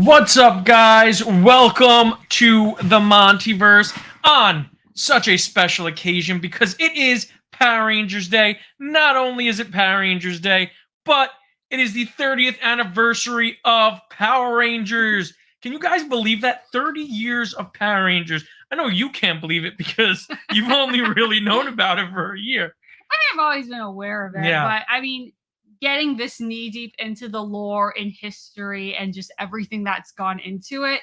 What's up, guys? Welcome to the MontyVerse on such a special occasion because it is Power Rangers Day. Not only is it Power Rangers Day, but it is the 30th anniversary of Power Rangers. Can you guys believe that? 30 years of Power Rangers. I know you can't believe it because you've only really known about it for a year. I mean, I've always been aware of it, but I mean, getting this knee deep into the lore and history and just everything that's gone into it,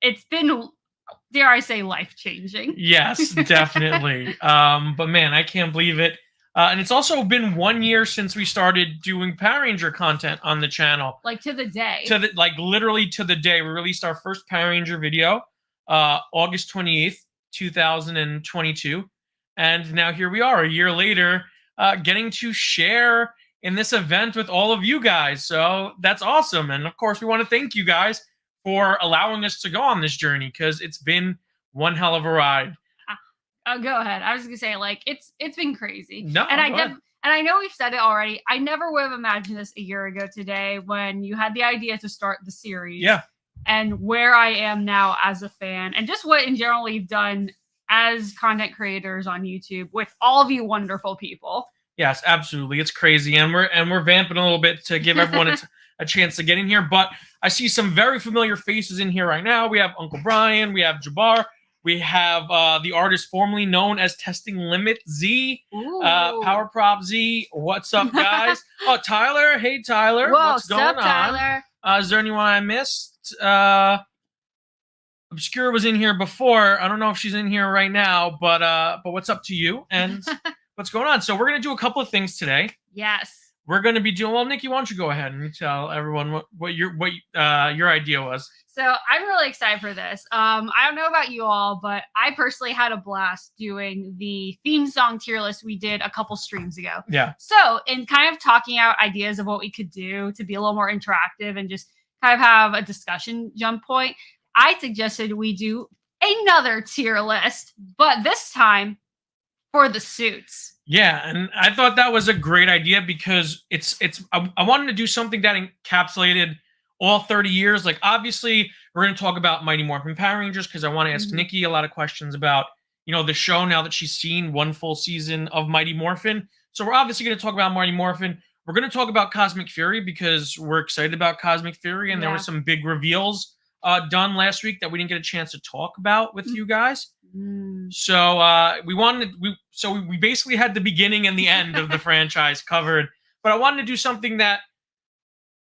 it's been, dare I say, life changing. Yes, definitely. But man, I can't believe it. And it's also been 1 year since we started doing Power Ranger content on the channel. Like to the day. Literally to the day. We released our first Power Ranger video, August 28th, 2022. And now here we are, a year later, getting to share in this event with all of you guys. So that's awesome. And of course, we want to thank you guys for allowing us to go on this journey because it's been one hell of a ride. Go ahead. I was gonna say, like, it's been crazy. No, and I know we've said it already. I never would have imagined this a year ago today when you had the idea to start the series. Yeah. And where I am now as a fan, and just what in general you've done as content creators on YouTube with all of you wonderful people. Yes, absolutely. It's crazy, and we're vamping a little bit to give everyone a chance to get in here. But I see some very familiar faces in here right now. We have Uncle Brian, we have Jabbar, we have the artist formerly known as Testing Limit Z, Power Prop Z. What's up, guys? Oh, Tyler. Hey, Tyler. Whoa, what's going on? Tyler? Is there anyone I missed? Obscure was in here before. I don't know if she's in here right now, but what's up to you and what's going on? So we're gonna do a couple of things today. Yes. We're gonna be doing. Well, Nikki, why don't you go ahead and tell everyone what your idea was? So I'm really excited for this. I don't know about you all, but I personally had a blast doing the theme song tier list we did a couple streams ago. Yeah. So in kind of talking out ideas of what we could do to be a little more interactive and just kind of have a discussion jump point, I suggested we do another tier list, but this time for the suits. Yeah, and I thought that was a great idea because I wanted to do something that encapsulated all 30 years. Like, obviously, we're going to talk about Mighty Morphin Power Rangers because I want to ask Nikki a lot of questions about, the show now that she's seen one full season of Mighty Morphin. So we're obviously going to talk about Mighty Morphin. We're going to talk about Cosmic Fury because we're excited about Cosmic Fury, and there were some big reveals done last week that we didn't get a chance to talk about with you guys. So we basically had the beginning and the end of the franchise covered, but I wanted to do something that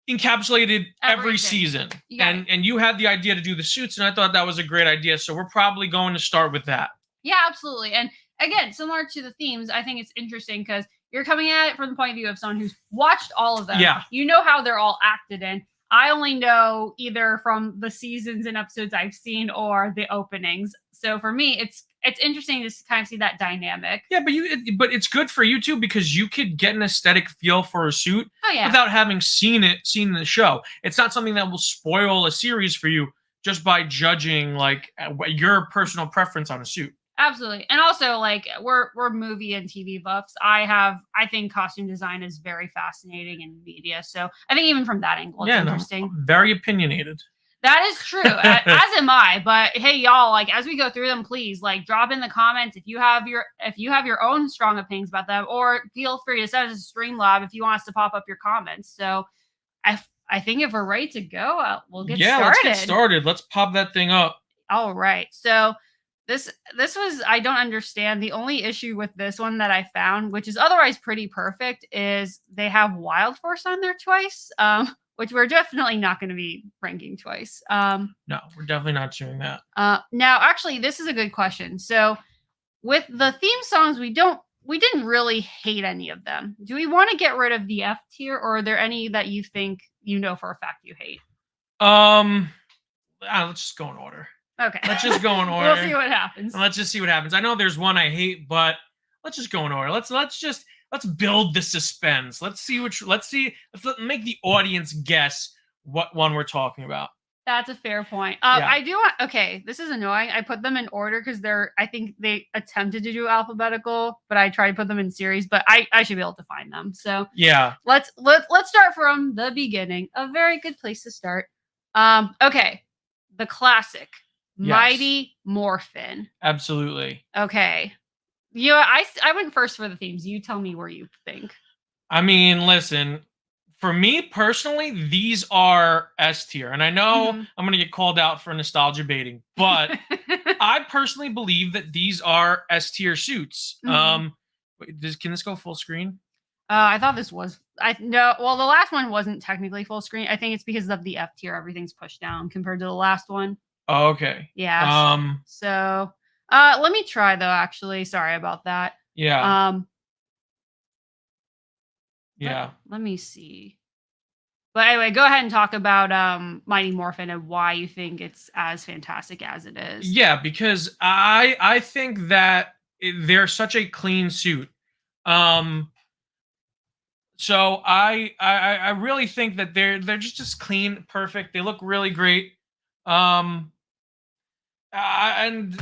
encapsulated every season. And you had the idea to do the suits, and I thought that was a great idea. So we're probably going to start with that. Yeah, absolutely. And again, similar to the themes, I think it's interesting because you're coming at it from the point of view of someone who's watched all of them. Yeah. You know how they're all acted in. I only know either from the seasons and episodes I've seen or the openings. So for me, it's interesting to kind of see that dynamic. Yeah, but it's good for you too because you could get an aesthetic feel for a suit without having seen the show. It's not something that will spoil a series for you just by judging like your personal preference on a suit. Absolutely. And also, like, we're movie and TV buffs. I think costume design is very fascinating in media. So I think even from that angle, it's interesting. No, very opinionated. That is true, as am I. But hey, y'all, like, as we go through them, please, like, drop in the comments if you have your own strong opinions about them, or feel free to send us a Streamlab if you want us to pop up your comments. So I think if we're ready to go, we'll get started. Yeah, let's get started. Let's pop that thing up. All right. So This was, I don't understand. The only issue with this one that I found, which is otherwise pretty perfect, is they have Wild Force on there twice, which we're definitely not going to be ranking twice. No, we're definitely not doing that. Now, actually, this is a good question. So with the theme songs, we didn't really hate any of them. Do we want to get rid of the F tier, or are there any that you think for a fact you hate? Let's just go in order. Okay. Let's just go in order. We'll see what happens. And let's just see what happens. I know there's one I hate, but let's just go in order. Let's build the suspense. Let's make the audience guess what one we're talking about. That's a fair point. Okay, this is annoying. I put them in order because I think they attempted to do alphabetical, but I tried to put them in series, but I should be able to find them. So yeah. Let's start from the beginning. A very good place to start. Okay. The classic. Yes. Mighty Morphin. Absolutely. Okay. You know, I went first for the themes. You tell me where you think. I mean, listen, for me personally, these are S tier. And I know I'm going to get called out for nostalgia baiting, but I personally believe that these are S tier suits. Wait, can this go full screen? I thought this was well, the last one wasn't technically full screen. I think it's because of the F tier, everything's pushed down compared to the last one. Oh, okay. Yeah. So let me try though, actually. Sorry about that. Yeah. Yeah. Let me see. But anyway, go ahead and talk about Mighty Morphin and why you think it's as fantastic as it is. Yeah, because I think that they're such a clean suit. So I really think that they're just clean, perfect. They look really great. And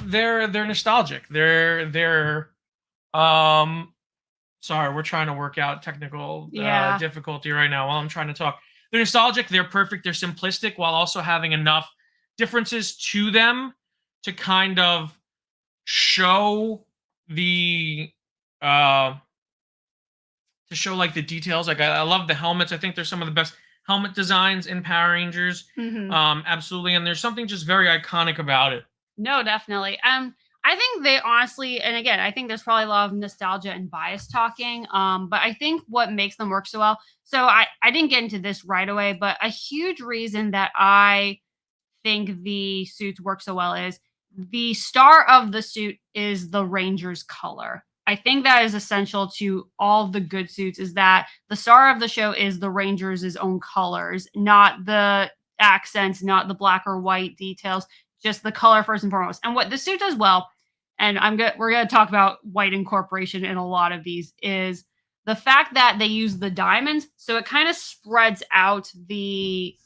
they're nostalgic. They're sorry, we're trying to work out technical difficulty right now while I'm trying to talk. They're nostalgic, they're perfect, they're simplistic while also having enough differences to them to kind of show the like the details. Like I love the helmets. I think they're some of the best helmet designs in Power Rangers. Absolutely, and there's something just very iconic about it. No, definitely. I think they honestly, and again, I think there's probably a lot of nostalgia and bias talking. But I think what makes them work so well. So I didn't get into this right away, but a huge reason that I think the suits work so well is the star of the suit is the Ranger's color. I think that is essential to all the good suits, is that the star of the show is the Ranger's own colors, not the accents, not the black or white details, just the color first and foremost. And what the suit does well, and we're gonna talk about white incorporation in a lot of these, is the fact that they use the diamonds, so it kind of spreads out the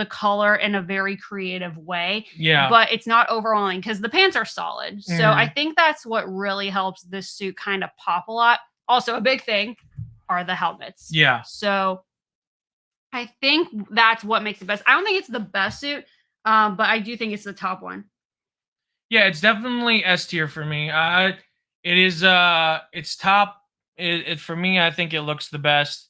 color in a very creative way. Yeah. But it's not overwhelming because the pants are solid. So I think that's what really helps this suit kind of pop a lot. Also, a big thing are the helmets. Yeah. So I think that's what makes it best. I don't think it's the best suit, but I do think it's the top one. Yeah, it's definitely S tier for me. It is it's top. It for me, I think it looks the best.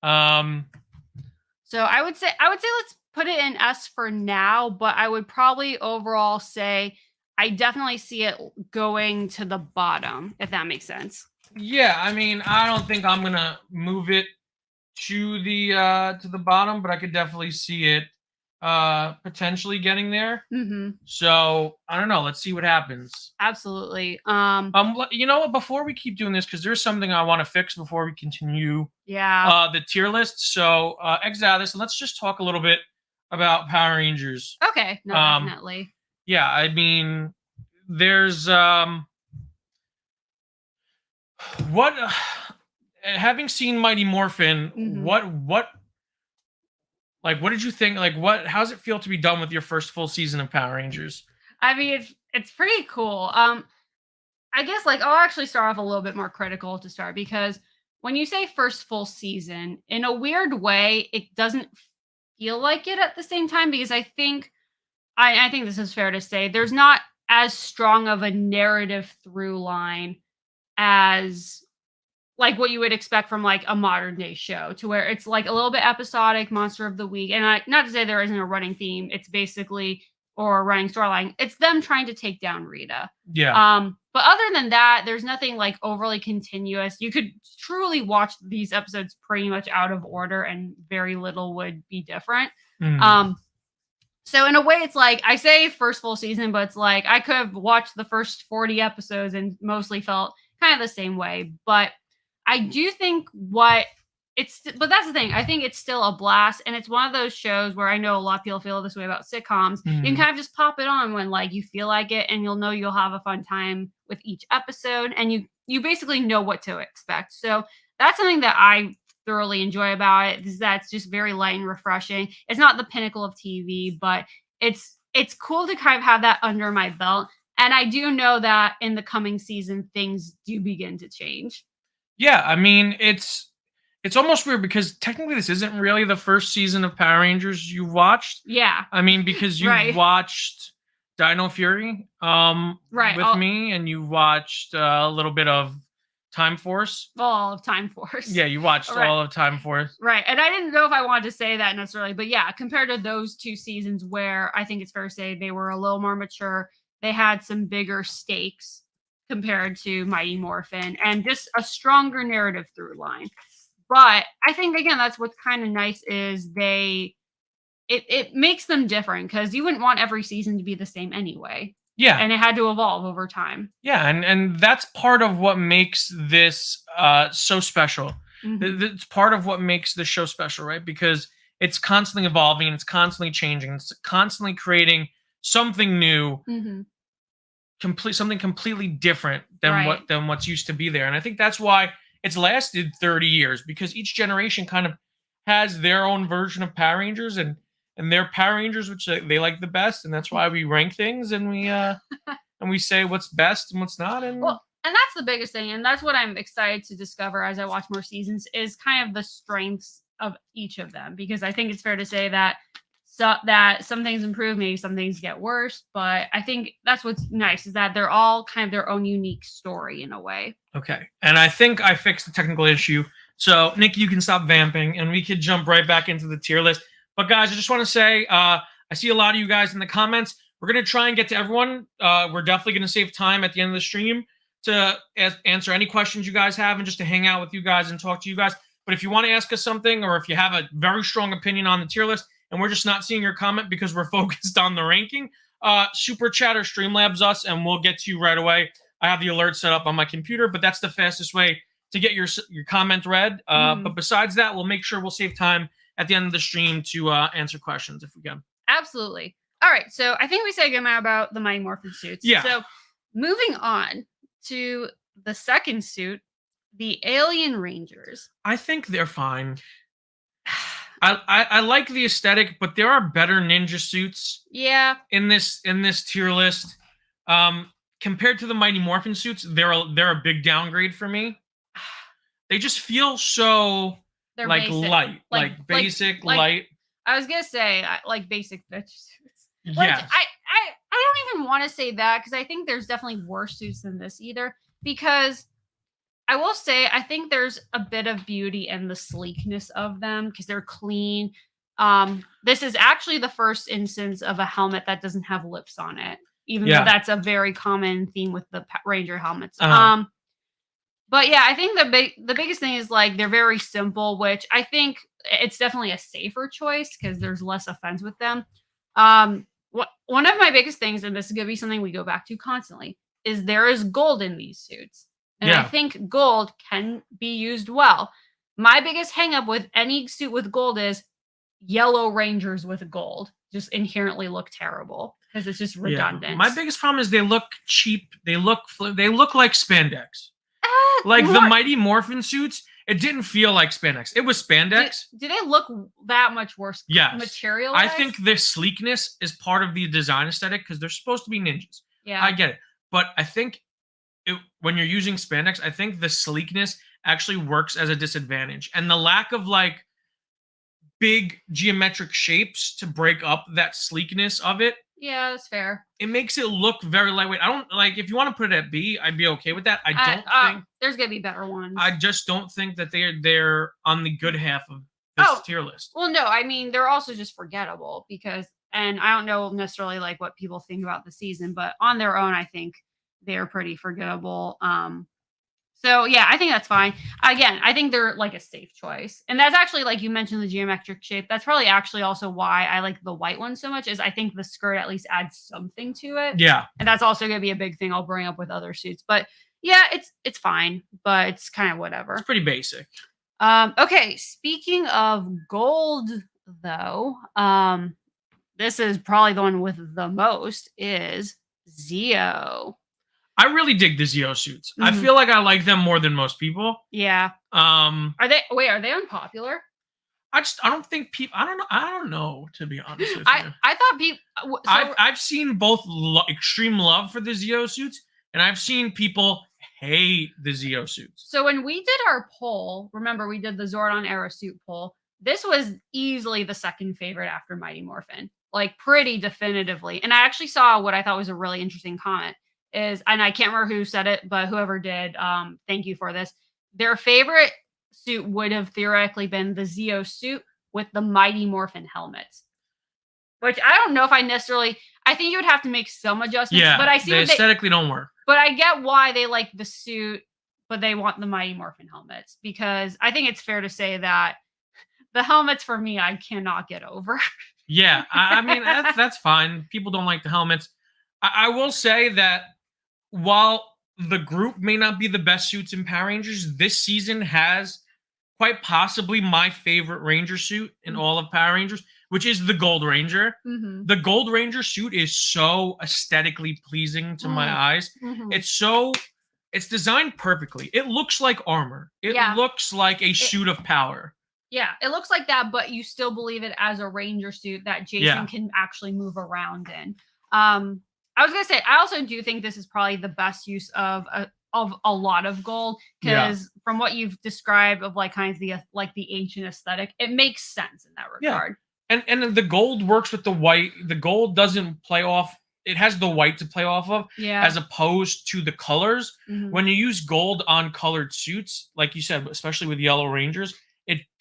So I would say let's put it in S for now, but I would probably overall say I definitely see it going to the bottom, if that makes sense. Yeah, I mean, I don't think I'm gonna move it to the bottom, but I could definitely see it potentially getting there. So I don't know. Let's see what happens. Absolutely. You know what? Before we keep doing this, because there's something I want to fix before we continue. Yeah. The tier list. So exit out of this, and let's just talk a little bit about Power Rangers. Okay. No, definitely. Yeah, I mean, there's what having seen Mighty Morphin, what did you think? Like, how's it feel to be done with your first full season of Power Rangers? I mean, it's pretty cool. I guess I'll actually start off a little bit more critical to start, because when you say first full season, in a weird way, it doesn't feel like it at the same time, because I think this is fair to say, there's not as strong of a narrative through line as what you would expect from a modern day show, to where it's a little bit episodic, monster of the week. And not to say there isn't a running theme, it's basically, or a running storyline, it's them trying to take down Rita. Yeah. But other than that, there's nothing overly continuous. You could truly watch these episodes pretty much out of order and very little would be different. So in a way, it's I say first full season, but it's I could have watched the first 40 episodes and mostly felt kind of the same way. But I do think but that's the thing. I think it's still a blast, and it's one of those shows where I know a lot of people feel this way about sitcoms. You can kind of just pop it on when you feel like it, and you'll know you'll have a fun time with each episode, and you basically know what to expect. So that's something that I thoroughly enjoy about it, is that it's just very light and refreshing. It's not the pinnacle of TV, but it's cool to kind of have that under my belt. And I do know that in the coming season, things do begin to change. Yeah, I mean, it's It's almost weird because technically this isn't really the first season of Power Rangers you've watched. Yeah. I mean, because you've watched Dino Fury with me, and you watched a little bit of Time Force. All of Time Force. Yeah, you watched all of Time Force. Right. And I didn't know if I wanted to say that necessarily, but yeah, compared to those 2 seasons where I think it's fair to say they were a little more mature, they had some bigger stakes compared to Mighty Morphin and just a stronger narrative through line. But I think, again, that's what's kind of nice is it makes them different because you wouldn't want every season to be the same anyway. Yeah. And it had to evolve over time. Yeah, and that's part of what makes this so special. Mm-hmm. It's part of what makes the show special, right? Because it's constantly evolving, and it's constantly changing, it's constantly creating something new, something completely different than what's used to be there. And I think that's why it's lasted 30 years, because each generation kind of has their own version of Power Rangers and their Power Rangers, which they like the best, and that's why we rank things and we say what's best and what's not. And that's the biggest thing, and that's what I'm excited to discover as I watch more seasons is kind of the strengths of each of them, because I think it's fair to say that some things improve, maybe some things get worse, but I think that's what's nice is that they're all kind of their own unique story in a way. Okay, and I think I fixed the technical issue. So, Nicki, you can stop vamping, and we could jump right back into the tier list. But, guys, I just want to say, I see a lot of you guys in the comments. We're going to try and get to everyone. We're definitely going to save time at the end of the stream to answer any questions you guys have and just to hang out with you guys and talk to you guys. But if you want to ask us something, or if you have a very strong opinion on the tier list and we're just not seeing your comment because we're focused on the ranking, Super Chat or Streamlabs us, and we'll get to you right away. I have the alert set up on my computer, but that's the fastest way to get your comment read. But besides that, we'll make sure we'll save time at the end of the stream to answer questions if we can. Absolutely. All right. So I think we said good about the Mighty Morphin suits. Yeah. So moving on to the second suit, the Alien Rangers. I think they're fine. I like the aesthetic, but there are better ninja suits. Yeah. In this tier list, compared to the Mighty Morphin suits, they're a big downgrade for me. They just feel so like basic. Light, like basic, light. I was gonna say like basic bitch suits. Yeah. I don't even want to say that because I think there's definitely worse suits than this either. Because I will say I think there's a bit of beauty in the sleekness of them because they're clean. This is actually the first instance of a helmet that doesn't have lips on it, even though that's a very common theme with the Ranger helmets. But yeah, I think the biggest thing is like they're very simple, which I think it's definitely a safer choice because there's less offense with them. One of my biggest things, and this is gonna be something we go back to constantly, is there is gold in these suits. And I think gold can be used well. My biggest hang up with any suit with gold is yellow Rangers with gold just inherently look terrible because it's just redundant. Yeah. My biggest problem is they look cheap. They look like spandex. Like the Mighty Morphin suits, it didn't feel like spandex. It was spandex. Do they look that much worse? Yes. Material. I think their sleekness is part of the design aesthetic because they're supposed to be ninjas. Yeah. I get it. But I think when you're using spandex, I think the sleekness actually works as a disadvantage. And the lack of like big geometric shapes to break up that sleekness of it. Yeah, that's fair. It makes it look very lightweight. I don't like if you want to put it at B, I'd be okay with that. I don't think there's gonna be better ones. I just don't think that they're on the good half of this tier list. Well, no, I mean they're also just forgettable because, and I don't know necessarily like what people think about the season, but on their own, I think they're pretty forgettable. So yeah, I think that's fine. Again, I think they're like a safe choice. And that's actually, like you mentioned, the geometric shape. That's probably actually also why I like the white one so much, is I think the skirt at least adds something to it. Yeah. And that's also going to be a big thing I'll bring up with other suits. But yeah, it's fine, but it's kind of whatever. It's pretty basic. Okay, speaking of gold though, this is probably the one with the most is Zeo. I really dig the Zeo suits. I feel like I like them more than most people. Yeah. Are they unpopular? I don't think people. I don't know, to be honest with you. I thought people. I've seen both extreme love for the Zeo suits, and I've seen people hate the Zeo suits. So when we did our poll, remember we did the Zordon era suit poll. This was easily the second favorite after Mighty Morphin, like pretty definitively. And I actually saw what I thought was a really interesting comment is, and I can't remember who said it, but whoever did, thank you for this. Their favorite suit would have theoretically been the Zeo suit with the Mighty Morphin helmets, which I don't know if I necessarily. I think you would have to make some adjustments. Yeah, but I see they what they aesthetically don't work. But I get why they like the suit, but they want the Mighty Morphin helmets because I think it's fair to say that the helmets for me I cannot get over. Yeah, I mean that's fine. People don't like the helmets. I will say that while the group may not be the best suits in Power Rangers, this season has quite possibly my favorite Ranger suit in all of Power Rangers, which is the Gold Ranger. Mm-hmm. The Gold Ranger suit is so aesthetically pleasing to my eyes. Mm-hmm. It's designed perfectly. It looks like armor. It looks like a suit of power. Yeah, it looks like that, but you still believe it as a Ranger suit that Jason can actually move around in. I was gonna say, I also do think this is probably the best use of a lot of gold because from what you've described of like kind of the ancient aesthetic, it makes sense in that regard. And the gold works with the white. The gold doesn't play off. It has the white to play off of, as opposed to the colors. Mm-hmm. When you use gold on colored suits, like you said, especially with Yellow Rangers,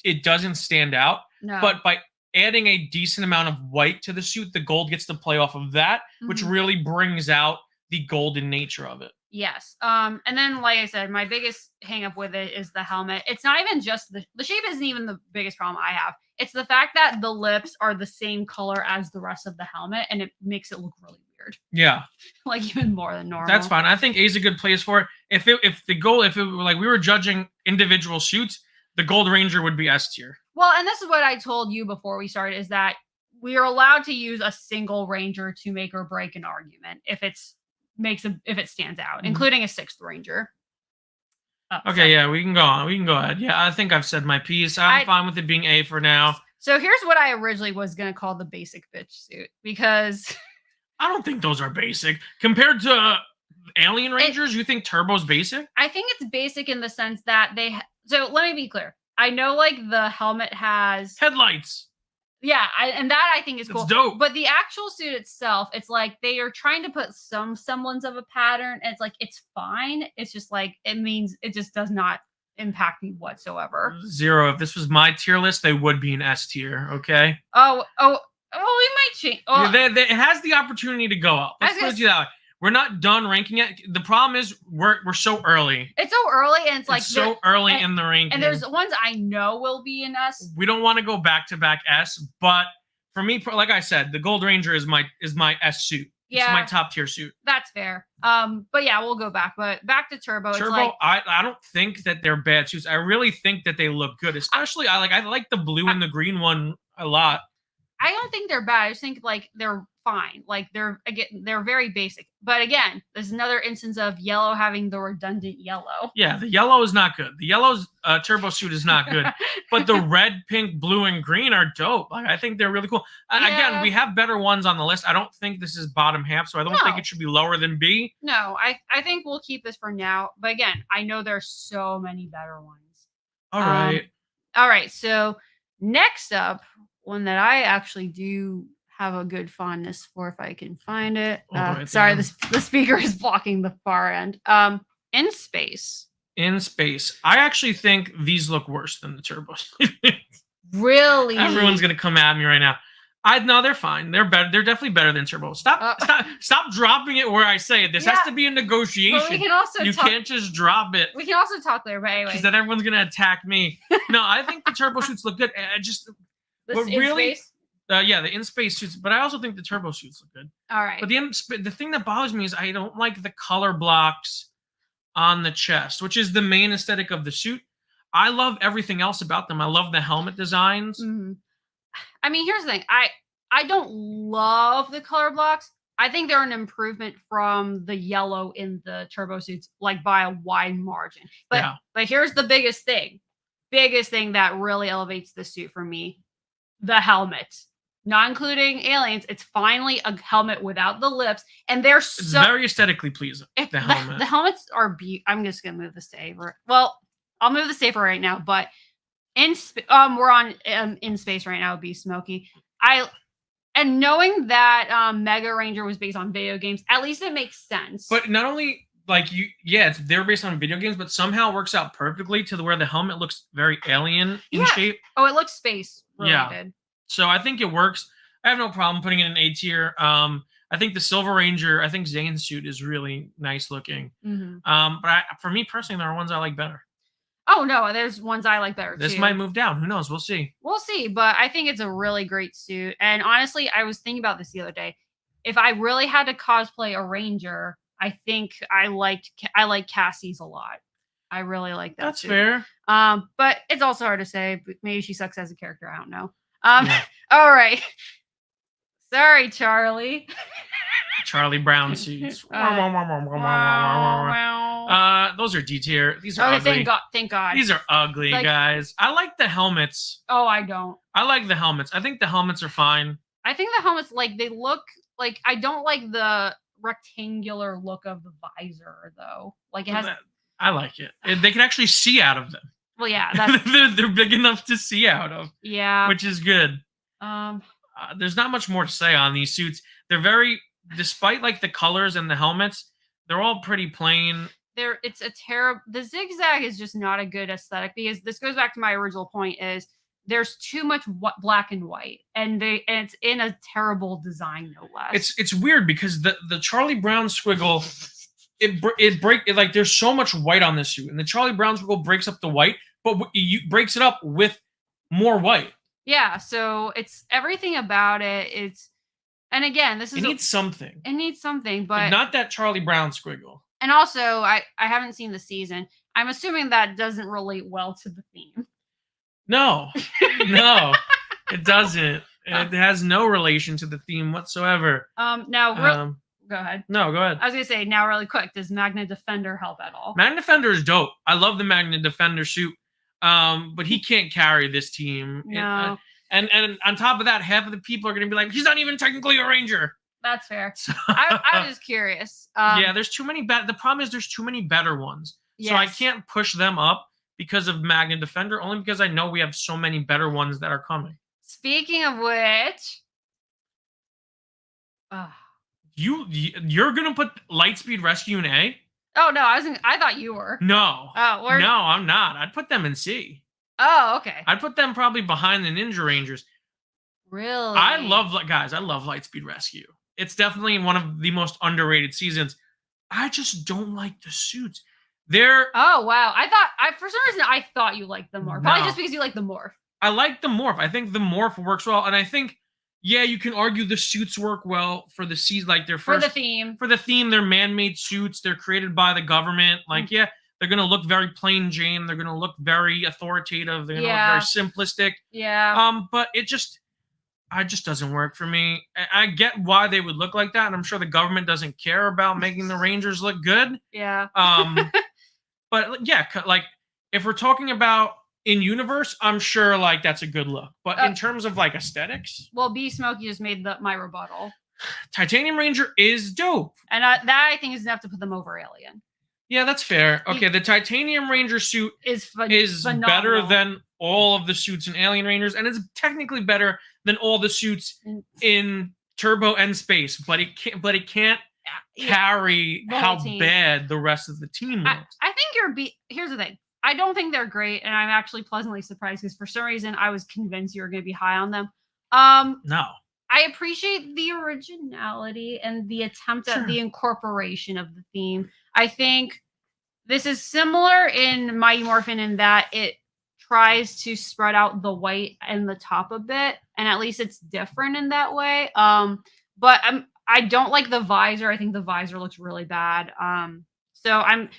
it doesn't stand out. No. But by adding a decent amount of white to the suit, the gold gets to play off of that, which really brings out the golden nature of it. Yes. And then, like I said, my biggest hang up with it is the helmet. It's not even just the shape isn't even the biggest problem I have. It's the fact that the lips are the same color as the rest of the helmet, and it makes it look really weird. Yeah. Like even more than normal. That's fine. I think A is a good place for it. If it were like we were judging individual suits, the Gold Ranger would be S tier. Well, and this is what I told you before we started, is that we are allowed to use a single Ranger to make or break an argument if it stands out, including a sixth Ranger. Okay, yeah, we can go on. We can go ahead. Yeah, I think I've said my piece. I'm fine with it being A for now. So here's what I originally was going to call the basic bitch suit, because I don't think those are basic. Compared to Alien Rangers, you think Turbo's basic? I think it's basic in the sense that so let me be clear. I know like the helmet has headlights. Yeah, and that I think is cool. It's dope. But the actual suit itself, it's like they are trying to put some semblance of a pattern. And it's like, it's fine. It's just like, it just does not impact me whatsoever. 0. If this was my tier list, they would be an S tier, okay? Oh, we might change. Oh, it has the opportunity to go up. Let's put it that way. We're not done ranking it. The problem is we're so early. It's so early, and it's like so early in the ranking. And there's ones I know will be an S. We don't want to go back to back S, but for me, like I said, the Gold Ranger is my S suit. Yeah, it's my top tier suit. That's fair. But yeah, we'll go back. But back to Turbo. Turbo, it's like, I don't think that they're bad suits. I really think that they look good. Especially I like the blue and the green one a lot. I don't think they're bad. I just think like they're fine. Like they're very basic. But again, there's another instance of yellow having the redundant yellow. Yeah, the yellow is not good. The yellow's Turbo suit is not good. But the red, pink, blue, and green are dope. Like, I think they're really cool. Again, we have better ones on the list. I don't think this is bottom half, so I don't think it should be lower than B. No, I think we'll keep this for now. But again, I know there's so many better ones. All right. All right. So next up, one that I actually do have a good fondness for, if I can find it. Sorry, the speaker is blocking the far end. In space. In space. I actually think these look worse than the Turbos. Really? Everyone's gonna come at me right now. No, they're fine. They're better. They're definitely better than Turbo. Stop dropping it where I say it. This has to be a negotiation. But we can also you can't just drop it. We can also talk there, but anyway. Because then everyone's gonna attack me. No, I think the Turbo suits look good. The in-space suits, but I also think the Turbo suits look good. All right. But the thing that bothers me is I don't like the color blocks on the chest, which is the main aesthetic of the suit. I love everything else about them. I love the helmet designs. Mm-hmm. I mean, here's the thing. I don't love the color blocks. I think they're an improvement from the yellow in the Turbo suits, like by a wide margin. But here's the biggest thing that really elevates the suit for me. The helmet. not including aliens, it's finally a helmet without the lips, and they're It's very aesthetically pleasing. The helmet. The helmets are I'm just gonna move the saver. Well, I'll move the saver right now, but we're on in space right now. Would be Smokey. And knowing that Mega Ranger was based on video games, at least it makes sense. But not only they're based on video games, but somehow it works out perfectly to where the helmet looks very alien in shape. Oh, it looks space related. Yeah. So I think it works. I have no problem putting it in A tier. I think the Silver Ranger, I think Zane's suit is really nice looking. But for me personally, there are ones I like better. Oh no, there's ones I like better. This might move down. Who knows? We'll see. We'll see. But I think it's a really great suit. And honestly, I was thinking about this the other day. If I really had to cosplay a Ranger, I think I like Cassie's a lot. I really like that. That's suit. Fair. But it's also hard to say. Maybe she sucks as a character. I don't know. All right. Sorry, Charlie. Charlie Brown suits. Those are D tier. These are ugly. Thank God. These are ugly, guys. I like the helmets. Oh, I don't. I like the helmets. I think the helmets are fine. I think the helmets, they look like, I don't like the rectangular look of the visor, though. Like, it has... I like it. They can actually see out of them. Well, yeah. That's... they're big enough to see out of. Yeah. Which is good. There's not much more to say on these suits. They're very... Despite, the colors and the helmets, they're all pretty plain. It's a terrible... The zigzag is just not a good aesthetic, because this goes back to my original point is there's too much black and white, and it's in a terrible design, no less. It's weird because the Charlie Brown squiggle, there's so much white on this suit, and the Charlie Brown squiggle breaks up the white, but breaks it up with more white. Yeah, so it's everything about it. And again, it needs something. It needs something, but not that Charlie Brown squiggle. And also, I haven't seen the season. I'm assuming that doesn't relate well to the theme. No, it doesn't. It has no relation to the theme whatsoever. Now, go ahead. No, go ahead. I was gonna say, now really quick, does Magna Defender help at all? Magna Defender is dope. I love the Magna Defender suit, but he can't carry this team. No. And on top of that, half of the people are gonna be like, he's not even technically a Ranger. That's fair. So, I'm just curious. Yeah, there's too many the problem is there's too many better ones. Yes. So I can't push them up because of Magna Defender, only because I know we have so many better ones that are coming. Speaking of which, you're gonna put Lightspeed Rescue in A? Oh no, I thought you were. No. No, I'm not. I'd put them in C. Oh, okay. I'd put them probably behind the Ninja Rangers. Really? I love Lightspeed Rescue. It's definitely one of the most underrated seasons. I just don't like the suits. Oh wow! For some reason I thought you liked the morph. Probably just because you like the morph. I like the morph. I think the morph works well, and I think you can argue the suits work well for the season. For the theme. For the theme, they're man-made suits. They're created by the government. They're gonna look very plain Jane. They're gonna look very authoritative. They're gonna look very simplistic. Yeah. But it just doesn't work for me. I get why they would look like that, and I'm sure the government doesn't care about making the Rangers look good. Yeah. But yeah, if we're talking about in universe, I'm sure that's a good look. But in terms of aesthetics, well, B Smokey just made my rebuttal. Titanium Ranger is dope, and that I think is enough to put them over Alien. Yeah, that's fair. Okay, the Titanium Ranger suit is better than all of the suits in Alien Rangers, and it's technically better than all the suits in Turbo and Space, but it can't carry how bad the rest of the team looks. I think here's the thing. I don't think they're great, and I'm actually pleasantly surprised because for some reason I was convinced you were going to be high on them. No. I appreciate the originality and the attempt at the incorporation of the theme. I think this is similar in Mighty Morphin in that it tries to spread out the white and the top a bit, and at least it's different in that way. But I don't like the visor. I think the visor looks really bad. So I don't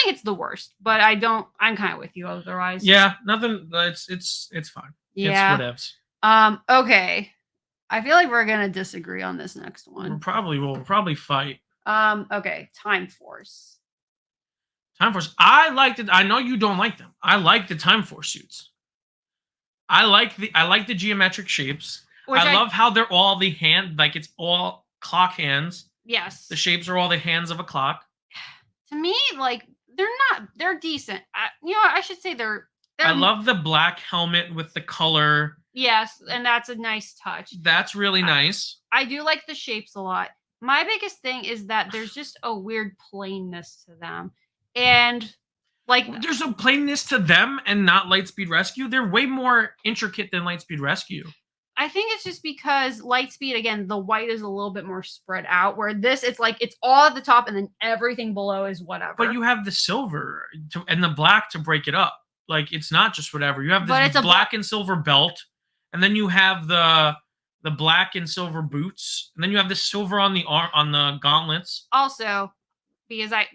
think it's the worst, but I'm kind of with you otherwise. Yeah, nothing. It's fine. Yeah. It's whatevs. Okay. I feel like we're gonna disagree on this next one. We'll probably fight. Okay. Time Force. Time Force. I liked it. I know you don't like them. I like the Time Force suits. I like the geometric shapes. I love how they're all the hand, like it's all clock hands. Yes. The shapes are all the hands of a clock. To me, like they're decent. I should say they're. I love the black helmet with the color. Yes, and that's a nice touch. That's really nice. I do like the shapes a lot. My biggest thing is that there's just a weird plainness to them. And like there's a plainness to them and not Lightspeed Rescue. They're way more intricate than Lightspeed Rescue. I think it's just because Lightspeed, again, the white is a little bit more spread out, where this, it's like it's all at the top and then everything below is whatever. But you have the silver and the black to break it up. Like, it's not just whatever. You have this black and silver belt, and then you have the black and silver boots, and then you have the silver on the gauntlets. Also, because I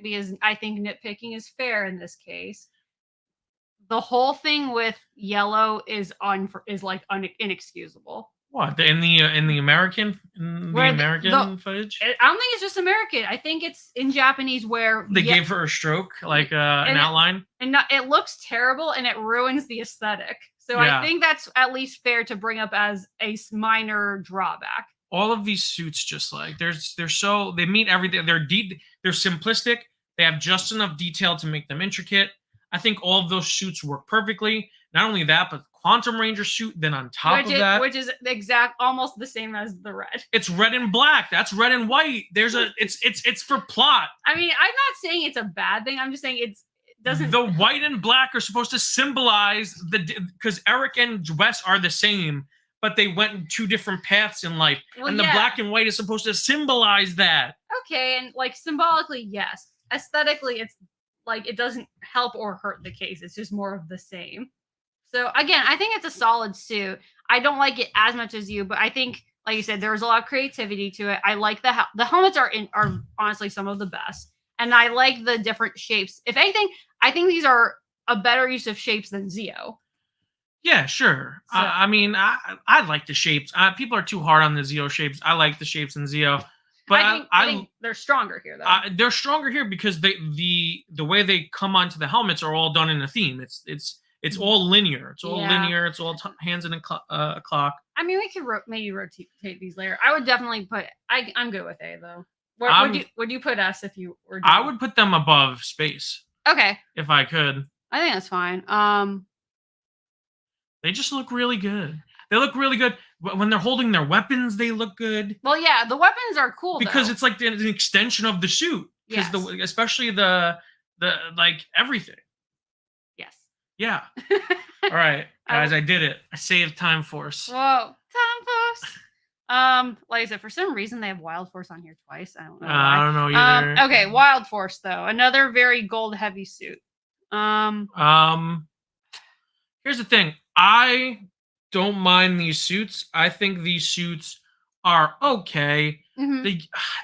think nitpicking is fair in this case. The whole thing with yellow is inexcusable. What in the American footage? I don't think it's just American. I think it's in Japanese where they gave her a stroke, like an outline, and it looks terrible and it ruins the aesthetic. So yeah. I think that's at least fair to bring up as a minor drawback. All of these suits, just like they meet everything. They're simplistic. They have just enough detail to make them intricate. I think all of those suits work perfectly. Not only that, but Quantum Ranger suit, then on top of that. Which is almost the same as the red. It's red and black. That's red and white. It's for plot. I mean, I'm not saying it's a bad thing. I'm just saying it doesn't. The white and black are supposed to symbolize because Eric and Wes are the same, but they went in two different paths in life. Well, and the black and white is supposed to symbolize that. Okay, and like symbolically, yes. Aesthetically, it's like it doesn't help or hurt the case. It's just more of the same. So again, I think it's a solid suit. I don't like it as much as you, but I think, like you said, there's a lot of creativity to it. I like the helmets are honestly some of the best, and I like the different shapes. If anything, I think these are a better use of shapes than Zeo. Yeah, sure. So, I mean, I like the shapes. People are too hard on the Zeo shapes. I like the shapes in Zeo. But I think they're stronger here, though. They're stronger here because the way they come onto the helmets are all done in a theme. It's all linear. It's all linear. It's all hands in a clock. I mean, we could maybe rotate these later. I would definitely put. I'm good with A though. Would you put S if you were? I would put them above Space. Okay. If I could. I think that's fine. They just look really good. They look really good. When they're holding their weapons, they look good. Well, yeah, the weapons are cool because it's like an extension of the suit. Because especially the like everything. Yes. Yeah. All right, guys, I did it. I saved Time Force. Whoa, Time Force. Like I said, for some reason they have Wild Force on here twice. I don't know. I don't know either. Okay, Wild Force though, another very gold heavy suit. Here's the thing. I don't mind these suits. I think these suits are okay. Mm-hmm.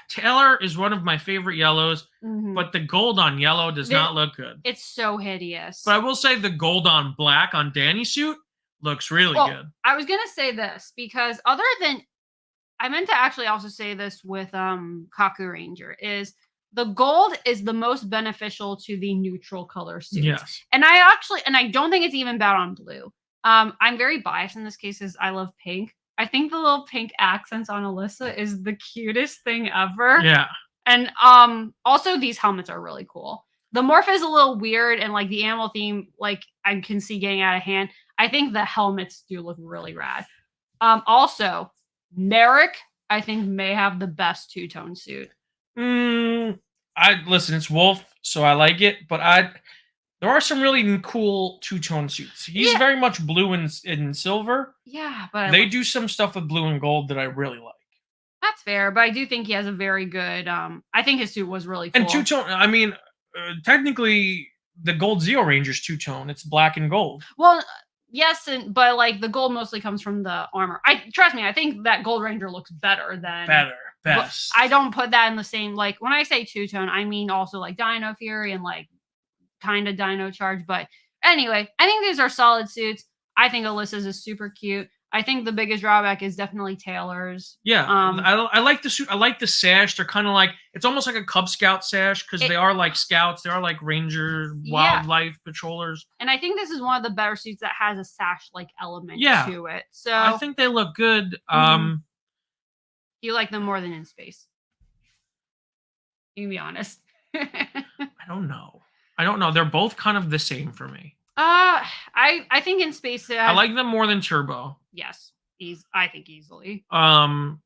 Taylor is one of my favorite yellows, but the gold on yellow does not look good. It's so hideous. But I will say the gold on black on Danny's suit looks really good. I was gonna say this because I meant to actually also say this with Kaku Ranger is the gold is the most beneficial to the neutral color suits. Yes. And I don't think it's even bad on blue. I'm very biased in this case because I love pink. I think the little pink accents on Alyssa is the cutest thing ever. Yeah. And also these helmets are really cool. The morph is a little weird and like the animal theme, like I can see getting out of hand. I think the helmets do look really rad. Also, Merrick, I think may have the best two-tone suit. Listen, it's Wolf, so I like it, but there are some really cool two-tone suits. He's very much blue and silver. Yeah, but they do some stuff with blue and gold that I really like. That's fair, but I do think he has a very good. I think his suit was really cool. And two-tone. I mean, technically, the Gold Zeo Ranger's two-tone. It's black and gold. Well, yes, but like the gold mostly comes from the armor. Trust me. I think that Gold Ranger looks better than best. I don't put that in the same like when I say two-tone, I mean also like Dino Fury and like. Kind of Dino Charge, but anyway, I think these are solid suits. I think Alyssa's is super cute. I think the biggest drawback is definitely tailors. Yeah, I like the suit. I like the sash. They're kind of like, it's almost like a Cub Scout sash because they are like scouts. They are like ranger, wildlife patrollers. And I think this is one of the better suits that has a sash-like element to it. So I think they look good. You like them more than in space? You can be honest. I don't know. They're both kind of the same for me. I think in space I like them more than Turbo. Yes, I think easily. I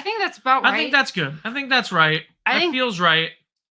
think that's about right. I think that's good. I think that's right. That feels right.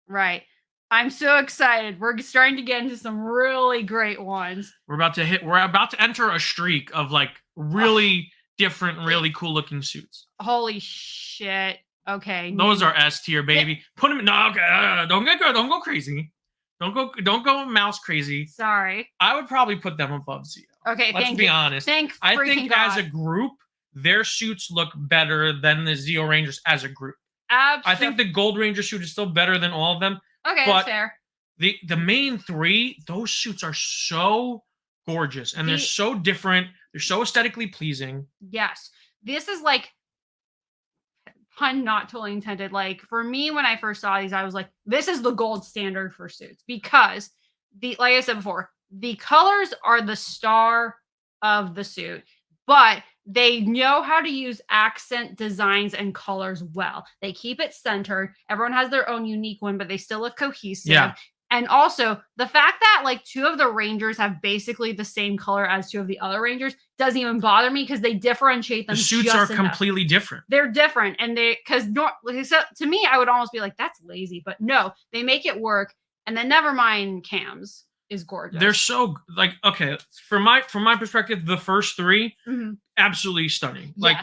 Right. I'm so excited. We're starting to get into some really great ones. We're about to enter a streak of like really different, really cool looking suits. Holy shit. Okay. Those are S tier, baby. Put them in. No, okay. Don't go crazy. Don't go mouse crazy. Sorry. I would probably put them above Zeo. Okay, let's be honest. I think as a group, their suits look better than the Zeo Rangers as a group. I think the Gold Ranger suit is still better than all of them. Okay, that's fair. The main three, those suits are so gorgeous and they're so different. They're so aesthetically pleasing. Yes. This is like, pun not totally intended. Like for me, when I first saw these, I was like, this is the gold standard for suits because like I said before, the colors are the star of the suit, but they know how to use accent designs and colors well. They keep it centered. Everyone has their own unique one, but they still look cohesive. Yeah. And also the fact that like two of the Rangers have basically the same color as two of the other Rangers doesn't even bother me because they differentiate them. The suits are completely different. They're different. And to me, I would almost be like, that's lazy, but no, they make it work. And then never mind Cam's is gorgeous. They're so like, okay, from my perspective, the first three, absolutely stunning. Like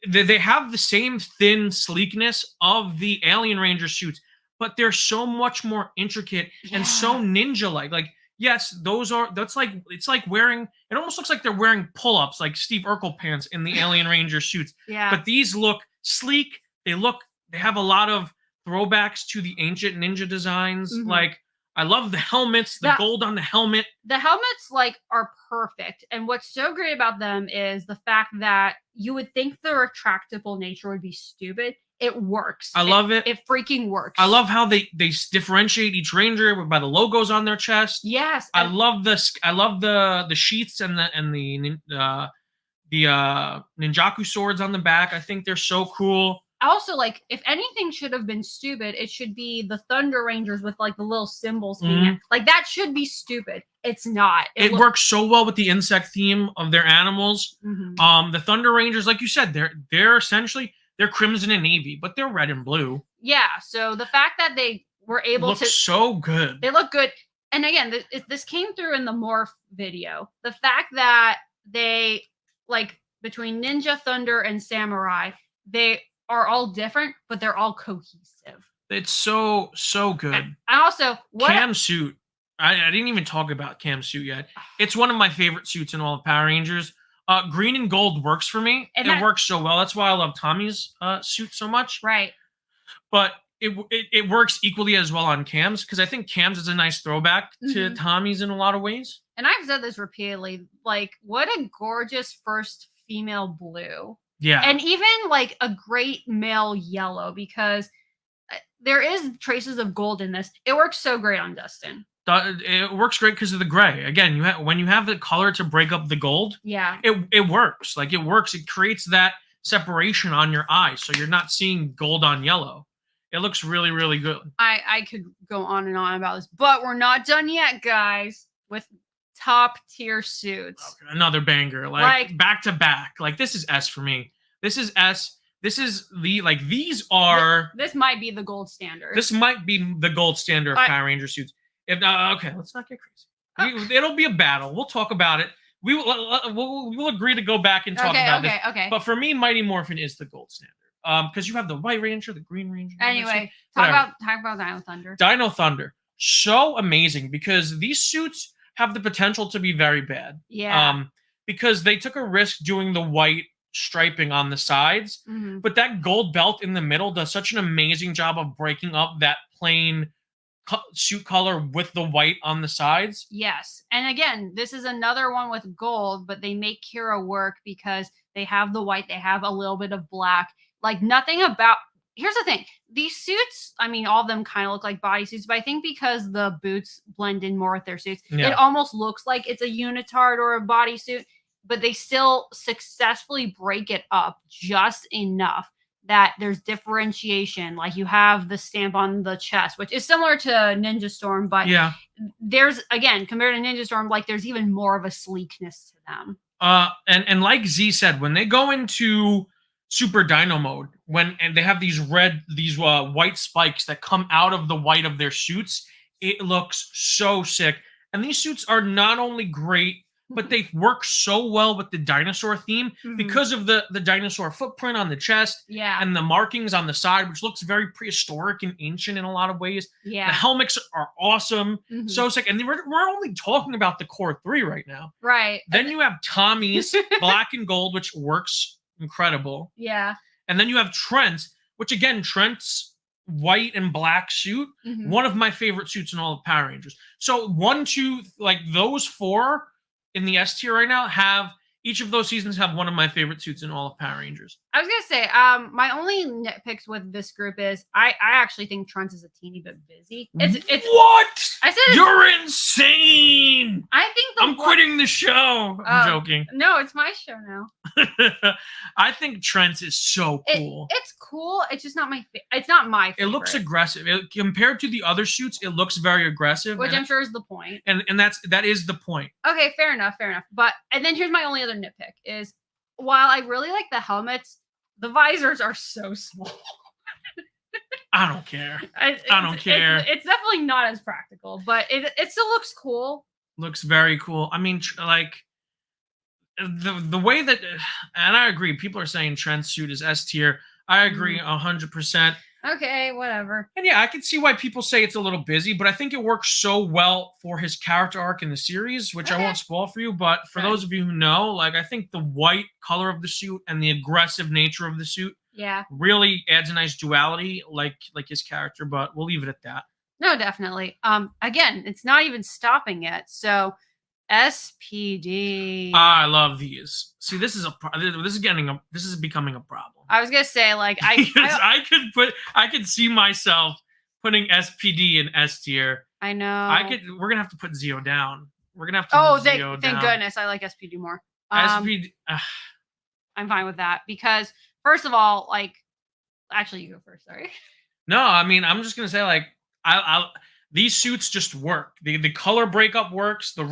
they have the same thin sleekness of the Alien Ranger suits, but they're so much more intricate and so ninja-like. Like, yes, it's like wearing, it almost looks like they're wearing pull-ups like Steve Urkel pants in the Alien Ranger suits. Yeah. But these look sleek. They have a lot of throwbacks to the ancient ninja designs. Like, I love the helmets, the gold on the helmet. The helmets like are perfect. And what's so great about them is the fact that you would think the retractable nature would be stupid. It works. I love it. It freaking works. I love how they differentiate each ranger by the logos on their chest. Yes. I love the sheaths and the ninjaku swords on the back. I think they're so cool. Also, like, if anything should have been stupid, it should be the Thunder Rangers with like the little symbols. Like that should be stupid. It's not. It works so well with the insect theme of their animals. The Thunder Rangers, like you said, they're essentially they're crimson and navy, but they're red and blue. Yeah. So the fact that they were able to so good. They look good. And again, this came through in the Morph video. The fact that they like between Ninja, Thunder, and Samurai, they are all different, but they're all cohesive. It's so good. And also, Cam's suit. I didn't even talk about Cam's suit yet. It's one of my favorite suits in all of Power Rangers. Green and gold works for me. And it works so well. That's why I love Tommy's suit so much. Right. But it works equally as well on Cam's because I think Cam's is a nice throwback to Tommy's in a lot of ways. And I've said this repeatedly. Like, what a gorgeous first female blue. Yeah. And even like a great male yellow because there is traces of gold in this. It works so great on Dustin. It works great because of the gray. Again, when you have the color to break up the gold, it works. Like it works. It creates that separation on your eye, so you're not seeing gold on yellow. It looks really, really good. I could go on and on about this, but we're not done yet, guys. With top tier suits, okay, another banger, like back to back. Like this is S for me. This is S. This is these are. This might be the gold standard. This might be the gold standard of Power Ranger suits. If okay, let's not get crazy. It'll be a battle. We'll talk about it. We'll agree to go back and talk about this. Okay. But for me, Mighty Morphin is the gold standard. Because you have the White Ranger, the Green Ranger. Anyway, talk about Dino Thunder. Dino Thunder, so amazing because these suits have the potential to be very bad. Yeah. Because they took a risk doing the white striping on the sides, but that gold belt in the middle does such an amazing job of breaking up that plain suit color with the white on the sides. Yes. And again, this is another one with gold, but they make Kira work because they have the white, they have a little bit of black. Like nothing about here's the thing. These suits, I mean, all of them kind of look like bodysuits, but I think because the boots blend in more with their suits, it almost looks like it's a unitard or a bodysuit, but they still successfully break it up just enough that there's differentiation. Like you have the stamp on the chest, which is similar to Ninja Storm, but there's, again, compared to Ninja Storm, like there's even more of a sleekness to them. And like Z said, when they go into Super Dino mode, and they have these white spikes that come out of the white of their suits, it looks so sick. And these suits are not only great, but they work so well with the dinosaur theme because of the dinosaur footprint on the chest and the markings on the side, which looks very prehistoric and ancient in a lot and ways. The helmets are awesome. So sick. And we're only talking about the core 3 right now. Right. Then you have Tommy's black and gold, which works incredible. Yeah. And then you have Trent's, which again, Trent's white and black suit, one of my favorite suits in all of Power Rangers. So 1, 2, like those 4 in the S tier right now each of those seasons have one of my favorite suits in all of Power Rangers. I was gonna say, my only nitpicks with this group is I actually think Trunks is a teeny bit busy. It's what? I said you're insane. I think I'm quitting the show. I'm joking. No, it's my show now. I think Trent's is so cool. It's cool. It's just not my. It's not my favorite. It looks aggressive. Compared to the other suits, it looks very aggressive, which I'm sure is the point. And that is the point. Okay, fair enough. But and then here's my only other nitpick is while I really like the helmets, the visors are so small. I don't care. I don't care. It's definitely not as practical, but it still looks cool. Looks very cool. I mean, like the way that, and I agree. People are saying Trent's suit is S tier. I agree 100%. Okay, whatever. And yeah, I can see why people say it's a little busy, but I think it works so well for his character arc in the series, which I won't spoil for you. But for those of you who know, like I think the white color of the suit and the aggressive nature of the suit really adds a nice duality, like his character. But we'll leave it at that. No, definitely. Again, it's not even stopping yet. So SPD. I love these. See, this is becoming a problem. I was gonna say, like, I could see myself putting SPD in S tier. I know. We're gonna have to put Zio down. We're gonna have to. Thank goodness. I like SPD more. SPD. I'm fine with that because first of all, like, actually, you go first. Sorry. No, I mean, I'm just gonna say, like, these suits just work. The color breakup works. The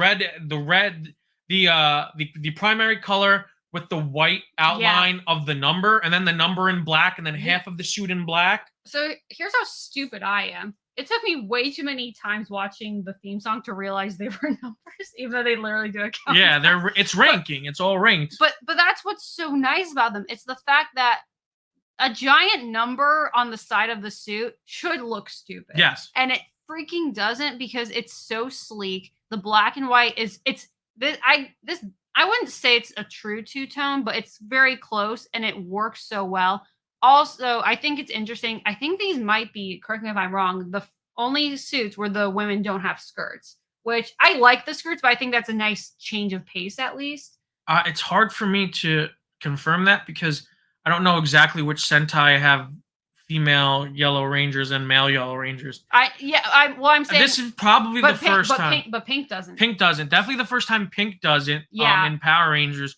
primary color with the white outline of the number, and then the number in black, and then half of the suit in black. So here's how stupid I am. It took me way too many times watching the theme song to realize they were numbers, even though they literally do a count. Yeah, it's ranking. It's all ranked. But that's what's so nice about them. It's the fact that a giant number on the side of the suit should look stupid. Yes. And it freaking doesn't because it's so sleek. The black and white I wouldn't say it's a true two-tone, but it's very close and it works so well. Also, I think it's interesting. I think these might be, correct me if I'm wrong, the only suits where the women don't have skirts, which I like the skirts, but I think that's a nice change of pace at least. It's hard for me to confirm that because I don't know exactly which Sentai have female Yellow Rangers and male Yellow Rangers. I'm saying this is probably the first time. Pink doesn't. Pink doesn't. Definitely the first time Pink doesn't. In Power Rangers.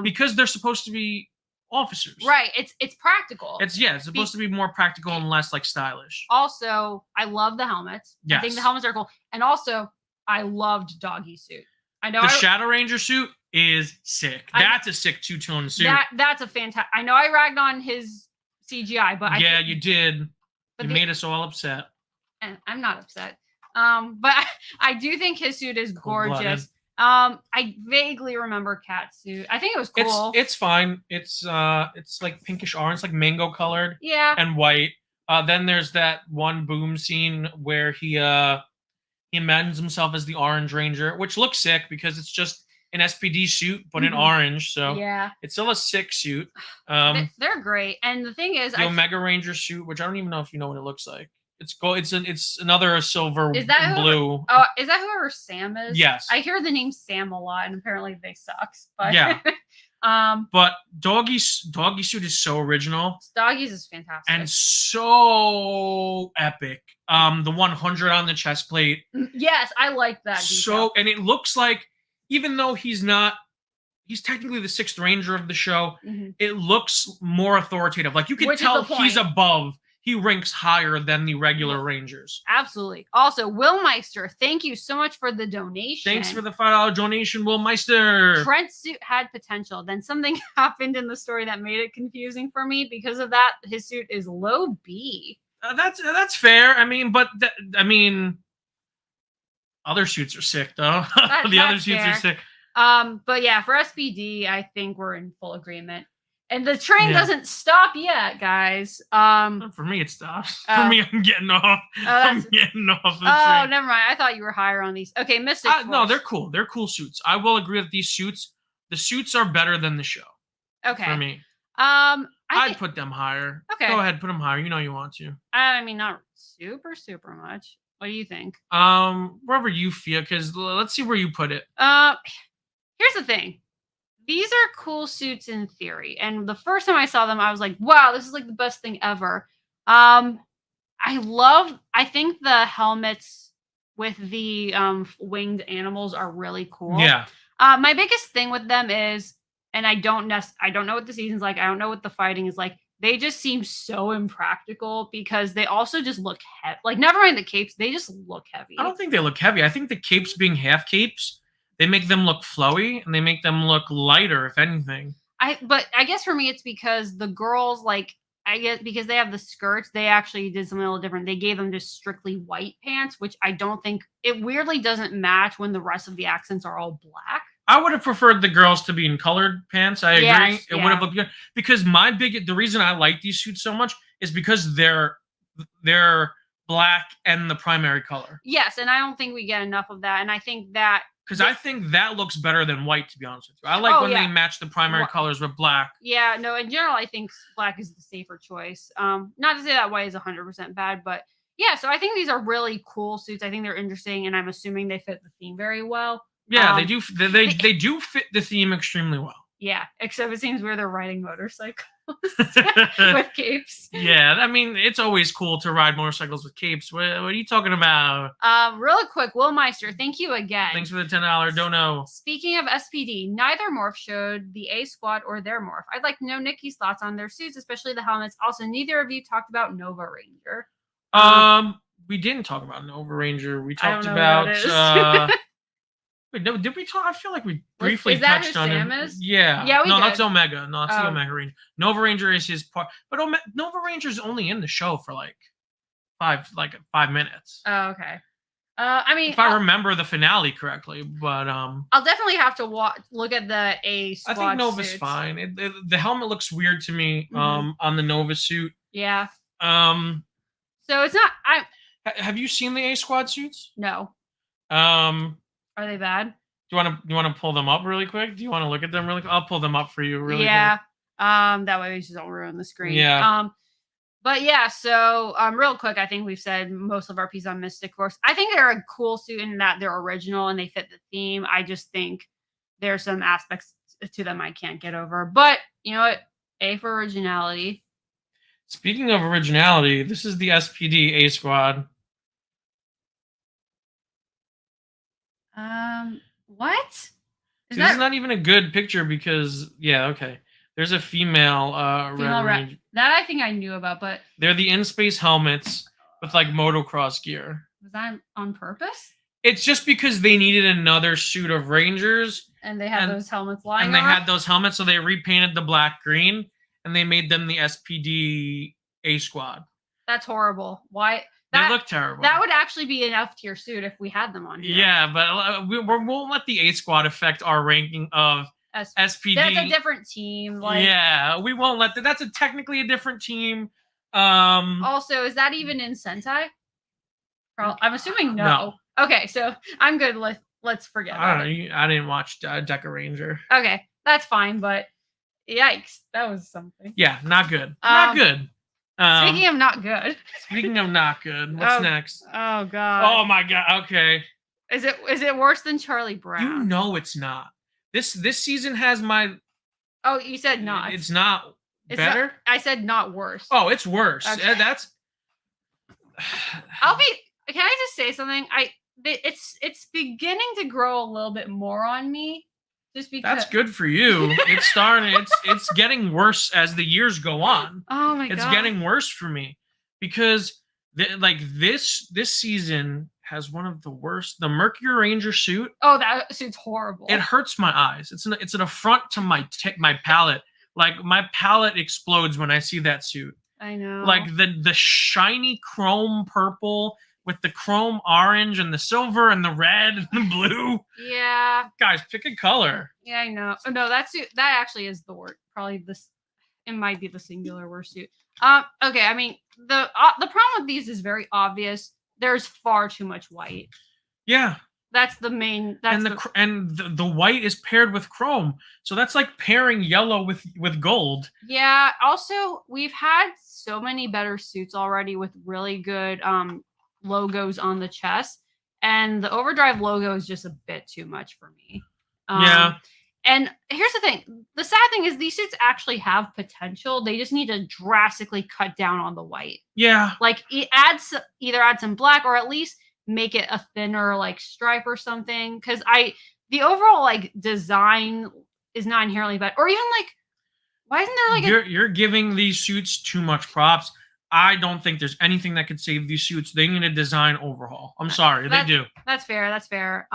Because they're supposed to be officers. Right. It's practical. It's supposed to be more practical and less like stylish. Also, I love the helmets. Yes. I think the helmets are cool. And also, I loved Doggy's suit. I know the Shadow Ranger suit is sick. That's a sick two-tone suit. That's a fantastic. I know I ragged on his CGI, but you did. You made us all upset. And I'm not upset. But I do think his suit is gorgeous. I vaguely remember Cat's suit. I think it was cool. It's fine. It's like pinkish orange, like mango colored. Yeah. And white. Then there's that one boom scene where he amends himself as the Orange Ranger, which looks sick because it's just an SPD suit, but in orange. So it's still a sick suit. They're great. And the thing is, the Omega Ranger suit, which I don't even know if you know what it looks like. It's gold. It's another silver Is that and blue. Oh, is that whoever Sam is? Yes. I hear the name Sam a lot, and apparently they suck. But Yeah. um, But doggy suit is so original Doggies is fantastic. and so epic. The 100 on the chest plate. Yes, I like that. So, and it looks like, even though he's technically the 6th Ranger of the show, it looks more authoritative. Like, you can tell he's above. He ranks higher than the regular Rangers. Absolutely. Also, Will Meister, thank you so much for the donation. Thanks for the $5 donation, Will Meister. Trent's suit had potential. Then something happened in the story that made it confusing for me. Because of that, his suit is low B. That's fair. I mean, but other suits are sick though. The other suits are sick. But yeah, for SPD, I think we're in full agreement. And the train doesn't stop yet, guys. For me, it stops. For me, I'm getting off. I'm getting off the train. Oh, never mind. I thought you were higher on these. Okay, Mystic Force. No, they're cool. They're cool suits. I will agree that the suits are better than the show. Okay. For me. I'd put them higher. Okay. Go ahead, put them higher. You know you want to. I mean, not super much. What do you think? Wherever you feel, because let's see where you put it. Here's the thing. These are cool suits in theory, and the first time I saw them, I was like, "Wow, this is like the best thing ever." I think the helmets with the winged animals are really cool. Yeah. My biggest thing with them is, and I don't know what the season's like. I don't know what the fighting is like. They just seem so impractical because they also just look heavy. Like, never mind the capes, they just look heavy. I don't think they look heavy. I think the capes being half capes, they make them look flowy and they make them look lighter, if anything. But I guess for me, it's because the girls, like, I guess because they have the skirts, they actually did something a little different. They gave them just strictly white pants, which I don't think, it weirdly doesn't match when the rest of the accents are all black. I would have preferred the girls to be in colored pants. I agree. It would have looked good. Because the reason I like these suits so much is because they're black and the primary color. Yes, and I don't think we get enough of that. And I think that because I think that looks better than white, to be honest with you. I like when they match the primary colors with black. Yeah, no, in general, I think black is the safer choice. Not to say that white is 100% bad, but yeah, so I think these are really cool suits. I think they're interesting, and I'm assuming they fit the theme very well. Yeah, they do. They do fit the theme extremely well. Yeah, except it seems weird they're riding motorcycles with capes. Yeah, I mean, it's always cool to ride motorcycles with capes. What are you talking about? Really quick, Will Meister, thank you again. Thanks for the $10 dono. Speaking of SPD, neither morph showed the A Squad or their morph. I'd like to know Nikki's thoughts on their suits, especially the helmets. Also, neither of you talked about Nova Ranger. We didn't talk about Nova Ranger. We talked about. Wait, no, did we talk? I feel like we briefly touched on him. Yeah. Yeah, we did. That's Omega. No, that's the Omega Ranger. Nova Ranger is his part, but Nova Ranger is only in the show for like 5 minutes. Oh, okay. I mean, if I remember the finale correctly, but I'll definitely have to look at the A Squad. I think Nova's suits. Fine. The helmet looks weird to me. On the Nova suit. Yeah. So it's not. Have you seen the A Squad suits? No. Are they bad? Do you want to pull them up really quick? Do you want to look at them really quick? I'll pull them up for you really quick. That way we just don't ruin the screen. Yeah. But yeah, so real quick, I think we've said most of our piece on Mystic Force. I think they're a cool suit in that they're original and they fit the theme. I just think there's some aspects to them I can't get over. But you know what? A for originality. Speaking of originality, this is the SPD A Squad. What? This is not even a good picture because okay. There's a female Red Ranger. That I think I knew about, but they're the in-space helmets with like motocross gear. Was that on purpose? It's just because they needed another suit of Rangers. And they had those helmets lying And they had those helmets, so they repainted the black green and they made them the SPD A Squad. That's horrible. Why? They look terrible. That would actually be an F tier suit if we had them on here. Yeah, but we won't let the A Squad affect our ranking of SPD. That's a different team. Yeah, we won't let that. That's technically a different team. Also, is that even in Sentai? I'm assuming no. Okay, so I'm good. Let's forget. I don't know. I didn't watch Deca Ranger. Okay, that's fine. But yikes, that was something. Yeah, not good. Not good. Speaking of not good. Speaking of not good, what's next? Oh god. Oh my god. Okay. Is it worse than Charlie Brown? You know it's not. This season has my. Oh, you said not. It's not better. I said not worse. Oh, it's worse. Okay. That's. Can I just say something? It's beginning to grow a little bit more on me. Just because. That's good for you. It's starting. It's getting worse as the years go on. Oh my god. It's getting worse for me because this season has one of the worst. The Mercury Ranger suit. Oh, that suit's horrible. It hurts my eyes. It's an affront to my palate. Like my palate explodes when I see that suit. I know. Like the shiny chrome purple with the chrome orange and the silver and the red and the blue. Yeah. Guys, pick a color. Yeah, I know. Oh, no, that actually is the word. Probably this. It might be the singular worst suit. Okay. I mean, the problem with these is very obvious. There's far too much white. Yeah. That's the main. And the white is paired with chrome, so that's like pairing yellow with gold. Yeah. Also, we've had so many better suits already with really good logos on the chest, and the Overdrive logo is just a bit too much for me. Yeah. And here's the thing: the sad thing is these suits actually have potential. They just need to drastically cut down on the white. Yeah. Like either add some black or at least make it a thinner like stripe or something. Because the overall like design is not inherently bad. Or even like, why isn't there like you're giving these suits too much props. I don't think there's anything that could save these suits. They need a design overhaul. I'm sorry, they do. That's fair. That's fair.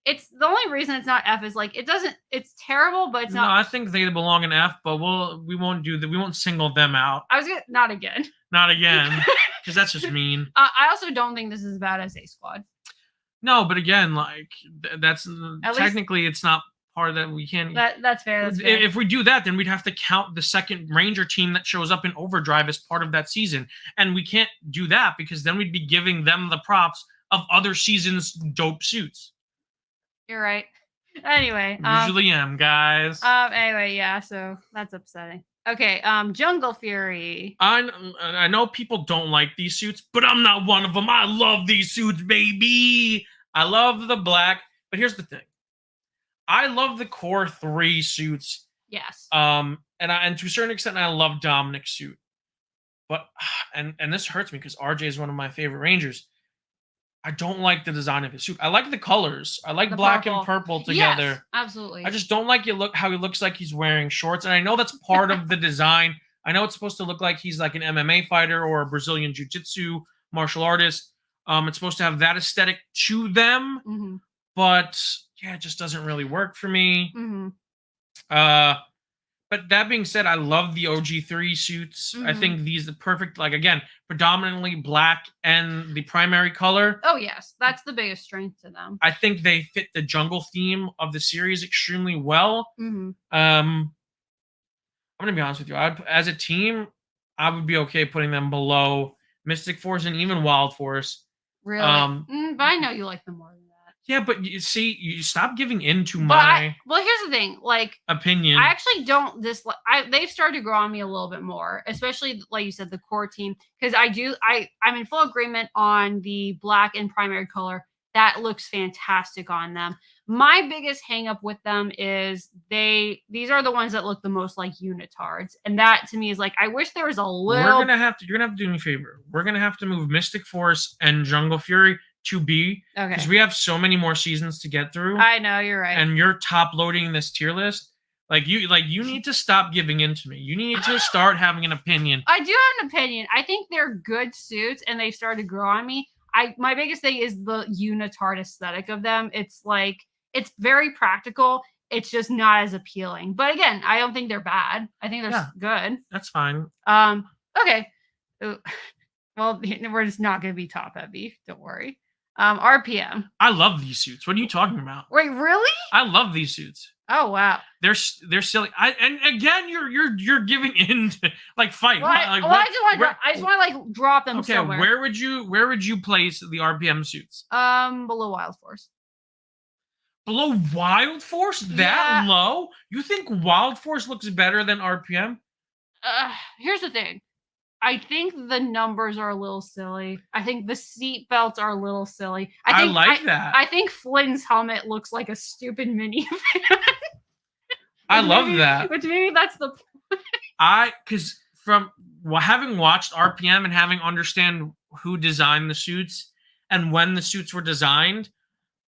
It's the only reason it's not F is like it's terrible, but it's not. No, I think they belong in F, but we won't do that. We won't single them out. Not again. Not again, because that's just mean. I also don't think this is as bad as A Squad. No, but again, like that's technically it's not part of that. We can't. That's fair. That's fair. If we do that, then we'd have to count the second Ranger team that shows up in Overdrive as part of that season, and we can't do that because then we'd be giving them the props of other seasons' dope suits. You're right. Anyway, usually am, guys. Anyway, yeah. So that's upsetting. Okay. Jungle Fury. I know people don't like these suits, but I'm not one of them. I love these suits, baby. I love the black, but here's the thing. I love the core 3 suits. Yes. And to a certain extent, I love Dominic's suit. But and this hurts me because RJ is one of my favorite Rangers. I don't like the design of his suit. I like the colors. I like black and purple together. Yes, absolutely. I just don't like how he looks like he's wearing shorts. And I know that's part of the design. I know it's supposed to look like he's like an MMA fighter or a Brazilian jiu-jitsu martial artist. It's supposed to have that aesthetic to them. Mm-hmm. But yeah, it just doesn't really work for me. Mm-hmm. But that being said, I love the OG3 suits. Mm-hmm. I think these are perfect, like again, predominantly black and the primary color. Oh yes, that's the biggest strength to them. I think they fit the jungle theme of the series extremely well. Mm-hmm. I'm gonna be honest with you. As a team, I would be okay putting them below Mystic Force and even Wild Force. Really? But I know you like them more than that. Yeah, but you see, you stop giving in to well, here's the thing. Like opinion. I actually don't dislike. They've started to grow on me a little bit more, especially like you said, the core team. Because I'm in full agreement on the black and primary color. That looks fantastic on them. My biggest hang up with them is these are the ones that look the most like unitards. And that to me is like, I wish there was a little. You're gonna have to do me a favor. We're gonna have to move Mystic Force and Jungle Fury to B. Okay. Because we have so many more seasons to get through. I know, you're right. And you're top loading this tier list. You need to stop giving in to me. You need to start having an opinion. I do have an opinion. I think they're good suits and they've started to grow on me. My biggest thing is the unitard aesthetic of them. It's like it's very practical. It's just not as appealing. But again, I don't think they're bad. I think they're good. That's fine. Okay. Well, we're just not going to be top heavy. Don't worry. RPM. I love these suits. What are you talking about? Wait, really? I love these suits. Oh wow. They're silly. And again, you're giving in to like fight. Well, I just want to like drop them somewhere. Where would you place the RPM suits? Below Wild Force. Below Wild Force? That low? You think Wild Force looks better than RPM? Here's the thing. I think the numbers are a little silly. I think the seat belts are a little silly. I like that. I think Flynn's helmet looks like a stupid minivan. I love that. Which maybe that's the because from having watched RPM and having understand who designed the suits and when the suits were designed,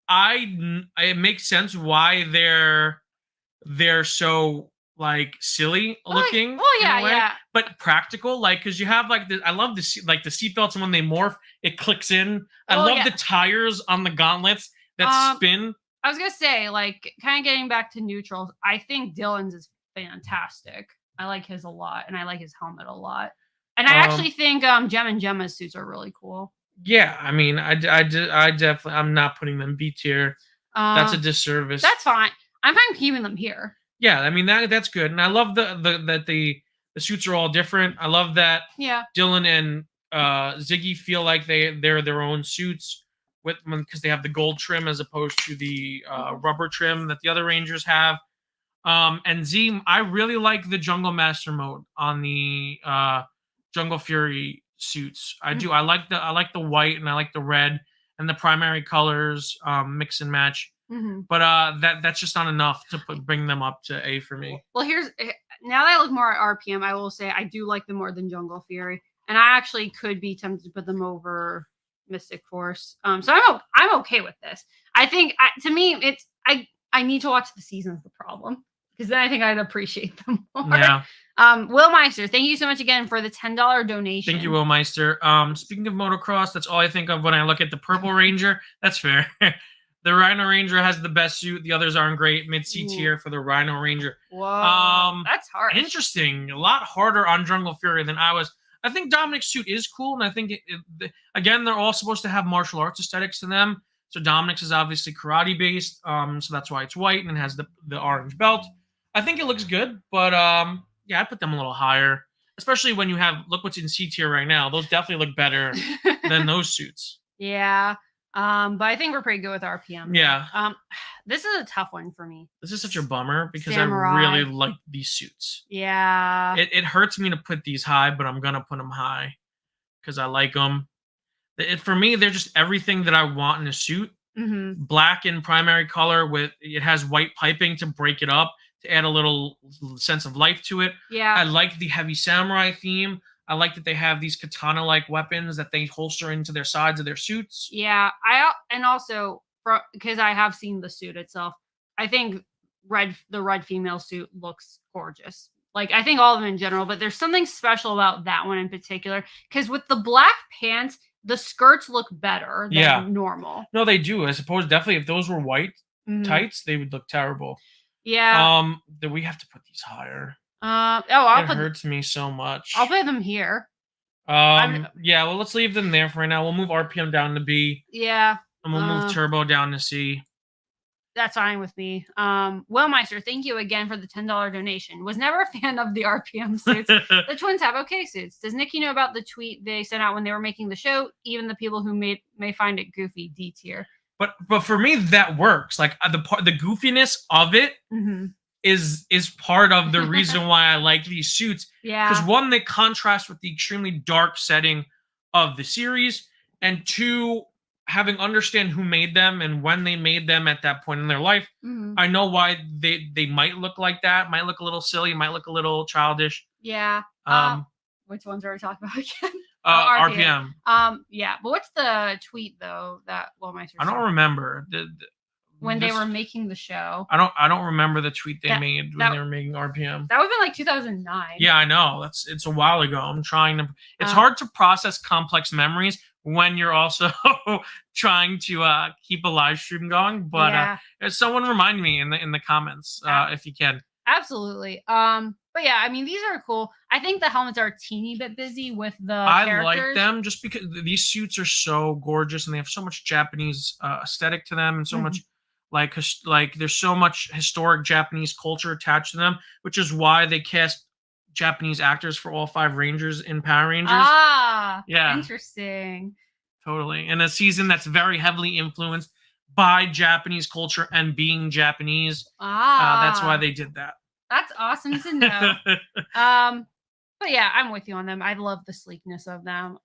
it makes sense why they're so like silly looking. Well, yeah. But practical, like because you have like I love the seatbelts, and when they morph, it clicks in. I love the tires on the gauntlets that spin. I was gonna say, like, kind of getting back to neutrals. I think Dylan's is fantastic. I like his a lot, and I like his helmet a lot. And I actually think Gem and Gemma's suits are really cool. Yeah, I mean, I definitely, I'm not putting them B tier. That's a disservice. That's fine. I'm fine keeping them here. Yeah, I mean that's good, and I love the suits are all different. I love that. Yeah. Dylan and Ziggy feel like they're their own suits because they have the gold trim as opposed to the rubber trim that the other Rangers have. And Z, I really like the Jungle Master mode on the Jungle Fury suits. I do. I like the white and I like the red and the primary colors mix and match. Mm-hmm. But that's just not enough to bring them up to A for me. Well, now that I look more at RPM, I will say I do like them more than Jungle Fury, and I actually could be tempted to put them over Mystic Force. So I'm okay with this. I think to me it's I need to watch the season is the problem, because then I think I'd appreciate them more. Yeah. Will Meister, thank you so much again for the $10 donation. Thank you, Will Meister. Speaking of motocross, that's all I think of when I look at the Purple Ranger. That's fair. The Rhino Ranger has the best suit. The others aren't great. Mid-C tier for the Rhino Ranger. Whoa, that's hard. Interesting. A lot harder on Jungle Fury than I was. I think Dominic's suit is cool, and I think again they're all supposed to have martial arts aesthetics to them. So Dominic's is obviously karate based, so that's why it's white and it has the orange belt. I think it looks good, but yeah, I put them a little higher, especially when you look what's in C tier right now. Those definitely look better than those suits. Yeah. But I think we're pretty good with RPM. Yeah. This is a tough one for me. This is such a bummer because Samurai. I really like these suits. Yeah. It hurts me to put these high, but I'm gonna put them high because I like them. For me, they're just everything that I want in a suit. Mm-hmm. Black in primary color it has white piping to break it up to add a little sense of life to it. Yeah. I like the heavy samurai theme. I like that they have these katana-like weapons that they holster into their sides of their suits. Yeah, and also because I have seen the suit itself, I think the red female suit looks gorgeous. Like I think all of them in general, but there's something special about that one in particular because with the black pants, the skirts look better than normal. No, they do. I suppose definitely if those were white tights, they would look terrible. Yeah. Then we have to put these higher. It hurts me so much. I'll put them here. Yeah, well, let's leave them there for right now. We'll move RPM down to B. Yeah. And we'll move Turbo down to C. That's fine with me. Will Meister, thank you again for the $10 donation. Was never a fan of the RPM suits. The twins have okay suits. Does Nicki know about the tweet they sent out when they were making the show? Even the people who may find it goofy, D tier. But for me, that works. Like the goofiness of it is part of the reason why I like these suits. Yeah. Because one, they contrast with the extremely dark setting of the series, and two, having understand who made them and when they made them at that point in their life, I know why they might look like that. Might look a little silly. Might look a little childish. Yeah. Which ones are we talking about again? RPM. Yeah. But what's the tweet though that Will Meister? I don't remember. When they were making the show. I don't remember the tweet they made when they were making RPM. That would have been like 2009. Yeah, I know. It's a while ago. I'm trying to. It's hard to process complex memories when you're also trying to keep a live stream going. But someone remind me in the comments if you can. Absolutely. But yeah, I mean these are cool. I think the helmets are a teeny bit busy with the characters. Like them just because these suits are so gorgeous and they have so much Japanese aesthetic to them and so much. Like there's so much historic Japanese culture attached to them, which is why they cast Japanese actors for all 5 Rangers in Power Rangers. Yeah, interesting. Totally, in a season that's very heavily influenced by Japanese culture and being Japanese. That's why they did that. That's awesome to know. But yeah, I'm with you on them. I love the sleekness of them.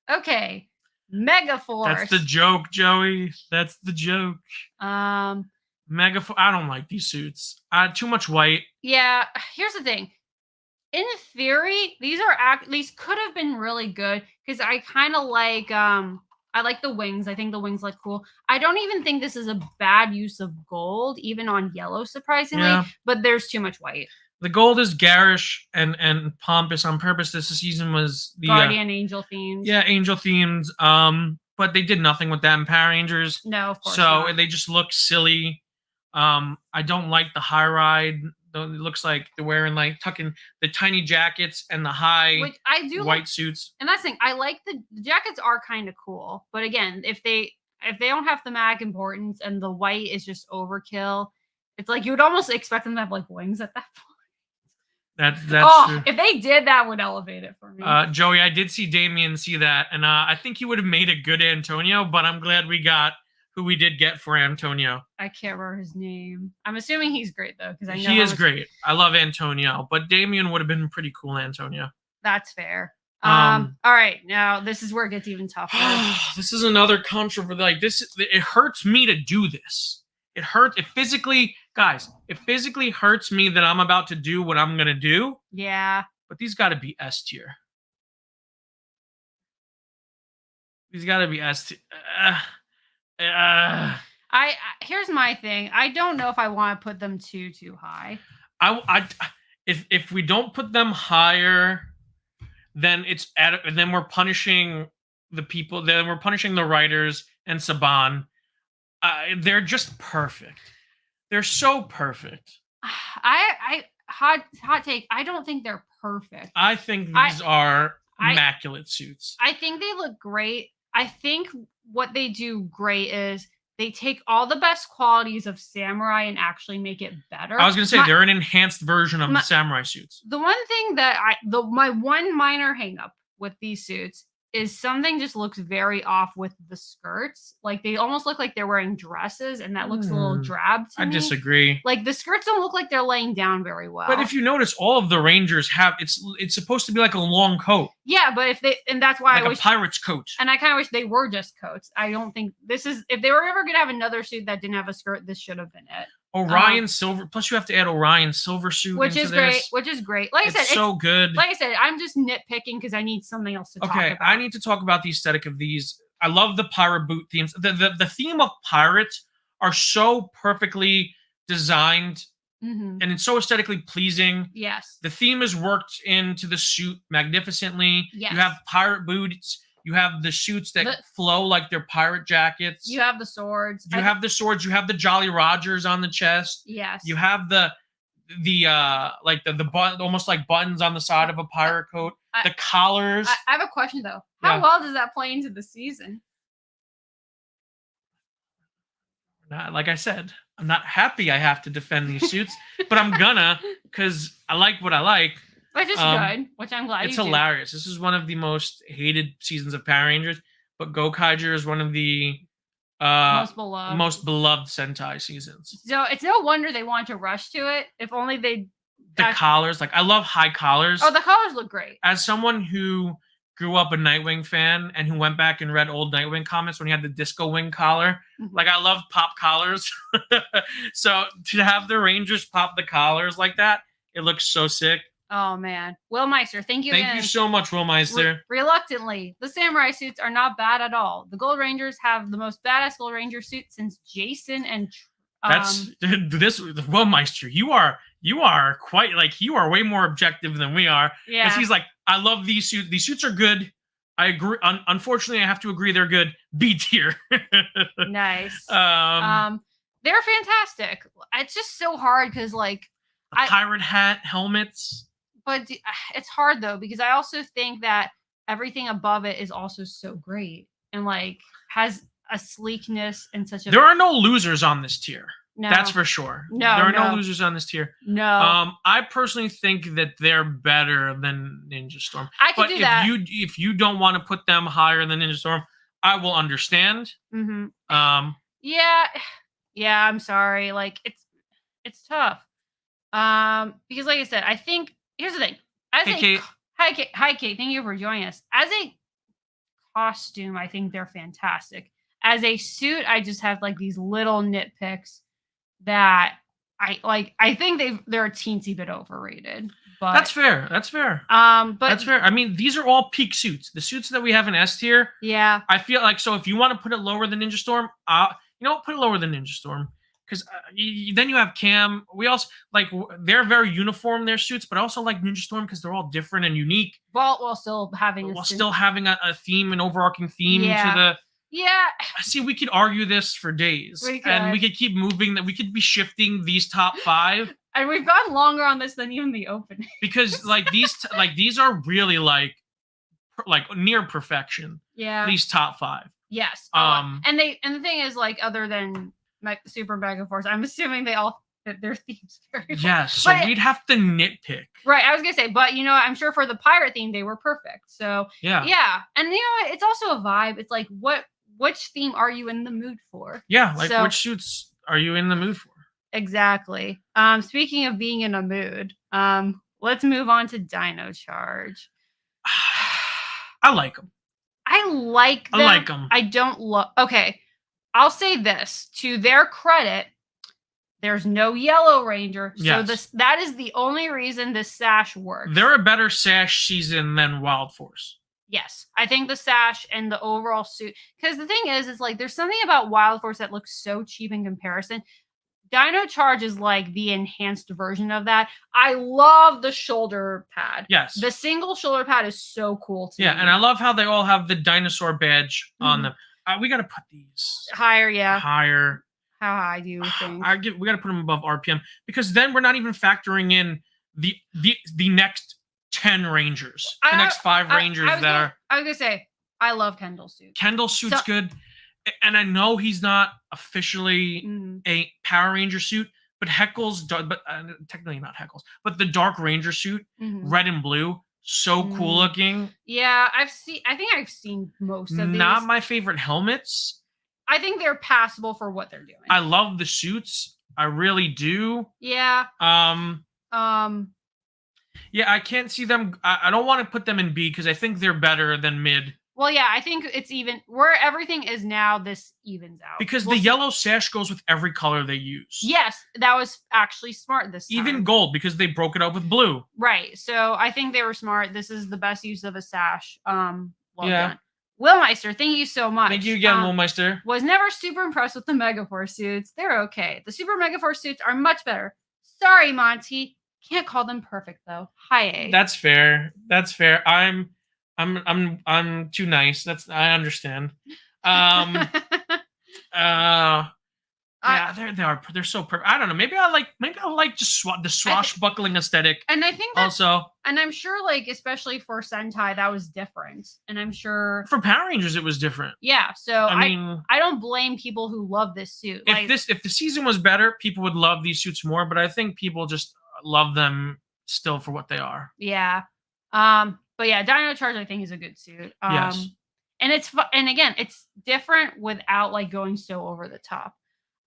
Okay. Mega That's the Force. joke, Joey. That's the joke. Um, I don't like these suits. Too much white. yeah, here's the thing. In theory, these could have been really good because I kind of like I like the wings. I think the wings look cool. I don't even think this is a bad use of gold, even on yellow, surprisingly. Yeah. But there's too much white. The gold is garish and pompous on purpose. This season was the Guardian Angel themes. Yeah, angel themed. But they did nothing with that in Power Rangers. No, of course So not. they just look silly. I don't like the high ride. It looks like they're wearing like tucking the tiny jackets and the high Which I do white like, suits. and that's the thing. I like the jackets are kind of cool, but again, if they don't have thematic importance and the white is just overkill, it's like you would almost expect them to have like wings at that point. That's true. If they did, that would elevate it for me. Joey, I did see Damien see that, and I think he would have made a good Antonio, but I'm glad we got who we did get for Antonio. I can't remember his name. I'm assuming he's great though, because I know he is great. I love Antonio, but Damien would have been pretty cool Antonio. That's fair. All right, now this is where it gets even tougher. This is another controversy. Like this, it hurts me to do this. It hurts. It physically, guys. It physically hurts me that I'm about to do what I'm gonna do. Yeah. But these got to be S tier. These got to be S tier. Here's my thing. I don't know if I want to put them too high. If we don't put them higher, then then we're punishing the people. Then we're punishing the writers and Saban. They're just perfect. They're so perfect. Hot take. I don't think they're perfect. I think these are immaculate suits. I think they look great. I think what they do great is they take all the best qualities of samurai and actually make it better. I was gonna say they're an enhanced version of the samurai suits. The one thing that my one minor hang up with these suits is something just looks very off with the skirts. Like they almost look like they're wearing dresses, and that looks a little drab to me. I disagree. Like the skirts don't look like they're laying down very well. But if you notice, all of the Rangers have it's supposed to be like a long coat. Yeah, but that's why like I wish a pirate's coat. And I kind of wish they were just coats. I don't think this is if they were ever gonna have another suit that didn't have a skirt, this should have been it. Orion silver. Plus, you have to add Orion silver suit, which is great. Which is great. Like I said, it's so good. Like I said, I'm just nitpicking because I need something else to talk about. I need to talk about the aesthetic of these. I love the pirate boot themes. The theme of pirates are so perfectly designed, and it's so aesthetically pleasing. Yes. The theme is worked into the suit magnificently. Yes. You have pirate boots. You have the suits that flow like they're pirate jackets. You have the swords. You have the swords. You have the Jolly Rogers on the chest. Yes. You have the almost like buttons on the side of a pirate coat. The collars. I have a question though. How well does that play into the season? Like I said, I'm not happy I have to defend these suits, but I'm gonna because I like what I like. Which is good, which I'm glad it's hilarious. This is one of the most hated seasons of Power Rangers, but Gokaiger is one of the most beloved Sentai seasons. So it's no wonder they want to rush to it. If only they collars, like I love high collars. Oh, the collars look great. As someone who grew up a Nightwing fan and who went back and read old Nightwing comics when he had the disco wing collar, like I love pop collars. So to have the Rangers pop the collars like that, it looks so sick. Oh man, Will Meister, thank you. Thank you so much, Will Meister. Reluctantly, the samurai suits are not bad at all. The Gold Rangers have the most badass Gold Ranger suit since Jason and. That's this Will Meister. You are quite like you are way more objective than we are. Yeah. Because he's like, I love these suits. These suits are good. I agree. Unfortunately, I have to agree they're good. B tier. Nice. They're fantastic. It's just so hard because like the pirate hat helmets. But it's hard though because I also think that everything above it is also so great and like has a sleekness and such a. There are no losers on this tier. No. That's for sure. No, there are no losers on this tier. No. I personally think that they're better than Ninja Storm. I could do that. If you don't want to put them higher than Ninja Storm, I will understand. Yeah. I'm sorry. Like it's tough. Because like I said, I think here's the thing. As Hey, Kate. Hi, Kate. Hi, Kate. Thank you for joining us. As a costume, I think they're fantastic. As a suit, I just have like these little nitpicks that I like. I think they're a teensy bit overrated. But That's fair. That's fair. but That's fair. I mean, these are all peak suits. The suits that we have in S tier, yeah, I feel like, so if you want to put it lower than Ninja Storm, you know what, put it lower than Ninja Storm. Because then you have Cam. We also like they're very uniform, their suits, but I also like Ninja Storm because they're all different and unique. while still having While still having a theme, an overarching theme to the. Yeah. See, we could argue this for days, and we could keep moving. That we could be shifting these top 5, and we've gone longer on this than even the opening because like these are really like near perfection. Yeah. These top 5. Yes. And the thing is, like, other than Super Mega Force, I'm assuming they all fit their themes very well. Yes, so we'd have to nitpick. Right, I was gonna say, but I'm sure for the pirate theme they were perfect. So yeah, and it's also a vibe. It's like which theme are you in the mood for? Yeah, like which suits are you in the mood for? Exactly. Speaking of being in a mood, let's move on to Dino Charge. I like them. I like them. I don't love. Okay, I'll say this to their credit. There's no Yellow Ranger, so that is the only reason this sash works. They're a better sash season than Wild Force. Yes, I think the sash and the overall suit. Because the thing is like there's something about Wild Force that looks so cheap in comparison. Dino Charge is like the enhanced version of that. I love the shoulder pad. Yes. The single shoulder pad is so cool to me. Yeah, and I love how they all have the dinosaur badge on them. We got to put these higher, yeah. Higher. How high do you think? We got to put them above RPM, because then we're not even factoring in the next 10 Rangers. The next 5 Rangers I was going to say, I love Kendall's suit. Kendall's suit's good. And I know he's not officially a Power Ranger suit, but technically not Heckle's, but the Dark Ranger suit, red and blue, so cool looking. Yeah, I think I've seen most of these. Not my favorite helmets. I think they're passable for what they're doing. I love the suits. I really do. Yeah. Yeah, I can't see them. I don't want to put them in B because I think they're better than mid. Well, yeah, I think it's even where everything is now. This evens out because the yellow sash goes with every color they use. Yes, that was actually smart this time. Even gold, because they broke it up with blue. Right. So I think they were smart. This is the best use of a sash. Well done. Willmeister, thank you so much. Thank you again, Willmeister. Was never super impressed with the Megaforce suits. They're okay. The Super Megaforce suits are much better. Sorry, Monty. Can't call them perfect though. Hi, A. That's fair. That's fair. I'm too nice. I understand. Yeah, they're so perfect. I don't know. Maybe I like just the swashbuckling aesthetic. And I think also, and I'm sure, like, especially for Sentai, that was different. And I'm sure for Power Rangers it was different. Yeah. So I mean, I don't blame people who love this suit. If the season was better, people would love these suits more. But I think people just love them still for what they are. Yeah. But yeah, Dino Charge I think is a good suit. Yes. And and again, it's different without like going so over the top.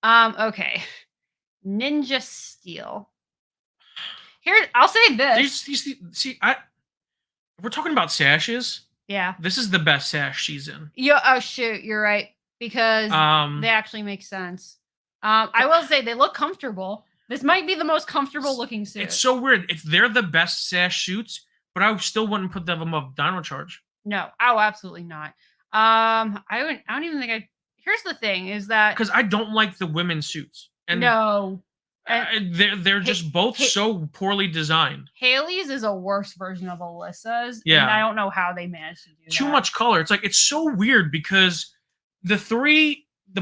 Okay. Ninja Steel. Here, I'll say this. We're talking about sashes. Yeah. This is the best sash season. Yeah. Oh shoot, you're right. Because they actually make sense. I will say they look comfortable. This might be the most comfortable looking suit. It's so weird. They're the best sash suits, but I still wouldn't put them above Dino Charge. No. Oh, absolutely not. I don't even think Here's the thing: is that because I don't like the women's suits. And no, they're just both so poorly designed. Haley's is a worse version of Alyssa's. Yeah, and I don't know how they managed to do that. Too much color. It's so weird because the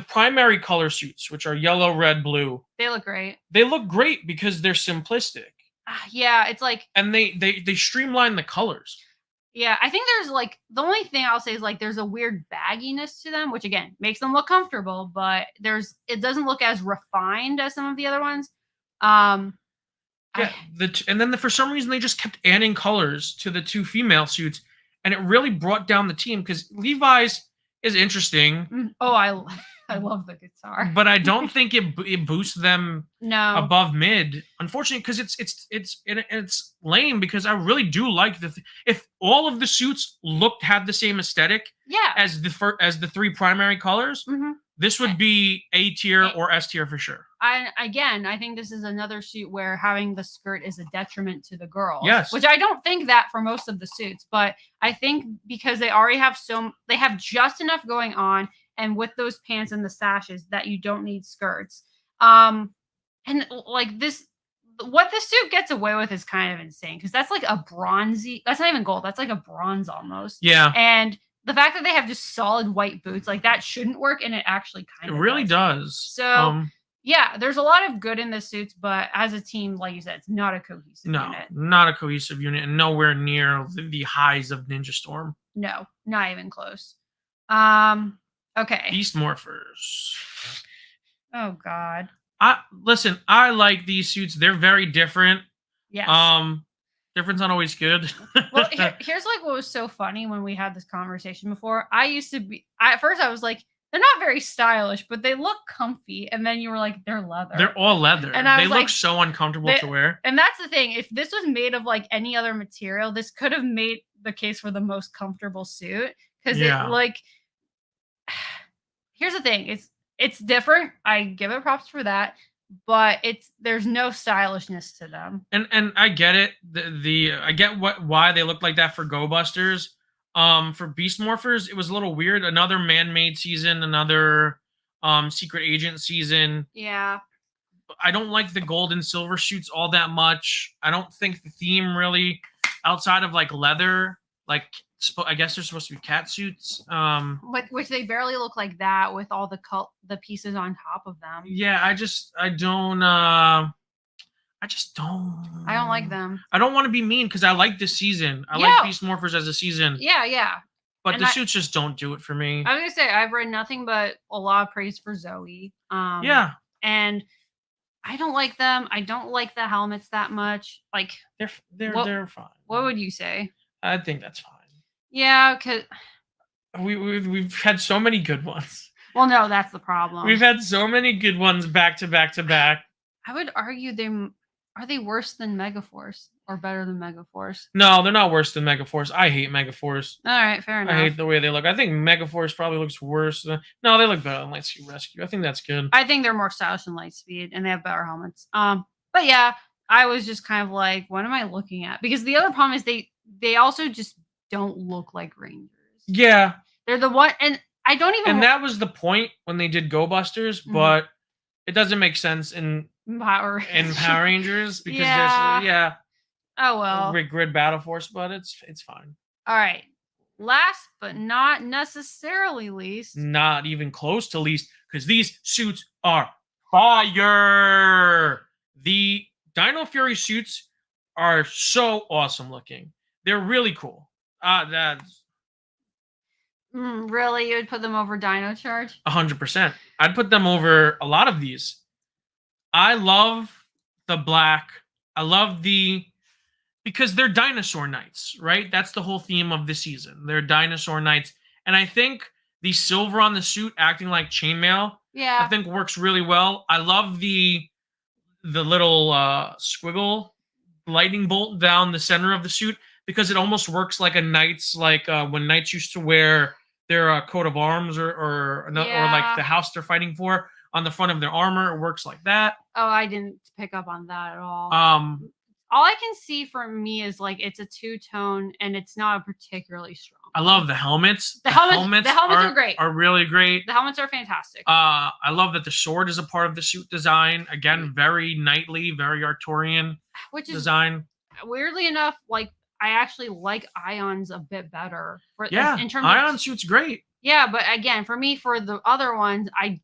primary color suits, which are yellow, red, blue, they look great. They look great because they're simplistic. Yeah, it's like, and they streamline the colors. Yeah, I think there's like the only thing I'll say is like there's a weird bagginess to them, which again makes them look comfortable, but it doesn't look as refined as some of the other ones. And then for some reason they just kept adding colors to the 2 female suits, and it really brought down the team because Levi's is interesting. I love the guitar. But I don't think it boosts them No. above mid. Unfortunately, because it's lame. Because I really do like if all of the suits had the same aesthetic Yeah. as the three primary colors, this would be A tier or S tier for sure. I think this is another suit where having the skirt is a detriment to the girls. Yes. Which I don't think that for most of the suits, but I think because they already have they have just enough going on, and with those pants and the sashes that you don't need skirts. And like this, what this suit gets away with is kind of insane because that's like a bronzy. That's not even gold. That's like a bronze almost. Yeah. And the fact that they have just solid white boots, like that shouldn't work, and it actually kind of really does. So yeah, there's a lot of good in the suits, but as a team, like you said, it's not a cohesive unit. No, not a cohesive unit, and nowhere near the highs of Ninja Storm. No, not even close. Okay. Beast Morphers. Oh God. Listen, I like these suits. They're very different. Yes. Different's not always good. Well, here's like what was so funny when we had this conversation before. At first I was like, they're not very stylish, but they look comfy. And then you were like, they're leather. They're all leather. And they look so uncomfortable to wear. And that's the thing. If this was made of like any other material, this could have made the case for the most comfortable suit. Because here's the thing. It's different. I give it props for that. But there's no stylishness to them. And I get it. I get why they look like that for Go Busters. For Beast Morphers, it was a little weird. Another man-made season, another secret agent season. Yeah. I don't like the gold and silver suits all that much. I don't think the theme really, outside of like leather, like I guess they're supposed to be cat suits. Which they barely look like that with all the pieces on top of them. Yeah, I don't like them. I don't want to be mean because I like this season. I like Beast Morphers as a season. Yeah. But the suits just don't do it for me. I was gonna say I've read nothing but a lot of praise for Zoe. Yeah. And I don't like them. I don't like the helmets that much. Like they're fine. What would you say? I think that's fine. Yeah, because we've had so many good ones. Well, no, that's the problem. We've had so many good ones back to back to back. I would argue are they worse than Megaforce or better than Megaforce? No, they're not worse than Megaforce. I hate Megaforce. All right, fair enough. I hate the way they look. I think Megaforce probably looks worse. No, they look better than Lightspeed Rescue. I think that's good. I think they're more stylish than Lightspeed, and they have better helmets. But yeah, I was just kind of like, what am I looking at? Because the other problem is they also just don't look like Rangers. Yeah. They're the one, and I don't even. And that was the point when they did Go Busters, but it doesn't make sense in Power Rangers because there's oh well, grid battle force, but it's fine. All right. Last but not necessarily least, not even close to least, because these suits are fire. The Dino Fury suits are so awesome looking. They're really cool. That's really, you would put them over Dino Charge? 100%. I'd put them over a lot of these. I love the black. I love because they're dinosaur knights, right? That's the whole theme of the season. They're dinosaur knights. And I think the silver on the suit acting like chainmail, I think works really well. I love the little squiggle lightning bolt down the center of the suit because it almost works like a knight's, like when knights used to wear their coat of arms or like the house they're fighting for on the front of their armor. It works like that. Oh, I didn't pick up on that at all. All I can see for me is like it's a two-tone and it's not a particularly strong. I love the helmets. The helmets are great. Are really great. The helmets are fantastic. I love that the sword is a part of the suit design. Again, very knightly, very Arturian design. Weirdly enough, like I actually like Ion's a bit better. In terms Ion suit's great. Yeah, but again, for me, for the other ones, I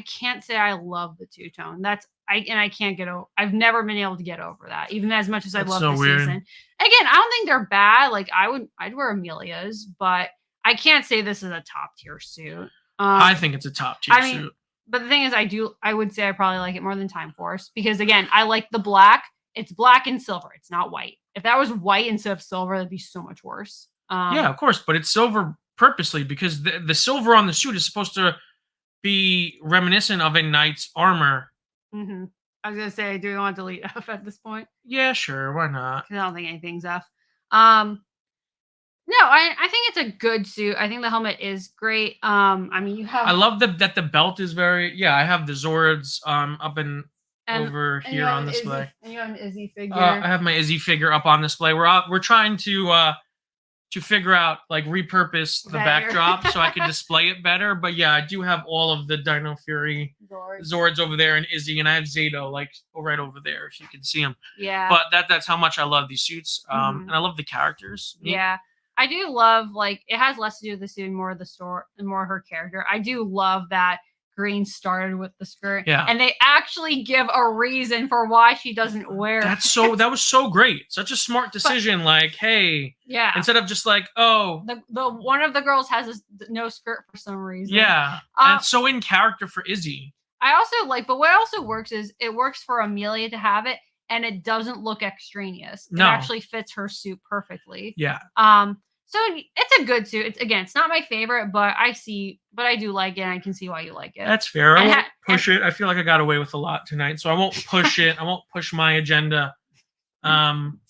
can't say I love the two-tone. I can't get over. I've never been able to get over that, even as much as I love the season. Again, I don't think they're bad. Like I'd wear Amelia's, but I can't say this is a top tier suit. I think it's a top tier suit. But the thing is, I would say I probably like it more than Time Force because again, I like the black. It's black and silver. It's not white. If that was white instead of silver, that'd be so much worse. Yeah, of course, but it's silver purposely because the silver on the suit is supposed to be reminiscent of a knight's armor. Mm-hmm. I was gonna say, do we want to delete F at this point? Yeah, sure, why not? Because I don't think anything's F. No, I think it's a good suit. I think the helmet is great. I mean, you have. I love that the belt is very. Yeah, I have the Zords up and over and here on display. And you have an Izzy figure. I have my Izzy figure up on display. We're trying to figure out like repurpose the backdrop so I can display it better. But yeah, I do have all of the Dino Fury Zords over there and Izzy, and I have Zato like right over there if you can see them. Yeah. But that's how much I love these suits. And I love the characters. Yeah. I do love, like, it has less to do with the suit and more of the store and more her character. I do love that Green started with the skirt. Yeah. And they actually give a reason for why she doesn't wear it. That was so great. Such a smart decision. But, like, hey. Yeah. Instead of just like, oh. The one of the girls has no skirt for some reason. Yeah. And it's so in character for Izzy. I also like, but what also works is it works for Amelia to have it and it doesn't look extraneous. No. It actually fits her suit perfectly. Yeah. So it's a good suit. It's not my favorite, but I do like it and I can see why you like it. That's fair. I won't push it. I feel like I got away with a lot tonight, so I won't push it. I won't push my agenda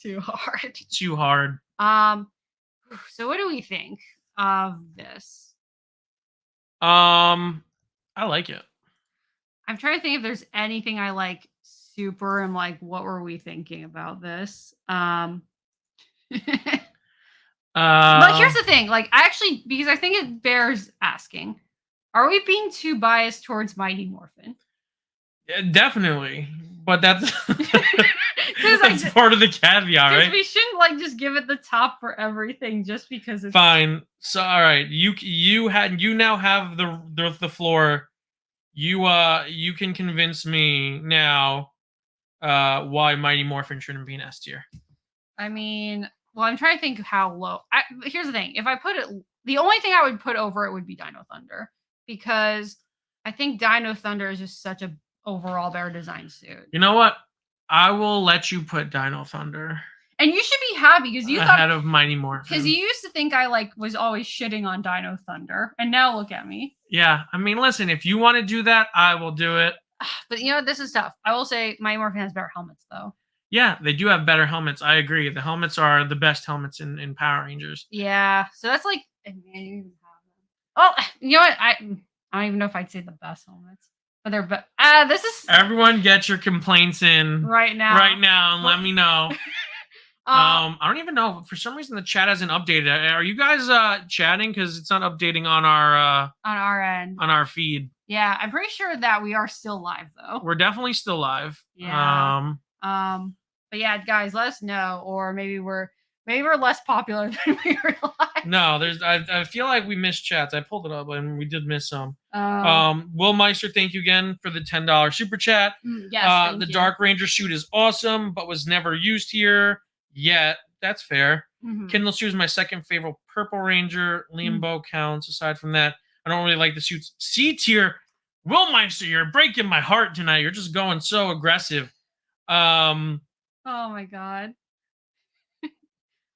too hard. Too hard. So what do we think of this? I like it. I'm trying to think if there's anything I like super and like what were we thinking about this? But here's the thing, like because I think it bears asking, are we being too biased towards Mighty Morphin? Yeah, definitely, but that's that's part of the caveat, right? We shouldn't like just give it the top for everything just because it's fine. So all right, you now have the floor. You can convince me now why Mighty Morphin shouldn't be an S tier. I mean, well, I'm trying to think how low. Here's the thing. If I put it, the only thing I would put over it would be Dino Thunder. Because I think Dino Thunder is just such a overall better design suit. You know what? I will let you put Dino Thunder. And you should be happy because you ahead of Mighty Morphin. Because you used to think I was always shitting on Dino Thunder. And now look at me. Yeah. I mean, listen, if you want to do that, I will do it. But you know, this is tough. I will say Mighty Morphin has better helmets though. Yeah, they do have better helmets. I agree. The helmets are the best helmets in Power Rangers. Yeah, so that's like. Oh, you know what? I don't even know if I'd say the best helmets, but they're. This is. Everyone, get your complaints in right now. Right now, and let me know. I don't even know. For some reason, the chat hasn't updated. Are you guys chatting? Because it's not updating on our end on our feed. Yeah, I'm pretty sure that we are still live though. We're definitely still live. Yeah. But yeah, guys, let us know, or maybe we're less popular than we realized. No, I feel like we missed chats. I pulled it up and we did miss some. Will Meister, thank you again for the $10 super chat. Yes, the Dark Ranger suit is awesome, but was never used here yet. That's fair. Kindle suit is my second favorite Purple Ranger. Limbo counts. Aside from that, I don't really like the suits. C tier. Will Meister, you're breaking my heart tonight. You're just going so aggressive. Oh my god.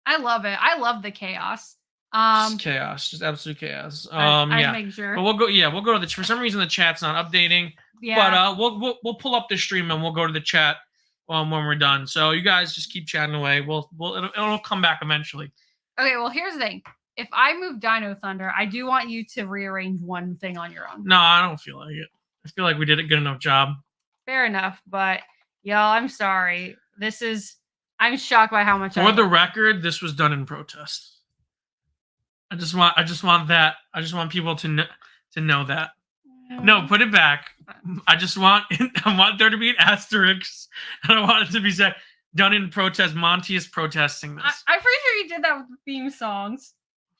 I love it. I love the chaos. Just chaos, just absolute chaos. I make sure. But we'll go to the. For some reason, the chat's not updating. Yeah. But we'll pull up the stream and we'll go to the chat when we're done. So you guys just keep chatting away. It'll come back eventually. Okay. Well, here's the thing. If I move Dino Thunder, I do want you to rearrange one thing on your own. No, I don't feel like it. I feel like we did a good enough job. Fair enough, but y'all, I'm sorry. I'm shocked by how much. For the record, this was done in protest. I just want that. I just want people to know that. No, put it back. I want there to be an asterisk, and I want it to be said done in protest. Monty is protesting this. I'm pretty sure you did that with the theme songs.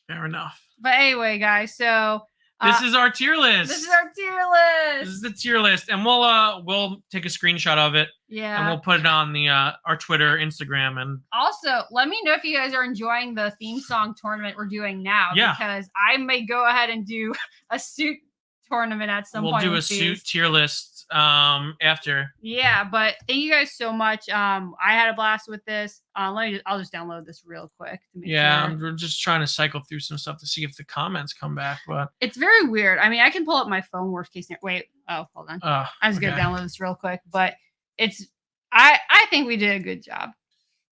Fair enough. But anyway, guys, so this is our tier list. This is our tier list. This is the tier list, and we'll take a screenshot of it. Yeah. And we'll put it on the our Twitter, Instagram, and also let me know if you guys are enjoying the theme song tournament we're doing now. Yeah. Because I may go ahead and do a suit tournament at some we'll point. do a with suit these. tier list after. Yeah, but thank you guys so much. I had a blast with this. I'll just download this real quick to make sure. We're just trying to cycle through some stuff to see if the comments come back, but It's very weird. I mean, I can pull up my phone. Worst case scenario. Wait. Oh, hold on. I'm just gonna download this real quick. But it's. I think we did a good job.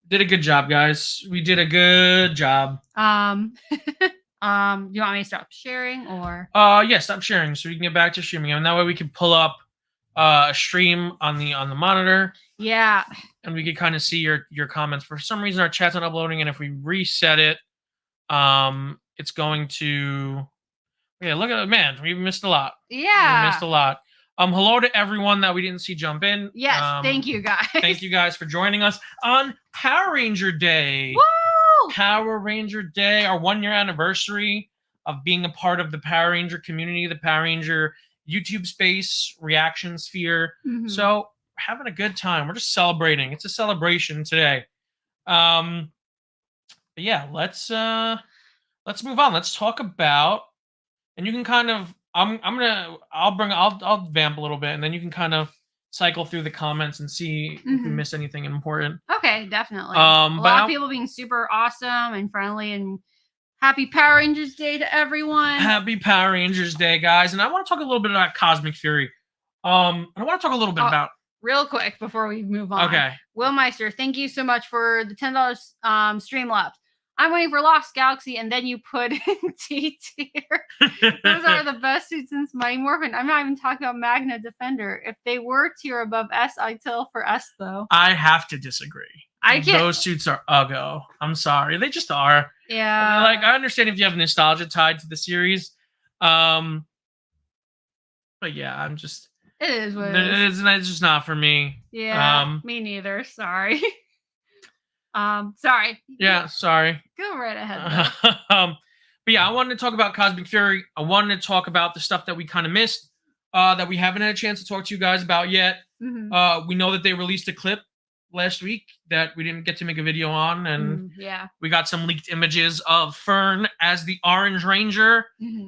Did a good job, guys. We did a good job. Do you want me to stop sharing or? Yeah, stop sharing so we can get back to streaming, and that way we can pull up a stream on the monitor. Yeah. And we could kind of see your comments. For some reason, our chat's not uploading, and if we reset it, it's going to. Yeah, look at it, man. We missed a lot. Yeah. We missed a lot. Hello to everyone that we didn't see jump in. Yes, thank you guys. Thank you guys for joining us on Power Ranger Day. Woo! Power Ranger Day, our 1-year anniversary of being a part of the Power Ranger community, the Power Ranger YouTube space, reaction sphere. Mhm. So we're having a good time. We're just celebrating. It's a celebration today. But yeah, let's move on. Let's talk about, and you can kind of I'll vamp a little bit, and then you can kind of cycle through the comments and see if we missed anything important. Okay, definitely. A lot of people being super awesome and friendly, and happy Power Rangers Day to everyone. Happy Power Rangers Day, guys. And I want to talk a little bit about Cosmic Fury. And I want to talk a little bit about real quick before we move on. Okay. Will Meister, thank you so much for the $10 Streamlabs. I'm waiting for Lost Galaxy, and then you put in T tier. Those are the best suits since Mighty Morphin. I'm not even talking about Magna Defender. If they were tier above S, I'd tell for S though. I have to disagree. I can't. Those suits are uggo. I'm sorry. They just are. Yeah. Like, I understand if you have nostalgia tied to the series. But yeah, I'm just. It is what it is. It's just not for me. Yeah. Me neither. Sorry. Sorry. Yeah, sorry. Go right ahead. But yeah, I wanted to talk about Cosmic Fury. I wanted to talk about the stuff that we kind of missed, that we haven't had a chance to talk to you guys about yet. Mm-hmm. We know that they released a clip last week that we didn't get to make a video on, and yeah, we got some leaked images of Fern as the Orange Ranger,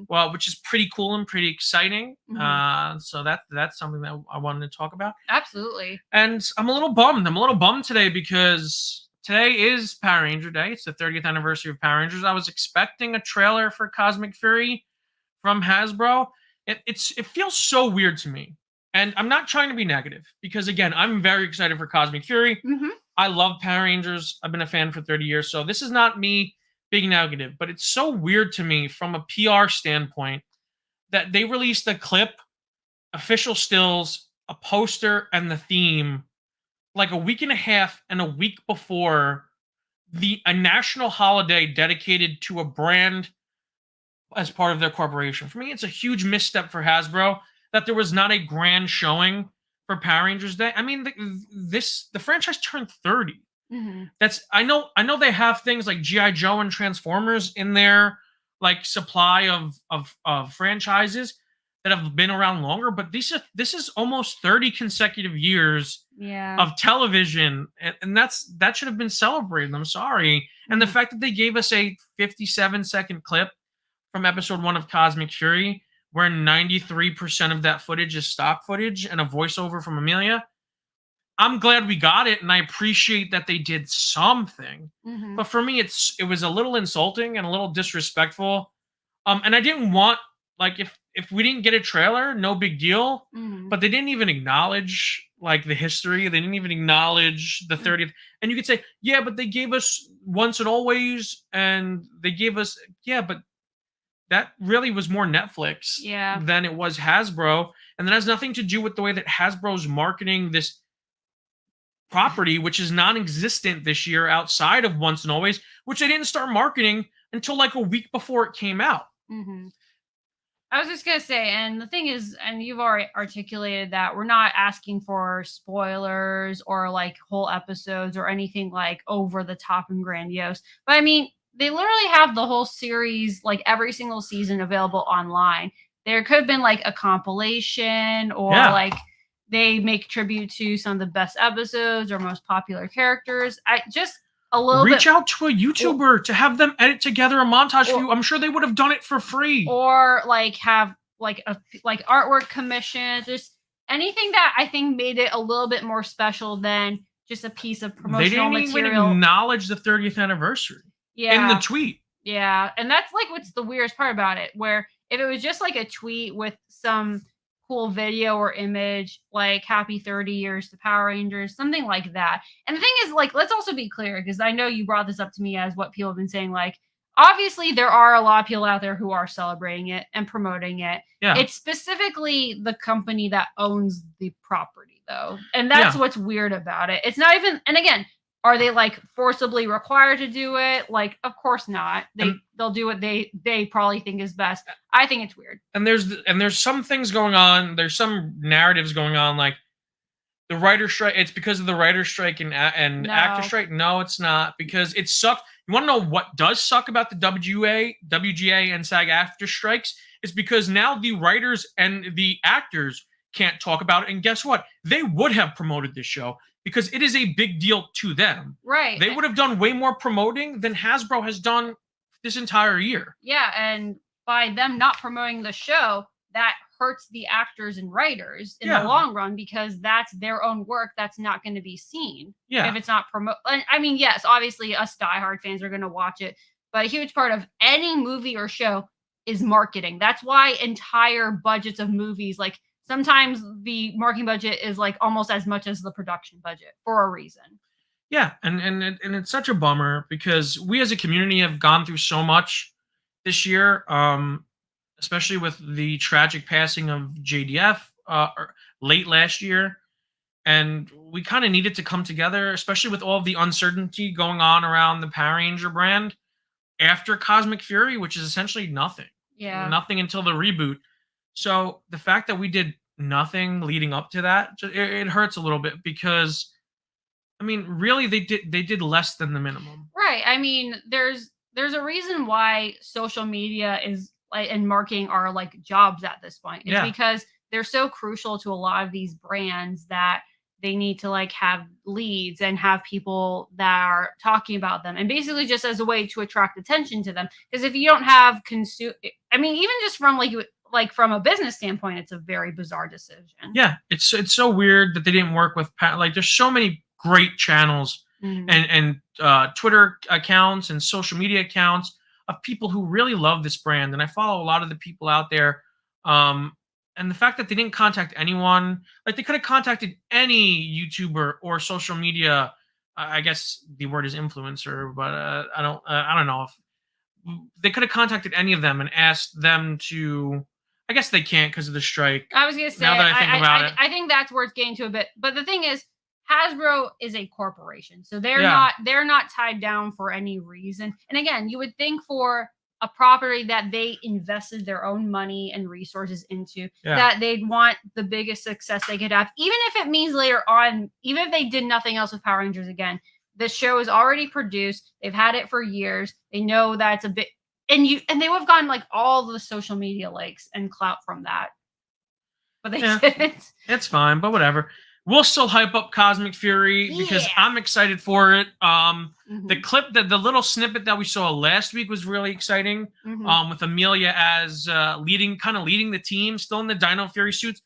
well, which is pretty cool and pretty exciting. So that's something that I wanted to talk about. Absolutely. And I'm a little bummed today because today is Power Ranger Day. It's the 30th anniversary of Power Rangers. I was expecting a trailer for Cosmic Fury from Hasbro. It feels so weird to me. And I'm not trying to be negative because, again, I'm very excited for Cosmic Fury. I love Power Rangers. I've been a fan for 30 years. So this is not me being negative. But it's so weird to me from a PR standpoint that they released a clip, official stills, a poster, and the theme like a week and a half and a week before a national holiday dedicated to a brand as part of their corporation. For me, it's a huge misstep for Hasbro that there was not a grand showing for Power Rangers Day. I mean, the franchise turned 30. I know they have things like G.I. Joe and Transformers in their like supply of franchises that have been around longer, but this is almost 30 consecutive years of television, and that should have been celebrated. I'm sorry. And the fact that they gave us a 57-second clip from episode 1 of Cosmic Fury, where 93% of that footage is stock footage and a voiceover from Amelia, I'm glad we got it, and I appreciate that they did something. But for me, it was a little insulting and a little disrespectful. And I didn't want, like, if we didn't get a trailer, no big deal. But they didn't even acknowledge like the history. They didn't even acknowledge the 30th. And you could say, yeah, but they gave us Once and Always, and they gave us, yeah, but that really was more Netflix than it was Hasbro. And that has nothing to do with the way that Hasbro's marketing this property, which is non-existent this year outside of Once and Always, which they didn't start marketing until like a week before it came out. I was just going to say, and the thing is, and you've already articulated that we're not asking for spoilers or like whole episodes or anything like over the top and grandiose. But I mean, they literally have the whole series, like every single season available online. There could have been like a compilation or like they make tribute to some of the best episodes or most popular characters. Reach out to a YouTuber to have them edit together a montage for you. I'm sure they would have done it for free. Or like have like artwork commissions, just anything that I think made it a little bit more special than just a piece of promotional they didn't material. even acknowledge the 30th anniversary Yeah. in the tweet. Yeah, and that's like what's the weirdest part about it, where if it was just like a tweet with some cool video or image, like happy 30 years to Power Rangers, something like that. And the thing is, like, let's also be clear, because I know you brought this up to me as what people have been saying, like, obviously there are a lot of people out there who are celebrating it and promoting it. Yeah. It's specifically the company that owns the property, though. And that's what's weird about it. It's not even, and again, are they like forcibly required to do it? Like, of course not. They'll do what they probably think is best. I think it's weird. And there's some things going on. There's some narratives going on, like the writer strike. It's because of the writer strike and actor strike. No, it's not, because it sucked. You want to know what does suck about the WGA, and SAG after strikes? It's because now the writers and the actors can't talk about it. And guess what? They would have promoted this show, because it is a big deal to them. Right. They would have done way more promoting than Hasbro has done this entire year. Yeah, and by them not promoting the show, that hurts the actors and writers in the long run, because that's their own work that's not going to be seen if it's not promoted. I mean, yes, obviously us diehard fans are going to watch it, but a huge part of any movie or show is marketing. That's why entire budgets of movies, like, sometimes the marketing budget is like almost as much as the production budget for a reason. Yeah, and it's such a bummer, because we as a community have gone through so much this year, especially with the tragic passing of JDF late last year. And we kind of needed to come together, especially with all of the uncertainty going on around the Power Ranger brand after Cosmic Fury, which is essentially nothing. Yeah. Nothing until the reboot. So the fact that we did nothing leading up to that, it hurts a little bit, because, I mean, really they did less than the minimum. Right. I mean, there's a reason why social media is like, and marketing are like jobs at this point. It's because they're so crucial to a lot of these brands that they need to like have leads and have people that are talking about them, and basically just as a way to attract attention to them. Because if you don't have I mean, even just from like from a business standpoint, it's a very bizarre decision. Yeah, it's so weird that they didn't work with like, there's so many great channels and Twitter accounts and social media accounts of people who really love this brand, and I follow a lot of the people out there. And the fact that they didn't contact anyone, like they could have contacted any YouTuber or social media. I guess the word is influencer, but I don't know if they could have contacted any of them and asked them to. I guess they can't because of the strike. I was gonna say, now that I think about it, I think that's where it's getting to a bit. But the thing is, Hasbro is a corporation, so they're not tied down for any reason. And again, you would think for a property that they invested their own money and resources into, that they'd want the biggest success they could have, even if it means later on, even if they did nothing else with Power Rangers again. The show is already produced. They've had it for years. They know that it's a bit, and they would have gotten like all the social media likes and clout from that, but they didn't. It's fine, but whatever. We'll still hype up Cosmic Fury because I'm excited for it. The clip, the little snippet that we saw last week was really exciting. With Amelia as leading the team, still in the Dino Fury suits.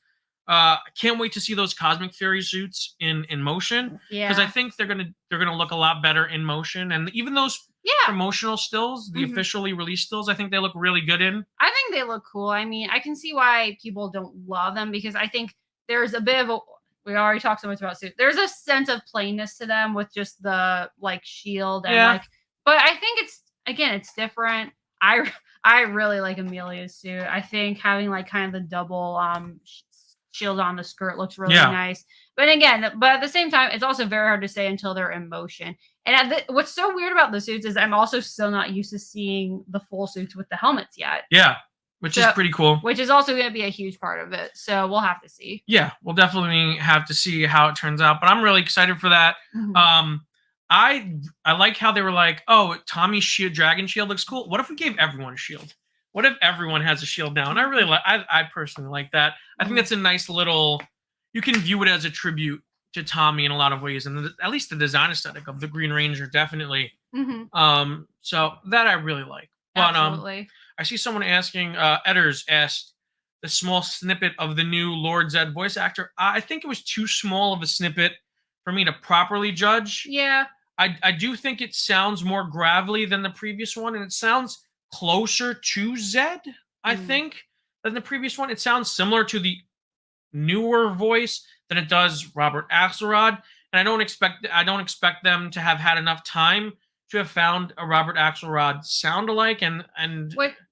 I can't wait to see those Cosmic Fury suits in motion, because I think they're gonna look a lot better in motion. And even those promotional stills, the officially released stills, I think they look really good in. I think they look cool. I mean, I can see why people don't love them, because I think there's a bit of a, we already talked so much about suit. There's a sense of plainness to them with just the like shield and like, but I think it's different. I really like Amelia's suit. I think having like kind of the double shield on the skirt looks really nice. But at the same time, it's also very hard to say until they're in motion. And what's so weird about the suits is I'm also still not used to seeing the full suits with the helmets yet. Yeah. Which is pretty cool. Which is also going to be a huge part of it. So we'll have to see. Yeah, we'll definitely have to see how it turns out. But I'm really excited for that. I like how they were like, oh, Tommy's shield, dragon shield looks cool. What if we gave everyone a shield? What if everyone has a shield now? And I really like. I personally like that. I think that's a nice little. You can view it as a tribute to Tommy in a lot of ways, and at least the design aesthetic of the Green Ranger definitely. So that I really like. But absolutely. I see someone asking, Edders asked, the small snippet of the new Lord Zed voice actor, I think it was too small of a snippet for me to properly judge. Yeah. I do think it sounds more gravelly than the previous one, and it sounds closer to Zed, I think, than the previous one. It sounds similar to the newer voice than it does Robert Axelrod, and I don't expect them to have had enough time to have found a Robert Axelrod sound alike, and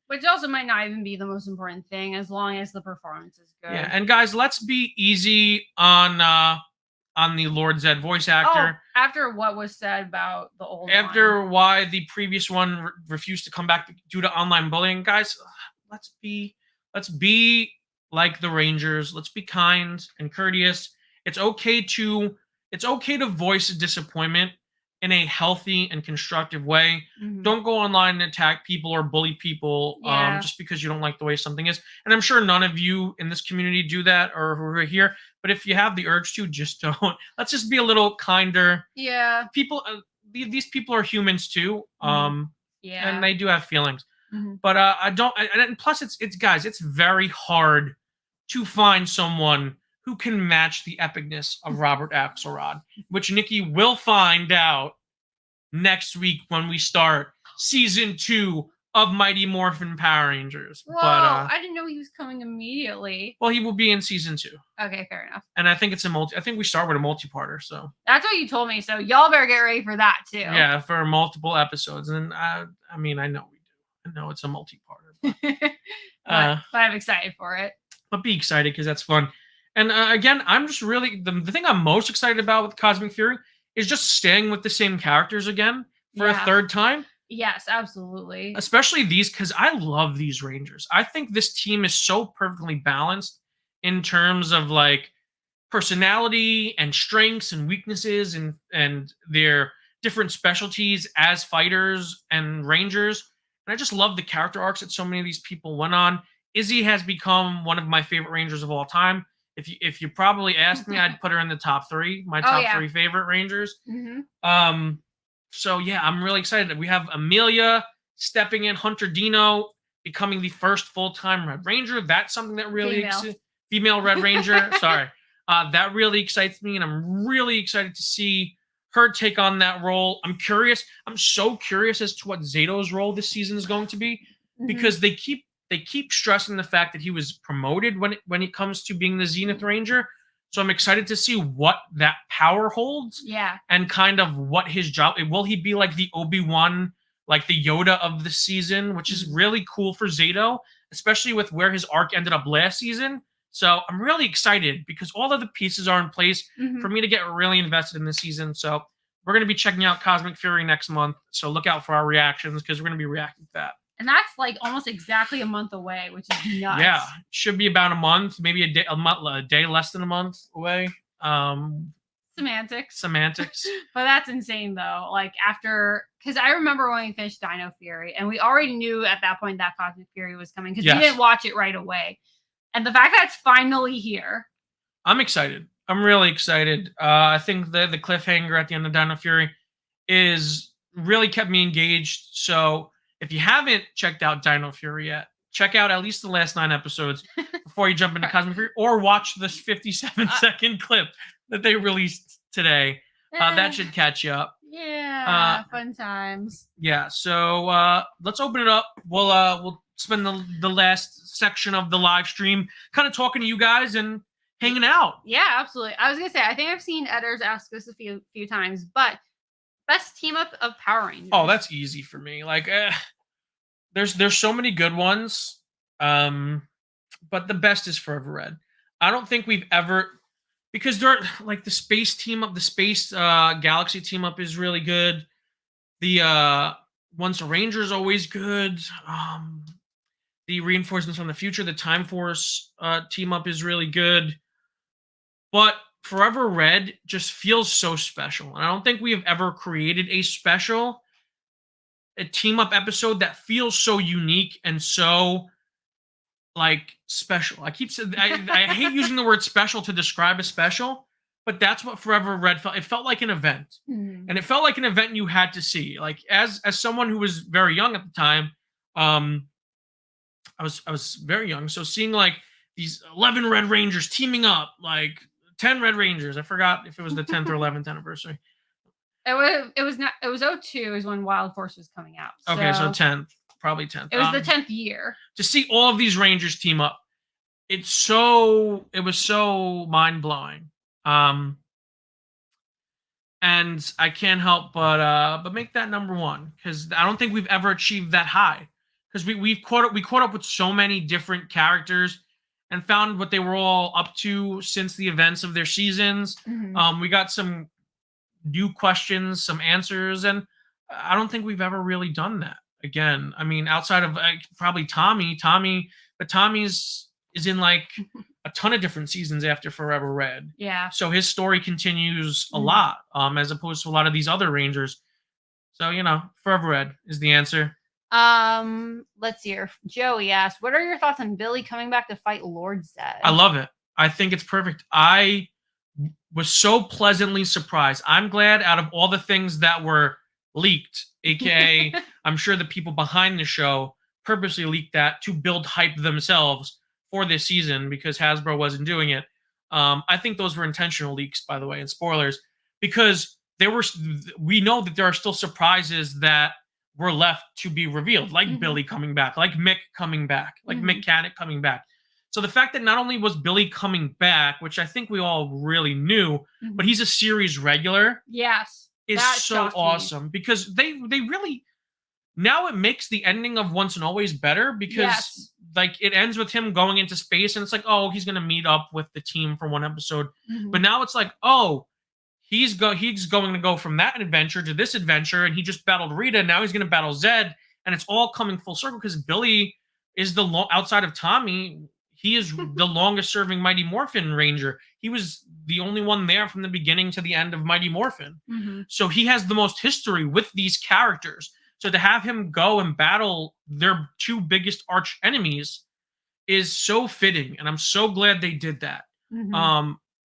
which also might not even be the most important thing as long as the performance is good. yeah. And guys, let's be easy on the Lord Zed voice actor. Oh, after what was said about the old one. Why the previous one refused to come back due to online bullying, guys, let's be like the Rangers. Let's be kind and courteous. It's okay to voice a disappointment in a healthy and constructive way. Don't go online and attack people or bully people just because you don't like the way something is. And I'm sure none of you in this community do that or who are here. But if you have the urge to, just don't. Let's just be a little kinder. Yeah. People, these people are humans too. Yeah. And they do have feelings. But I don't. And plus, it's guys. It's very hard to find someone who can match the epicness of Robert Axelrod, which Nicki will find out next week when we start season 2 of Mighty Morphin Power Rangers. Whoa, But I didn't know he was coming immediately. well, he will be in season 2. Okay, fair enough. And I think it's I think we start with a multi-parter, so that's what you told me. So y'all better get ready for that too. Yeah, for multiple episodes. And I mean, I know we do. I know it's a multi-parter. But, but I'm excited for it. But be excited because that's fun. And again, I'm just really the thing I'm most excited about with Cosmic Fury is just staying with the same characters again for a third time. Yes, absolutely. Especially these, because I love these Rangers. I think this team is so perfectly balanced in terms of like personality and strengths and weaknesses and their different specialties as fighters and Rangers. And I just love the character arcs that so many of these people went on. Izzy has become one of my favorite Rangers of all time. If you probably asked me, I'd put her in the top 3, my top 3 favorite Rangers. So yeah, I'm really excited. We have Amelia stepping in, Hunter Dino becoming the first full-time Red Ranger. That's something that really female Red Ranger. Sorry, that really excites me, and I'm really excited to see her take on that role. I'm curious. I'm so curious as to what Zato's role this season is going to be, because they keep stressing the fact that he was promoted when it comes to being the Zenith Ranger. So I'm excited to see what that power holds. Yeah. And kind of what his job. Will he be like the Obi-Wan, like the Yoda of the season, which is really cool for Zato, especially with where his arc ended up last season. So I'm really excited because all of the pieces are in place for me to get really invested in this season. So we're going to be checking out Cosmic Fury next month. So look out for our reactions because we're going to be reacting to that. And that's like almost exactly a month away, which is nuts. Yeah, should be about a month, maybe a day less than a month away. Semantics. But that's insane though. Like because I remember when we finished Dino Fury, and we already knew at that point that Cosmic Fury was coming because we didn't watch it right away. And the fact that it's finally here. I'm excited. I'm really excited. I think the cliffhanger at the end of Dino Fury is really kept me engaged. So if you haven't checked out Dino Fury yet, check out at least the last 9 episodes before you jump into Cosmic Fury, or watch this 57-second clip that they released today. That should catch you up. Yeah, fun times. Yeah, so let's open it up. We'll spend the last section of the live stream kind of talking to you guys and hanging out. Yeah, absolutely. I was gonna say, I think I've seen Edders ask this a few times, but best team up of Power Rangers. Oh, that's easy for me. Like, there's so many good ones, but the best is Forever Red. I don't think we've ever, because they're like the space team up, the space galaxy team up is really good. The Once a Ranger is always good. The Reinforcements from the Future, the Time Force team up is really good, but Forever Red just feels so special. And I don't think we have ever created a team-up episode that feels so unique and so, like, special. I hate using the word special to describe a special, but that's what Forever Red felt. It felt like an event. And it felt like an event you had to see. Like, as someone who was very young at the time, I was very young. So seeing, like, these 11 Red Rangers teaming up, like 10 Red Rangers. I forgot if it was the 10th or 11th anniversary. It was not. It was 02 is when Wild Force was coming out. Okay, so 10th, probably 10th. It was the 10th year. To see all of these Rangers team up, it was so mind blowing. And I can't help but make that number one, because I don't think we've ever achieved that high. Because we caught up with so many different characters and found what they were all up to since the events of their seasons. Mm-hmm. We got some new questions, some answers, and I don't think we've ever really done that again. I mean, outside of probably Tommy, but Tommy's is in like a ton of different seasons after Forever Red. Yeah. So his story continues a lot, as opposed to a lot of these other Rangers. So, Forever Red is the answer. Let's see here. Joey asked, what are your thoughts on Billy coming back to fight Lord Zed? I love it. I think it's perfect. I was so pleasantly surprised. I'm glad out of all the things that were leaked, aka I'm sure the people behind the show purposely leaked that to build hype themselves for this season because Hasbro wasn't doing it. I think those were intentional leaks, by the way, and spoilers, because we know that there are still surprises that were left to be revealed, like Billy coming back, like Mick coming back, like Mick Canick coming back. So the fact that not only was Billy coming back, which I think we all really knew, but he's a series regular, yes, is so awesome because they really, now it makes the ending of Once and Always better because like it ends with him going into space and it's like, oh, he's gonna meet up with the team for one episode, but now it's like, oh, he's going to go from that adventure to this adventure, and he just battled Rita, and now he's going to battle Zed, and it's all coming full circle because Billy is outside of Tommy, he is the longest serving Mighty Morphin Ranger. He was the only one there from the beginning to the end of Mighty Morphin. So he has the most history with these characters. So to have him go and battle their two biggest arch enemies is so fitting, and I'm so glad they did that.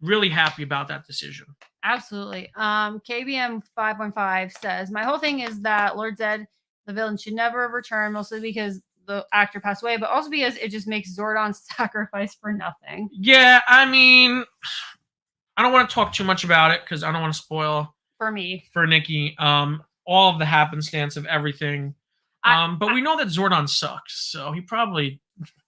Really happy about that decision. Absolutely. KBM 515 says, my whole thing is that Lord Zed, the villain, should never return, mostly because the actor passed away, but also because it just makes Zordon's sacrifice for nothing. Yeah, I mean, I don't want to talk too much about it because I don't want to spoil for Nicki all of the happenstance of everything. But we know that Zordon sucks, so he probably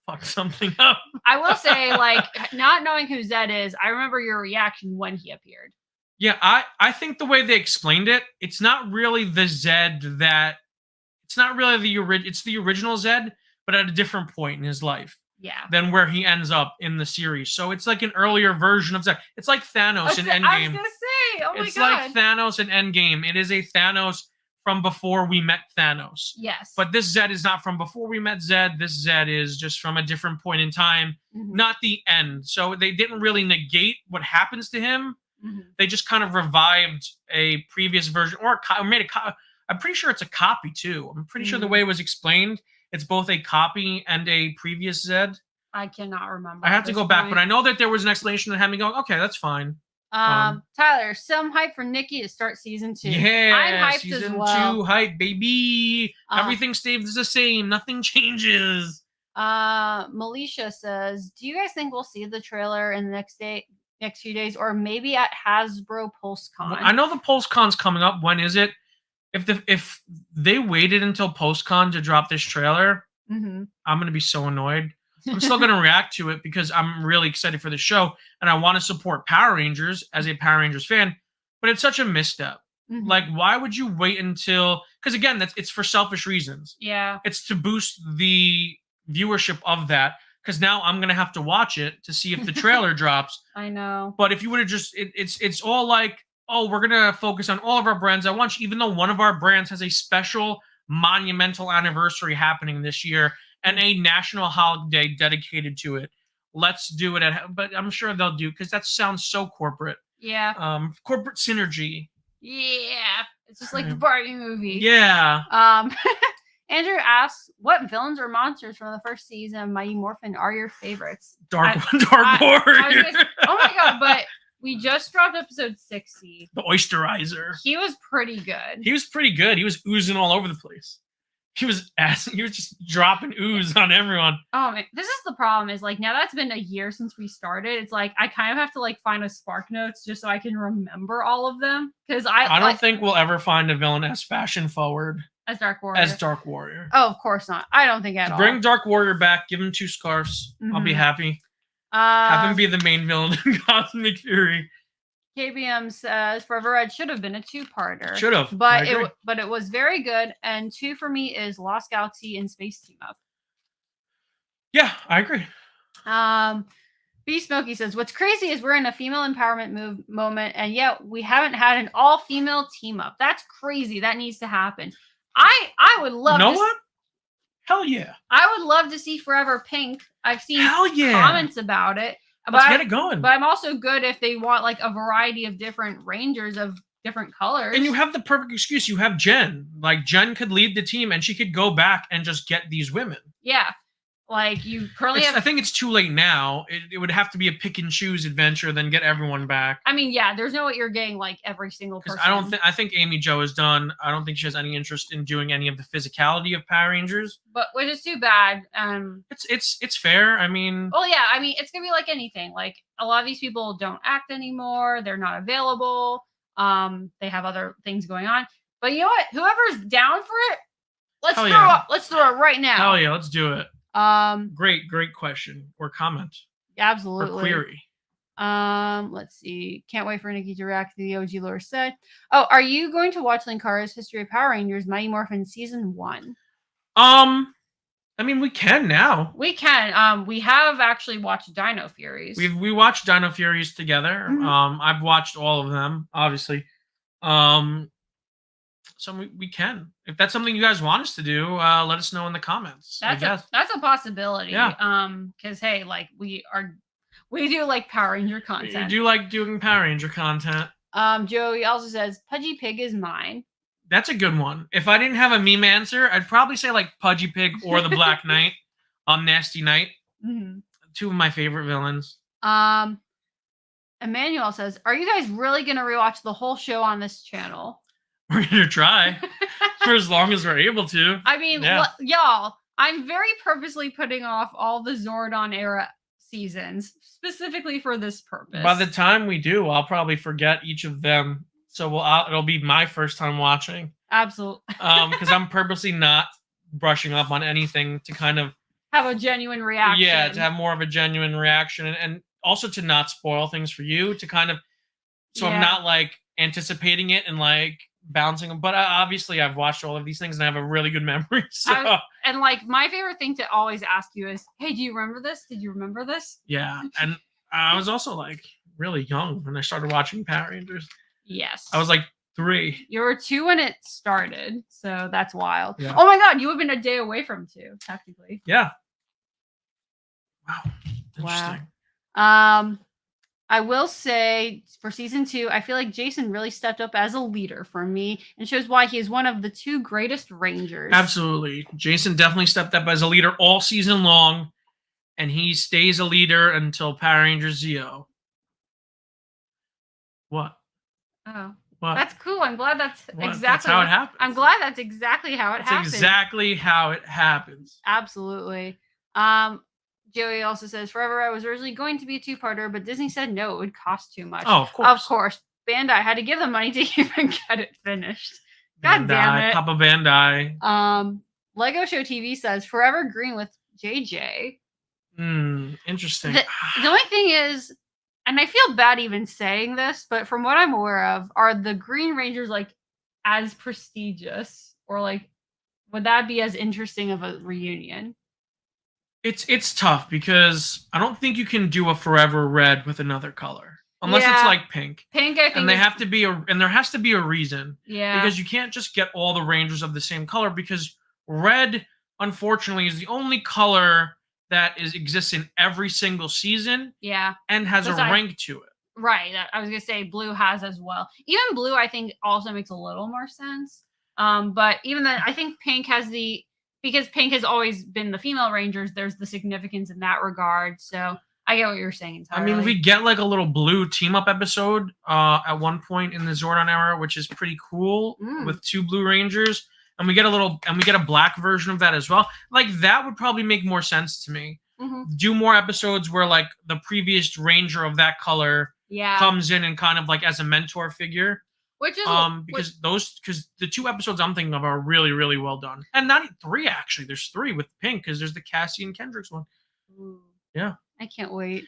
fucked something up. I will say, like, not knowing who Zed is, I remember your reaction when he appeared. Yeah, I think the way they explained it, it's not really the Zed that... It's not really it's the original Zed, but at a different point in his life. Yeah. Than where he ends up in the series. So it's like an earlier version of Zed. It's like Thanos in Endgame. I was going to say, oh my God. It's like Thanos in Endgame. It is a Thanos from before we met Thanos. Yes. But this Zed is not from before we met Zed. This Zed is just from a different point in time, not the end. So they didn't really negate what happens to him. They just kind of revived a previous version or made a I'm pretty sure it's a copy too. I'm pretty sure the way it was explained, it's both a copy and a previous Zed. I cannot remember. I have to go back, but I know that there was an explanation that had me going, okay, that's fine. Tyler, some hype for Nicki to start season 2. Yeah, I'm hyped season as well. 2 hype, baby. Everything stays the same. Nothing changes. Melisha says, do you guys think we'll see the trailer in the next few days, or maybe at Hasbro PulseCon? Well, I know the PulseCon's coming up. When is it? If they waited until PulseCon to drop this trailer, I'm gonna be so annoyed. I'm still gonna react to it because I'm really excited for the show and I want to support Power Rangers as a Power Rangers fan. But it's such a misstep. Like, why would you wait until? Because again, it's for selfish reasons. Yeah, it's to boost the viewership of that. Because now I'm gonna have to watch it to see if the trailer drops. I know. But if you would have just, it's all like, oh, we're going to focus on all of our brands at once, even though one of our brands has a special monumental anniversary happening this year and a national holiday dedicated to it. Let's do it. But I'm sure they'll do, because that sounds so corporate. Yeah. Corporate synergy. Yeah. It's just like the Barbie movie. Yeah. Andrew asks, what villains or monsters from the first season of Mighty Morphin are your favorites? Dark Warrior. Oh my God, but we just dropped episode 60. The Oysterizer. He was pretty good. He was pretty good. He was oozing all over the place. He was just dropping ooze on everyone. Oh man, this is the problem. Is like now that's been a year since we started. It's like I kind of have to like find a Spark Notes just so I can remember all of them because I don't think we'll ever find a villain as fashion forward as Dark Warrior. Oh, of course not. I don't think at all. Bring Dark Warrior back. Give him 2 scarves. I'll be happy. Have him be the main villain in Cosmic Fury. KBM says Forever Red should have been a 2-parter. Should have, but it was very good. And 2 for me is Lost Galaxy and Space Team Up. Yeah, I agree. B Smokey says what's crazy is we're in a female empowerment moment, and yet we haven't had an all-female team up. That's crazy. That needs to happen. I would love. You know what? Hell yeah. I would love to see Forever Pink. I've seen comments about it. Let's get it going. But I'm also good if they want like a variety of different Rangers of different colors. And you have the perfect excuse. You have Jen. Like Jen could lead the team and she could go back and just get these women. Yeah. Like you currently I think it's too late now. It would have to be a pick and choose adventure, then get everyone back. I mean, yeah, there's no way you're getting like every single person. I think Amy Jo is done. I don't think she has any interest in doing any of the physicality of Power Rangers. But which is too bad. It's fair. I mean, well, yeah, I mean, it's gonna be like anything. Like a lot of these people don't act anymore. They're not available. They have other things going on. But you know what? Whoever's down for it, let's throw it right now. Hell yeah, let's do it. Great question or comment. Absolutely. Or query. Let's see. Can't wait for Nicki to react to the OG lore set. Oh, are you going to watch Linkara's History of Power Rangers Mighty Morphin Season 1? I mean, we can now. We can. We have actually watched Dino Furies. We watched Dino Furies together. I've watched all of them, obviously. So we can. If that's something you guys want us to do, let us know in the comments. That's a possibility. Yeah. Because hey, like we do like Power Ranger content. We do like doing Power Ranger content. Joey also says Pudgy Pig is mine. That's a good one. If I didn't have a meme answer, I'd probably say like Pudgy Pig or the Black Knight. Nasty Knight. 2 of my favorite villains. Emmanuel says, "Are you guys really gonna rewatch the whole show on this channel?" We're gonna try for as long as we're able to. I mean, y'all, I'm very purposely putting off all the Zordon era seasons specifically for this purpose. By the time we do, I'll probably forget each of them, so it'll be my first time watching. Absolutely. Because I'm purposely not brushing up on anything to kind of have a genuine reaction. Yeah, to have more of a genuine reaction, and also to not spoil things for you. To kind of, I'm not like anticipating it and like bouncing them, but obviously I've watched all of these things and I have a really good memory. So and like my favorite thing to always ask you is, hey, do you remember this? Did you remember this? Yeah. And I was also like really young when I started watching Power Rangers. Yes. I was like 3. You were 2 when it started, so that's wild. Yeah. Oh my god, you have been a day away from 2, technically. Yeah. Wow. Interesting. Wow. I will say for season 2, I feel like Jason really stepped up as a leader for me and shows why he is one of the 2 greatest Rangers. Absolutely. Jason definitely stepped up as a leader all season long, and he stays a leader until Power Rangers Zeo. What? Oh. What? That's cool. I'm glad that's That's how it happens. I'm glad that's exactly how it happens. Exactly how it happens. Absolutely. Joey also says, Forever I was originally going to be a 2-parter, but Disney said no, it would cost too much. Oh, of course. Of course. Bandai had to give them money to even get it finished. God damn it. Papa Bandai. Lego Show TV says, Forever Green with JJ. Interesting. The only thing is, and I feel bad even saying this, but from what I'm aware of, are the Green Rangers like as prestigious? Or like, would that be as interesting of a reunion? It's tough because I don't think you can do a Forever Red with another color unless it's like pink. Pink, I think, and there has to be a reason. Yeah, because you can't just get all the Rangers of the same color because red, unfortunately, is the only color that exists in every single season. Yeah, and has a rank to it. Right. I was gonna say blue has as well. Even blue, I think, also makes a little more sense. But even then, I think pink has because pink has always been the female Rangers, there's the significance in that regard. So I get what you're saying entirely. I mean, we get like a little blue team-up episode at one point in the Zordon era, which is pretty cool with 2 Blue Rangers. and we get a black version of that as well. Like that would probably make more sense to me. Do more episodes where like the previous ranger of that color comes in and kind of like as a mentor figure. Which is because the 2 episodes I'm thinking of are really, really well done. And not 3 actually. There's 3 with pink because there's the Cassie and Kendricks one. Ooh, yeah. I can't wait.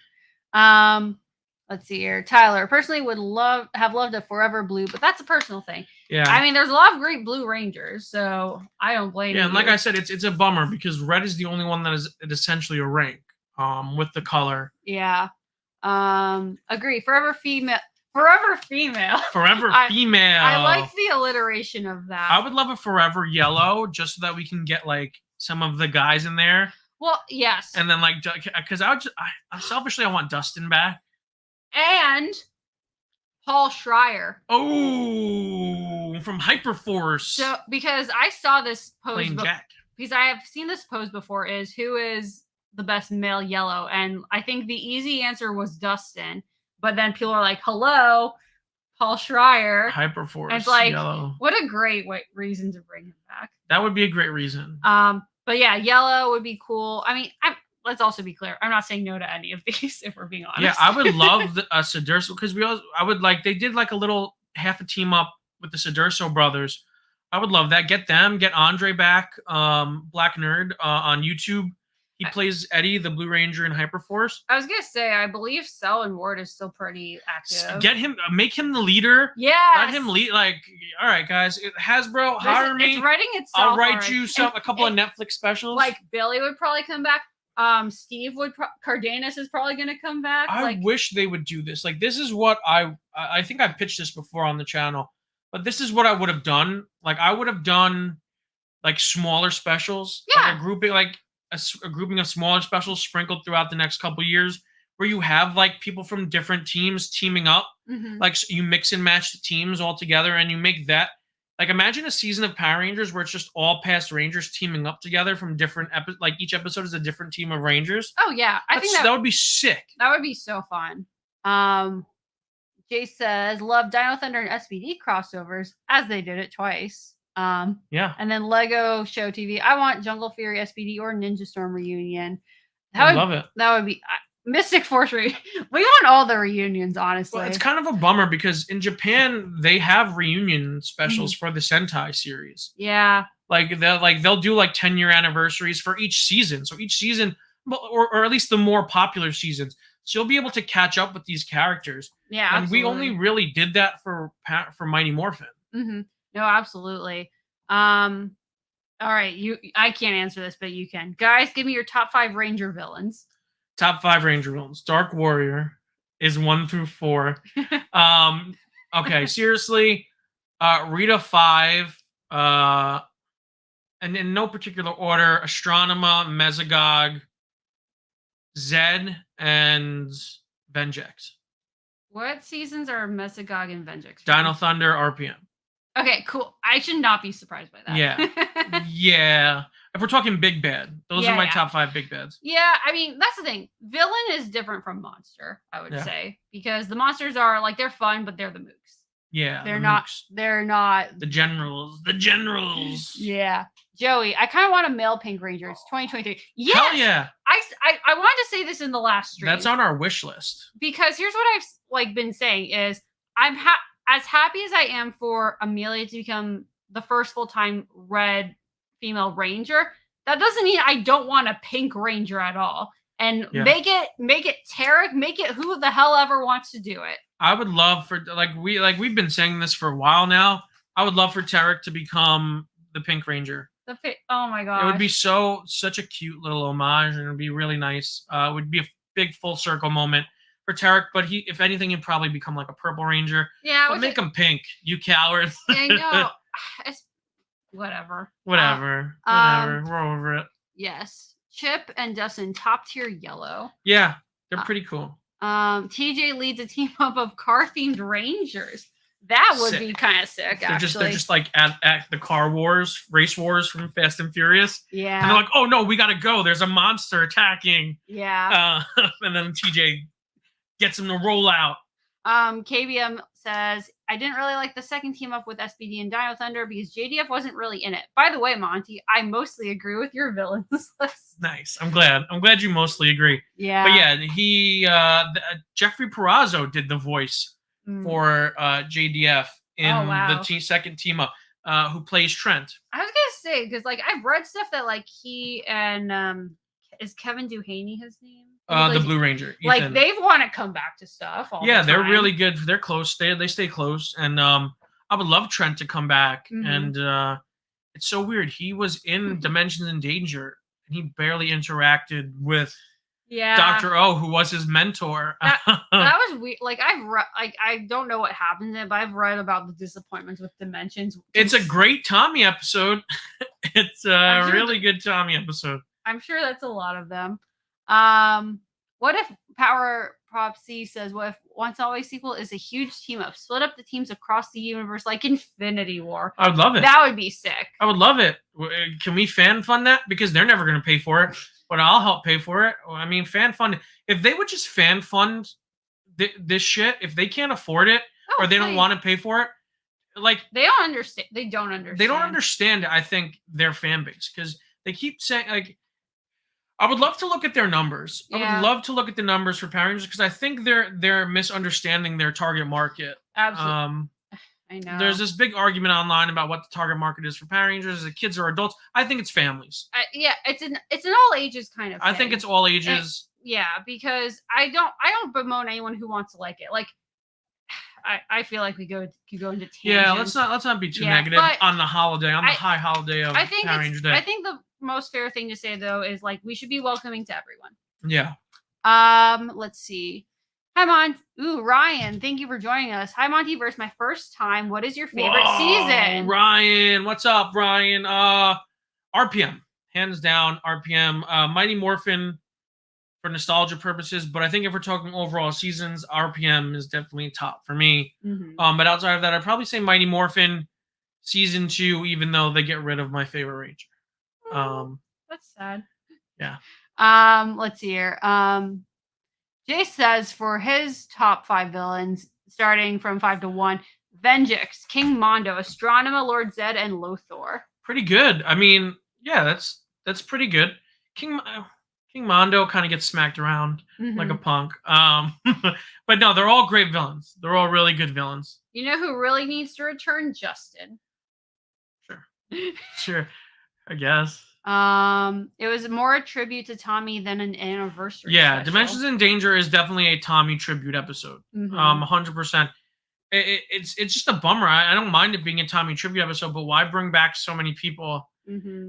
Let's see here. Tyler, personally would have loved a forever blue, but that's a personal thing. Yeah. I mean, there's a lot of great blue rangers, so I don't blame you. Yeah, and like I said, it's a bummer because red is the only one that is essentially a rank with the color. Yeah. Agree. Forever female. Forever female. Forever female. I like the alliteration of that. I would love a forever yellow just so that we can get like some of the guys in there. Well, yes. And then like, because I selfishly I want Dustin back. And Paul Schreier. Oh, from Hyperforce. So because I saw this pose playing Jack. Because I have seen this pose before is who is the best male yellow, and I think the easy answer was Dustin. But then people are like, "Hello, Paul Schreier." Hyperforce. And it's like, yellow. What a great reason to bring him back. That would be a great reason. But yeah, yellow would be cool. I mean, let's also be clear. I'm not saying no to any of these, if we're being honest. Yeah, I would love a Sidurso because they did like a little half a team up with the Sidurso brothers. I would love that. Get them, get Andre back, Black Nerd on YouTube. He plays Eddie, the Blue Ranger in Hyperforce. I was gonna say, I believe Selwyn Ward is still pretty active. Get him, make him the leader. Yeah. Let him lead. Like, all right, guys, Hasbro, hire me. It's writing itself. I'll write you a couple of Netflix specials. Like Billy would probably come back. Steve would. Cardenas is probably gonna come back. I wish they would do this. Like, this is what I think I pitched this before on the channel, but this is what I would have done. Like, I would have done like smaller specials. Yeah. Like a grouping, like. A grouping of smaller specials sprinkled throughout the next couple years where you have like people from different teams teaming up. Like so you mix and match the teams all together and you make that like imagine a season of Power Rangers where it's just all past Rangers teaming up together from different like each episode is a different team of Rangers. Oh yeah. I think that would be sick. That would be so fun. Jay says love Dino Thunder and SPD crossovers as they did it twice. Yeah. And then Lego Show TV. I want Jungle Fury SPD or Ninja Storm reunion. I love it. That would be Mystic Force. We want all the reunions, honestly. Well, it's kind of a bummer because in Japan they have reunion specials for the Sentai series. Yeah. They'll do like 10-year anniversaries for each season. So each season, or at least the more popular seasons, so you'll be able to catch up with these characters. Yeah. And absolutely. we only really did that for Mighty Morphin. No, absolutely. All right, I can't answer this, but you can. Guys, give me your top 5 Ranger villains. Top 5 Ranger villains. Dark Warrior is 1 through 4. Okay, seriously. Rita 5. And in no particular order, Astronema, Mesogog, Zed, and Vengex. What seasons are Mesogog and Vengex? Dino Thunder, RPM. Okay, cool. I should not be surprised by that. Yeah. Yeah. If we're talking big bad, those are my top 5 big bads. Yeah, I mean, that's the thing. Villain is different from monster, I would say. Because the monsters are, like, they're fun, but they're the mooks. Yeah. They're not. The generals. The generals. Yeah. Joey, I kind of want a male Pink Ranger. It's 2023. Yes! Hell yeah. I wanted to say this in the last stream. That's on our wish list. Because here's what I've been saying is I'm as happy as I am for Amelia to become the first full-time red female ranger, that doesn't mean I don't want a pink ranger at all. And make it Tarek, make it who the hell ever wants to do it. I would love for we've been saying this for a while now. I would love for Tarek to become the Pink Ranger. Oh my god. It would be such a cute little homage and it would be really nice. It would be a big full circle moment for Tarek, but if anything, he'd probably become like a Purple Ranger. Yeah, but make him pink, you coward. Yeah, no, it's whatever. Whatever. We're over it. Yes, Chip and Dustin, top tier yellow. Yeah, they're pretty cool. TJ leads a team up of car-themed Rangers. That would be kind of sick. They're just like at the car wars, race wars from Fast and Furious. Yeah. And they're like, oh no, we gotta go. There's a monster attacking. Yeah. And then TJ gets him to roll out. KBM says, I didn't really like the second team up with SBD and Dino Thunder because JDF wasn't really in it. By the way, Monty, I mostly agree with your villains list. Nice. I'm glad you mostly agree. Yeah. But yeah, he Jeffrey Perazzo did the voice for JDF in the second team up, who plays Trent. I was gonna say, because like I've read stuff that like he and is Kevin Duhaney his name? The Blue Ranger. Ethan. Like they've want to come back to stuff. Yeah, they're really good. They're close. They stay close, and I would love Trent to come back. And it's so weird. He was in Dimensions in Danger, and he barely interacted with Dr. O, who was his mentor. That was weird. Like I've read, like I don't know what happened in it, but I've read about the disappointments with Dimensions. It's a great Tommy episode. It's a really good Tommy episode. I'm sure that's a lot of them. What if Power Prop C says, what if Once and Always sequel is a huge team up? Split up the teams across the universe like Infinity War. I would love it. That would be sick. I would love it. Can we fan fund that? Because they're never going to pay for it, but I'll help pay for it. I mean, fan fund. If they would just fan fund this shit, if they can't afford it or they don't want to pay for it, like they don't understand. They don't understand. I think their fan base, because they keep saying like. I would love to look at their numbers. I would love to look at the numbers for Power Rangers because I think they're misunderstanding their target market. Absolutely. I know. There's this big argument online about what the target market is for Power Rangers. Is it kids or adults? I think it's families. Yeah, it's an all ages kind of thing. I think it's all ages. Because I don't bemoan anyone who wants to like it. Like I feel like we could go into tangents. Yeah, let's not be too negative on the holiday, on the high holiday of Power Ranger Day. I think the most fair thing to say though is like we should be welcoming to everyone. Yeah. Let's see. Hi, Ryan, thank you for joining us. Hi, MontyVerse, my first time. What is your favorite season? Ryan, what's up, Ryan? RPM, hands down, RPM. Mighty Morphin for nostalgia purposes, but I think if we're talking overall seasons, RPM is definitely top for me. But outside of that, I'd probably say Mighty Morphin season 2, even though they get rid of my favorite Ranger. That's sad. Yeah. Let's see here. Jay says for his top 5 villains, starting from 5 to 1, Venjix, King Mondo, Astronema, Lord Zed, and Lothor. Pretty good. I mean, yeah, that's pretty good. King Mondo kind of gets smacked around like a punk. But no, they're all great villains. They're all really good villains. You know who really needs to return? Justin. Sure. I guess. It was more a tribute to Tommy than an anniversary. Yeah, special. Dimensions in Danger is definitely a Tommy tribute episode. 100%. It's just a bummer. I don't mind it being a Tommy tribute episode, but why bring back so many people?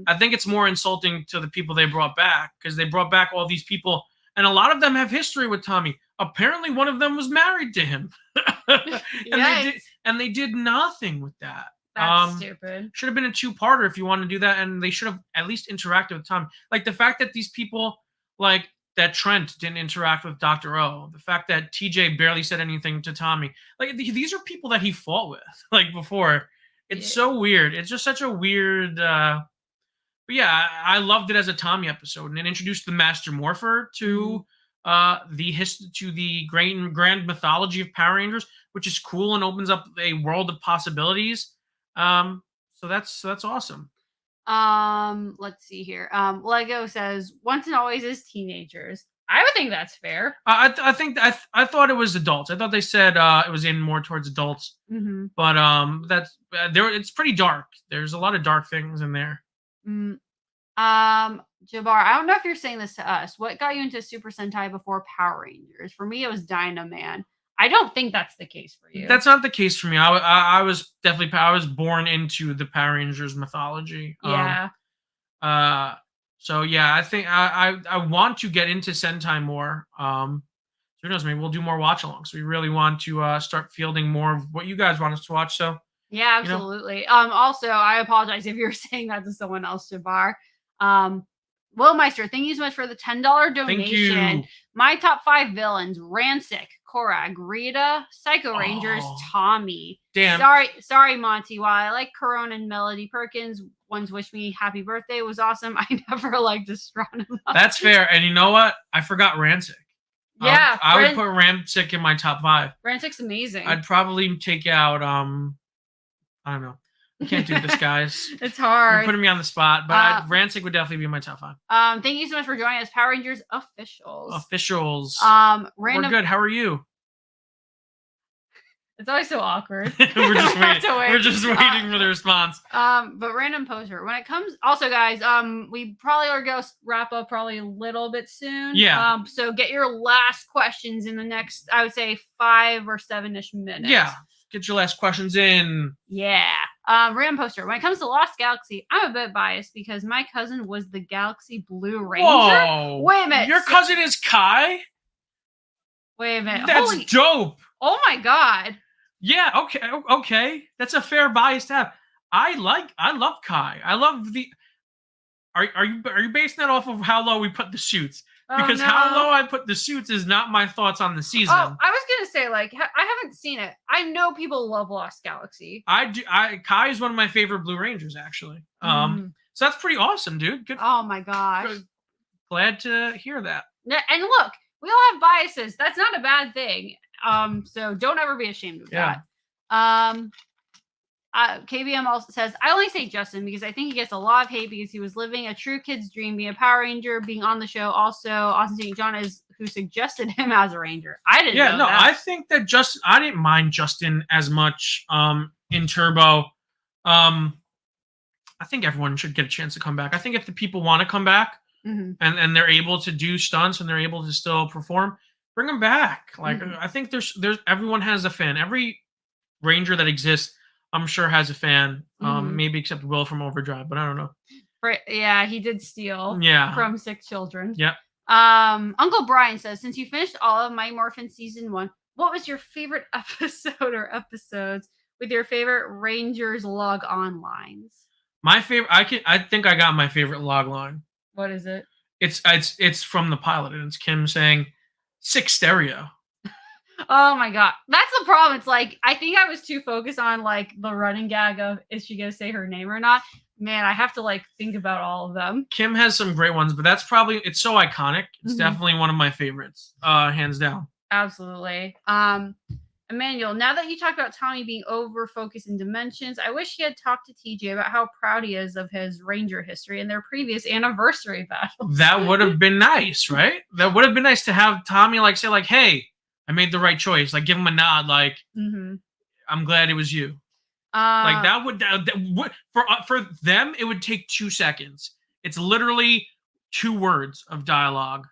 I think it's more insulting to the people they brought back because they brought back all these people, and a lot of them have history with Tommy. Apparently, one of them was married to him, and they did nothing with that. That's stupid. Should have been a 2-parter if you want to do that, and they should have at least interacted with Tommy. Like the fact that these people, like that Trent didn't interact with Dr. O, the fact that TJ barely said anything to Tommy. Like these are people that he fought with, like before. It's so weird. It's just such a weird. But yeah, I loved it as a Tommy episode, and it introduced the Master Morpher to the grand mythology of Power Rangers, which is cool and opens up a world of possibilities. So that's awesome. Let's see here. Lego says Once and Always is teenagers. I would think that's fair. I thought it was adults. I thought they said it was aimed more towards adults. But that's it's pretty dark. There's a lot of dark things in there. Jabbar, I don't know if you're saying this to us. What got you into Super Sentai before Power Rangers? For me, it was Dynaman. I don't think that's the case for you. That's not the case for me. I was definitely I was born into the Power Rangers mythology. Yeah. So yeah, I think I want to get into Sentai more. So who knows? Maybe we'll do more watch-alongs. We really want to start fielding more of what you guys want us to watch. So yeah, absolutely. Also, I apologize if you're saying that to someone else, Jabbar. Will Meister, thank you so much for the $10 donation. Thank you. My top 5 villains: Rancic, Korag, Rita, Psycho Rangers, Tommy. Damn. Sorry, Monty. While I like Corona and Melody Perkins, one's wish me happy birthday was awesome. I never liked Astronema. That's fair. And you know what? I forgot Rancic. Yeah, I would put Ramsick in my top 5. Ramsick's amazing. I'd probably take out I don't know. I can't do this, guys. It's hard. You're putting me on the spot, but Ramsick would definitely be in my top 5. Thank you so much for joining us, Power Rangers officials. We're good. How are you? It's always so awkward. We're just waiting. We're just waiting for the response. But random poster. When it comes, also guys, we probably are going to wrap up probably a little bit soon. Yeah. So get your last questions in the next, I would say 5 or 7-ish minutes. Yeah. Get your last questions in. Yeah. Random poster. When it comes to Lost Galaxy, I'm a bit biased because my cousin was the Galaxy Blue Ranger. Whoa. Wait a minute. Your cousin is Kai? Wait a minute. That's dope. Oh my god. Yeah, okay. That's a fair bias to have. I love Kai. I love the Are you basing that off of how low we put the suits? Because how low I put the suits is not my thoughts on the season. Oh, I was gonna say, like, I haven't seen it. I know people love Lost Galaxy. I do. Kai is one of my favorite Blue Rangers, actually. So that's pretty awesome, dude. Good. Oh my gosh. Good. Glad to hear that. And look, we all have biases. That's not a bad thing. So don't ever be ashamed of that. KBM also says, I only say Justin because I think he gets a lot of hate because he was living a true kid's dream, being a Power Ranger, being on the show. Also, Austin St. John is who suggested him as a Ranger. I didn't know that. I think that I didn't mind Justin as much in Turbo. I think everyone should get a chance to come back. I think if the people want to come back and they're able to do stunts and they're able to still perform, bring them back. Like I think there's everyone has a fan. Every Ranger that exists, I'm sure, has a fan. Maybe except Will from Overdrive, but I don't know. Right? Yeah, he did steal. From 6 children. Yeah. Uncle Brian says, since you finished all of Mighty Morphin season 1, what was your favorite episode or episodes with your favorite Rangers log on lines? My favorite. I think I got my favorite log line. What is it? It's from the pilot, and it's Kim saying 6 stereo. Oh my god, that's the problem. It's like I think I was too focused on like the running gag of is she gonna say her name or not. Man, I have to like think about all of them. Kim has some great ones, but that's probably it's so iconic. It's definitely one of my favorites, hands down. Absolutely. Emmanuel, now that you talked about Tommy being over focused in Dimensions, I wish he had talked to TJ about how proud he is of his Ranger history and their previous anniversary battle. That would have been nice, right? That would have been nice to have Tommy like say like, "Hey, I made the right choice." Like give him a nod, like I'm glad it was you. Like that would for them it would take 2 seconds. It's literally 2 words of dialogue.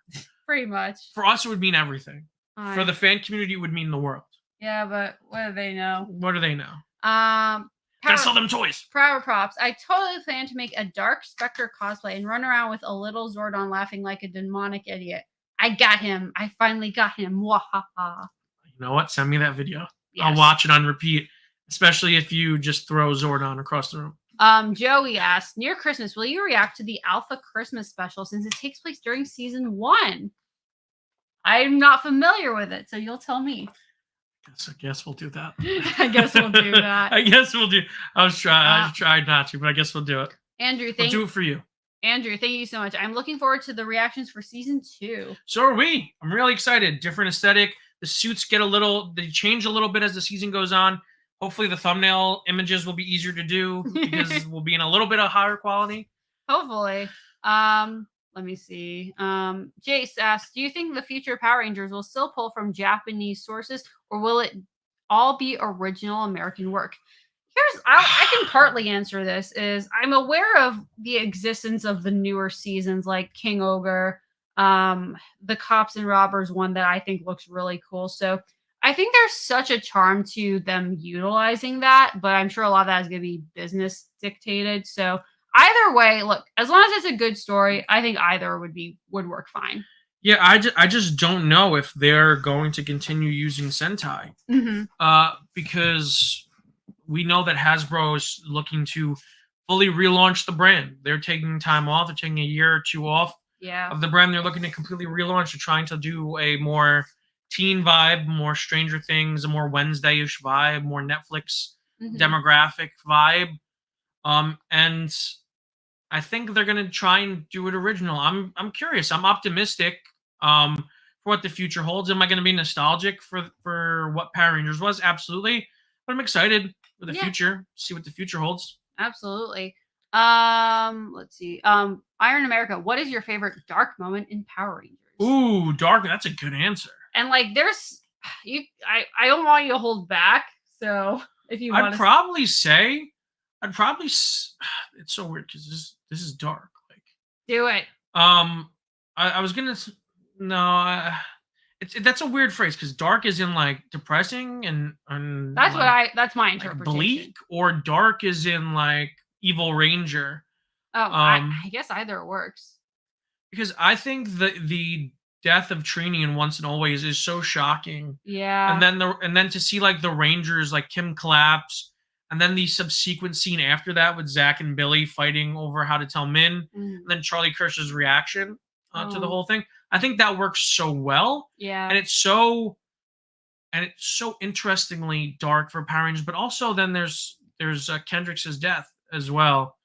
Pretty much. For us, it would mean everything. For the fan community, it would mean the world. Yeah, but what do they know? What do they know? Gotta sell them toys. Power props. I totally plan to make a Dark Spectre cosplay and run around with a little Zordon laughing like a demonic idiot. I got him. I finally got him. Wahaha. You know what? Send me that video. Yes. I'll watch it on repeat, especially if you just throw Zordon across the room. Joey asked, near Christmas, will you react to the Alpha Christmas special since it takes place during season 1? I'm not familiar with it, so you'll tell me. I guess we'll do that. I guess we'll do that. I guess we'll do. I tried not to, but I guess we'll do it. Andrew, we'll do it for you. Andrew, thank you so much. I'm looking forward to the reactions for season 2. So are we. I'm really excited. Different aesthetic. The suits they change a little bit as the season goes on. Hopefully the thumbnail images will be easier to do because we'll be in a little bit of higher quality. Hopefully. Let me see. Jace asks, do you think the future Power Rangers will still pull from Japanese sources or will it all be original American work? I can partly answer this is I'm aware of the existence of the newer seasons like King Ogre, the Cops and Robbers one that I think looks really cool. So I think there's such a charm to them utilizing that, but I'm sure a lot of that is going to be business dictated. So either way, look, as long as it's a good story, I think either would work fine. Yeah, I just don't know if they're going to continue using Sentai. Because we know that Hasbro is looking to fully relaunch the brand. They're taking time off. They're taking a year or 2 off of the brand. They're looking to completely relaunch. They're trying to do a more teen vibe, more Stranger Things, a more Wednesday-ish vibe, more Netflix demographic vibe. And I think they're going to try and do it original. I'm curious. I'm optimistic. for what the future holds. Am I going to be nostalgic for what Power Rangers was? Absolutely. But I'm excited for the future. See what the future holds. Absolutely. Let's see. Iron America, what is your favorite dark moment in Power Rangers? Ooh, dark. That's a good answer. And like, there's I don't want you to hold back. So if you want, I'd probably it's so weird because this is dark. Like, do it. I was gonna no. That's a weird phrase because dark is in like depressing and that's like, that's my like interpretation. bleak, or dark is in like Evil Ranger. Oh, I guess either works. Because I think the death of Trini in Once and Always is so shocking. Yeah. And then to see like the Rangers, like Kim collapse, and then the subsequent scene after that with Zach and Billy fighting over how to tell Min, and then Charlie Kirsch's reaction to the whole thing. I think that works so well. Yeah. And it's so interestingly dark for Power Rangers, but also then there's Kendrick's death as well.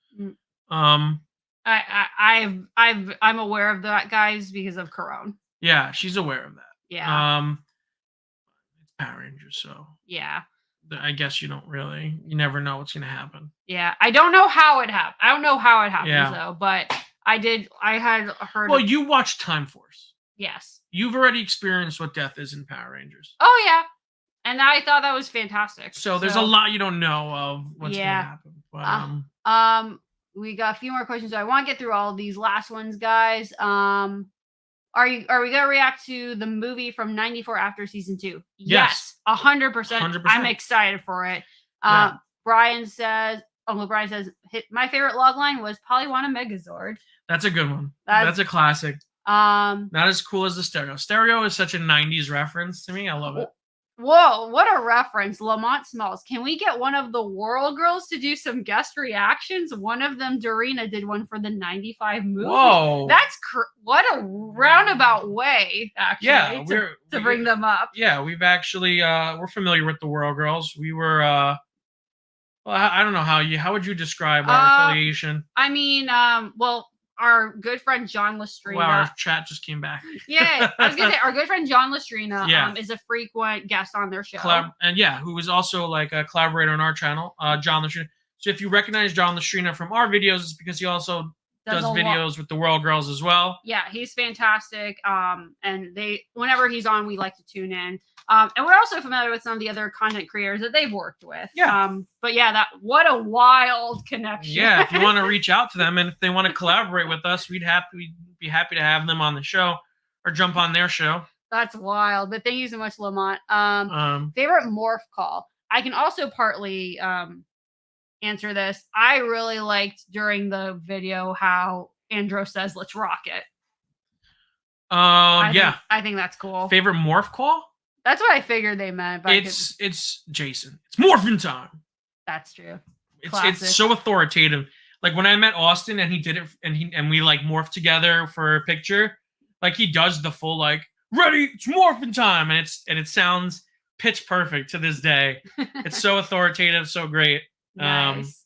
I'm aware of that, guys, because of Corone. Yeah, she's aware of that. Yeah. It's Power Rangers, so yeah. I guess you never know what's gonna happen. Yeah, I don't know how it happened. I don't know how it happens though, but I had heard. Well, you watched Time Force. Yes. You've already experienced what death is in Power Rangers. Oh yeah, and I thought that was fantastic. So there's a lot you don't know of what's gonna happen. But we got a few more questions. So I want to get through all of these last ones, guys. Are we gonna react to the movie from '94 after season 2? Yes, 100%. I'm excited for it. Uncle Brian says, my favorite logline was Polywana Megazord. That's a good one. That's a classic. Not as cool as the stereo. Stereo is such a '90s reference to me. I love it. Whoa, what a reference. Lamont Smalls. Can we get one of the World Girls to do some guest reactions? One of them, Dorina, did one for the '95 movie. Whoa. That's what a roundabout way, actually, to bring them up. Yeah, we've actually, we're familiar with the World Girls. We were, well, I don't know how would you describe our affiliation? I mean, well, our good friend John Lestrina. Wow, our chat just came back. Yeah, I was gonna say our good friend John Lestrina is a frequent guest on their show. Who is also like a collaborator on our channel, John Lestrina. So if you recognize John Lestrina from our videos, it's because he also does videos with the World Girls as well. Yeah, he's fantastic. And whenever he's on, we like to tune in. And we're also familiar with some of the other content creators that they've worked with. Yeah. But yeah, what a wild connection. Yeah, if you want to reach out to them and if they want to collaborate with us, we'd be happy to have them on the show or jump on their show. That's wild. But thank you so much, Lamont. Favorite morph call. I can also partly answer this. I really liked during the video how Andro says, "Let's rock it." I think that's cool. Favorite morph call? That's what I figured they meant. But it's Jason. It's morphin' time. That's true. It's so authoritative. Like when I met Austin and he did it and we like morphed together for a picture, like he does the full like ready, it's morphin' time, and it sounds pitch perfect to this day. It's so authoritative, so great. Nice.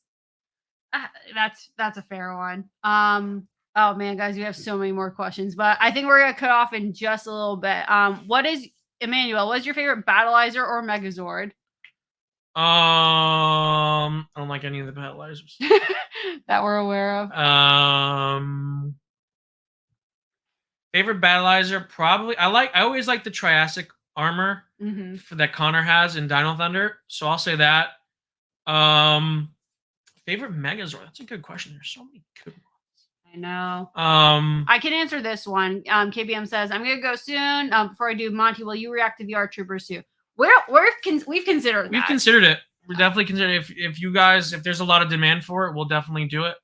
That's a fair one. Oh man, guys, we have so many more questions, but I think we're gonna cut off in just a little bit. What is Emmanuel? What's your favorite Battleizer or Megazord? I don't like any of the Battleizers that we're aware of. Favorite Battleizer, probably. I always like the Triassic armor that Connor has in Dino Thunder, so I'll say that. Favorite Megazord? That's a good question. There's so many good ones. I know. I can answer this one. KBM says, "I'm gonna go soon. Before I do, Monty, will you react to VR Troopers too?" We've considered that. We've considered it. We're definitely considering if there's a lot of demand for it, we'll definitely do it.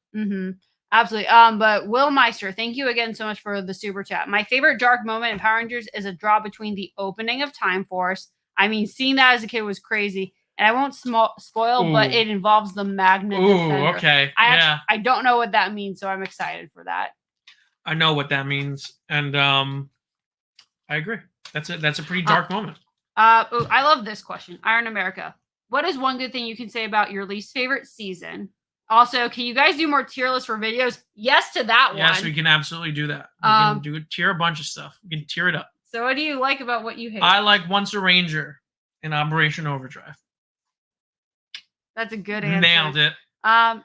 Absolutely. But Will Meister, thank you again so much for the super chat. My favorite dark moment in Power Rangers is a draw between the opening of Time Force. I mean, seeing that as a kid was crazy. And I won't spoil, but it involves the Magna Defender. Okay. I don't know what that means, so I'm excited for that. I know what that means, and I agree. That's a pretty dark moment. I love this question. Iron America. What is one good thing you can say about your least favorite season? Also, can you guys do more tier lists for videos? Yes to that one. Yes, we can absolutely do that. We can tier a bunch of stuff. We can tier it up. So what do you like about what you hate? I like Once a Ranger in Operation Overdrive. That's a good answer. Nailed it.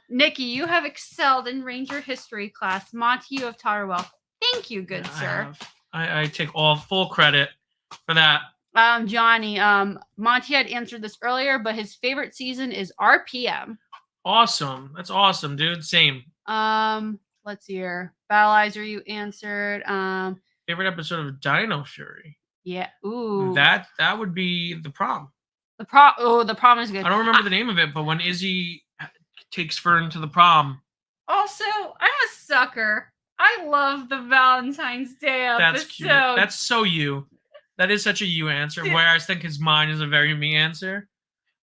Nikki, you have excelled in Ranger history class. Monty, you have taught her well. Thank you, good sir. I take all full credit for that. Johnny, Monty had answered this earlier, but his favorite season is RPM. Awesome. That's awesome, dude. Same. Let's see here. Battleizer, you answered. Favorite episode of Dino Fury. Yeah. Ooh. That would be The Prom. The prom is good. I don't remember the name of it, but when Izzy takes Fern to the prom. Also, I'm a sucker. I love the Valentine's Day episode. That's cute. That's so you. That is such a you answer. Whereas I think his mine is a very me answer.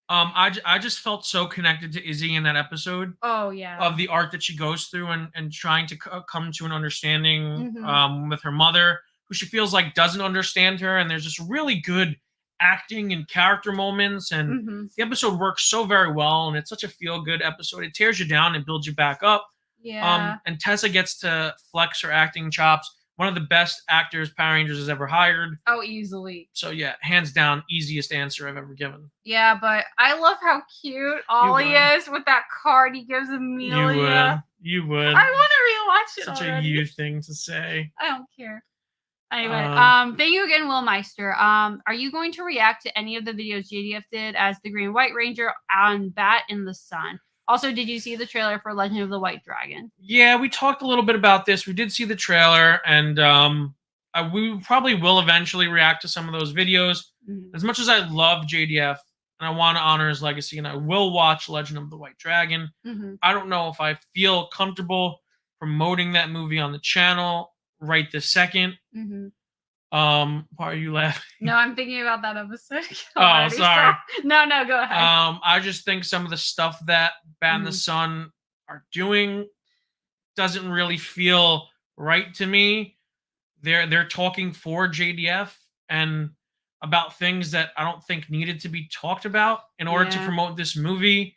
I just felt so connected to Izzy in that episode. Oh yeah. Of the arc that she goes through and trying to come to an understanding with her mother, who she feels like doesn't understand her, and there's just really good acting and character moments, and the episode works so very well, and it's such a feel-good episode. It tears you down and builds you back up. Yeah. And Tessa gets to flex her acting chops. One of the best actors Power Rangers has ever hired. Oh, easily. So yeah, hands down, easiest answer I've ever given. Yeah, but I love how cute Ollie is with that card he gives Amelia. You would. I want to rewatch it. Such already. a you thing to say. I don't care. Anyway, thank you again, Will Meister. Are you going to react to any of the videos JDF did as the Green White Ranger on Bat in the Sun? Also, did you see the trailer for Legend of the White Dragon? Yeah, we talked a little bit about this. We did see the trailer, and we probably will eventually react to some of those videos. As much as I love JDF and I want to honor his legacy, and I will watch Legend of the White Dragon, I don't know if I feel comfortable promoting that movie on the channel right this second. Why are you laughing? No, I'm thinking about that episode. Oh, sorry. No, go ahead. I just think some of the stuff that Bat in the Sun are doing doesn't really feel right to me. They're talking for JDF and about things that I don't think needed to be talked about in order to promote this movie.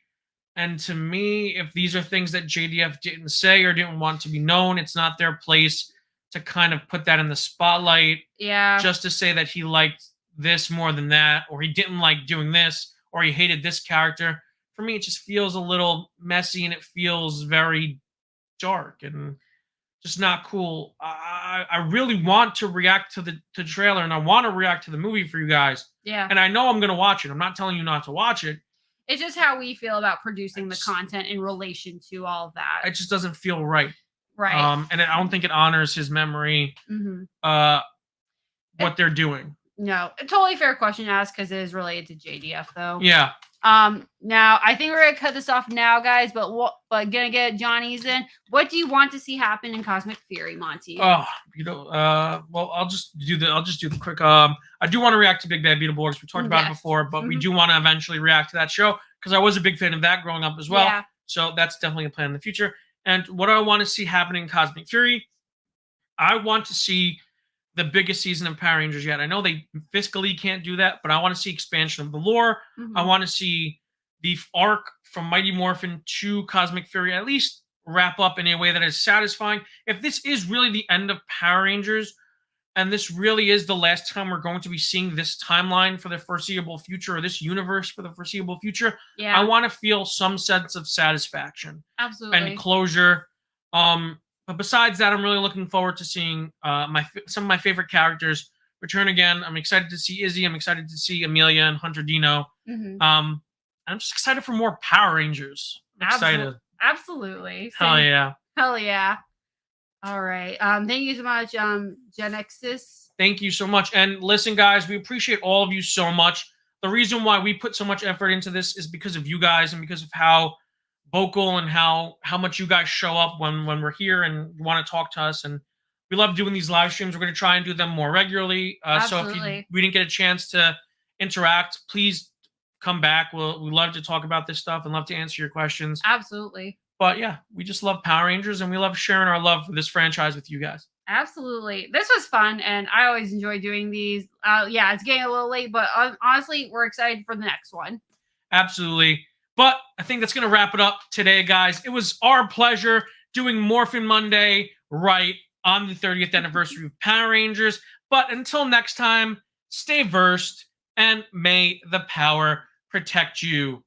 And to me, if these are things that JDF didn't say or didn't want to be known, it's not their place to kind of put that in the spotlight. Yeah. Just to say that he liked this more than that, or he didn't like doing this, or he hated this character. For me, it just feels a little messy, and it feels very dark and just not cool. I really want to react to the trailer, and I want to react to the movie for you guys. Yeah. And I know I'm going to watch it. I'm not telling you not to watch it. It's just how we feel about producing the content in relation to all of that. It just doesn't feel right. Right. And I don't think it honors his memory, what they're doing. No, a totally fair question to ask because it is related to JDF, though. Yeah. Now, I think we're going to cut this off now, guys, but going to get Johnny's in. What do you want to see happen in Cosmic Fury, Monty? Oh, well, I'll just do the quick. I do want to react to Big Bad Beetle Boys. We talked about it before, but we do want to eventually react to that show because I was a big fan of that growing up as well. Yeah. So that's definitely a plan in the future. And what do I want to see happening in Cosmic Fury? I want to see the biggest season of Power Rangers yet. I know they fiscally can't do that, but I want to see expansion of the lore. I want to see the arc from Mighty Morphin to Cosmic Fury at least wrap up in a way that is satisfying. If this is really the end of Power Rangers, and this really is the last time we're going to be seeing this timeline for the foreseeable future, or this universe for the foreseeable future, I want to feel some sense of satisfaction. Absolutely. And closure. But besides that, I'm really looking forward to seeing some of my favorite characters return again. I'm excited to see Izzy. I'm excited to see Amelia and Hunter Dino. I'm just excited for more Power Rangers. I'm excited. Absolutely. Hell yeah. Hell yeah. All right. Thank you so much, Genexus. Thank you so much. And listen, guys, we appreciate all of you so much. The reason why we put so much effort into this is because of you guys and because of how vocal and how much you guys show up when we're here and want to talk to us. And we love doing these live streams. We're going to try and do them more regularly. So if we didn't get a chance to interact, please come back. We love to talk about this stuff and love to answer your questions. Absolutely. But yeah, we just love Power Rangers and we love sharing our love for this franchise with you guys. Absolutely. This was fun and I always enjoy doing these. Yeah, it's getting a little late, but honestly, we're excited for the next one. Absolutely. But I think that's going to wrap it up today, guys. It was our pleasure doing Morphin Monday right on the 30th anniversary of Power Rangers. But until next time, stay versed, and may the power protect you.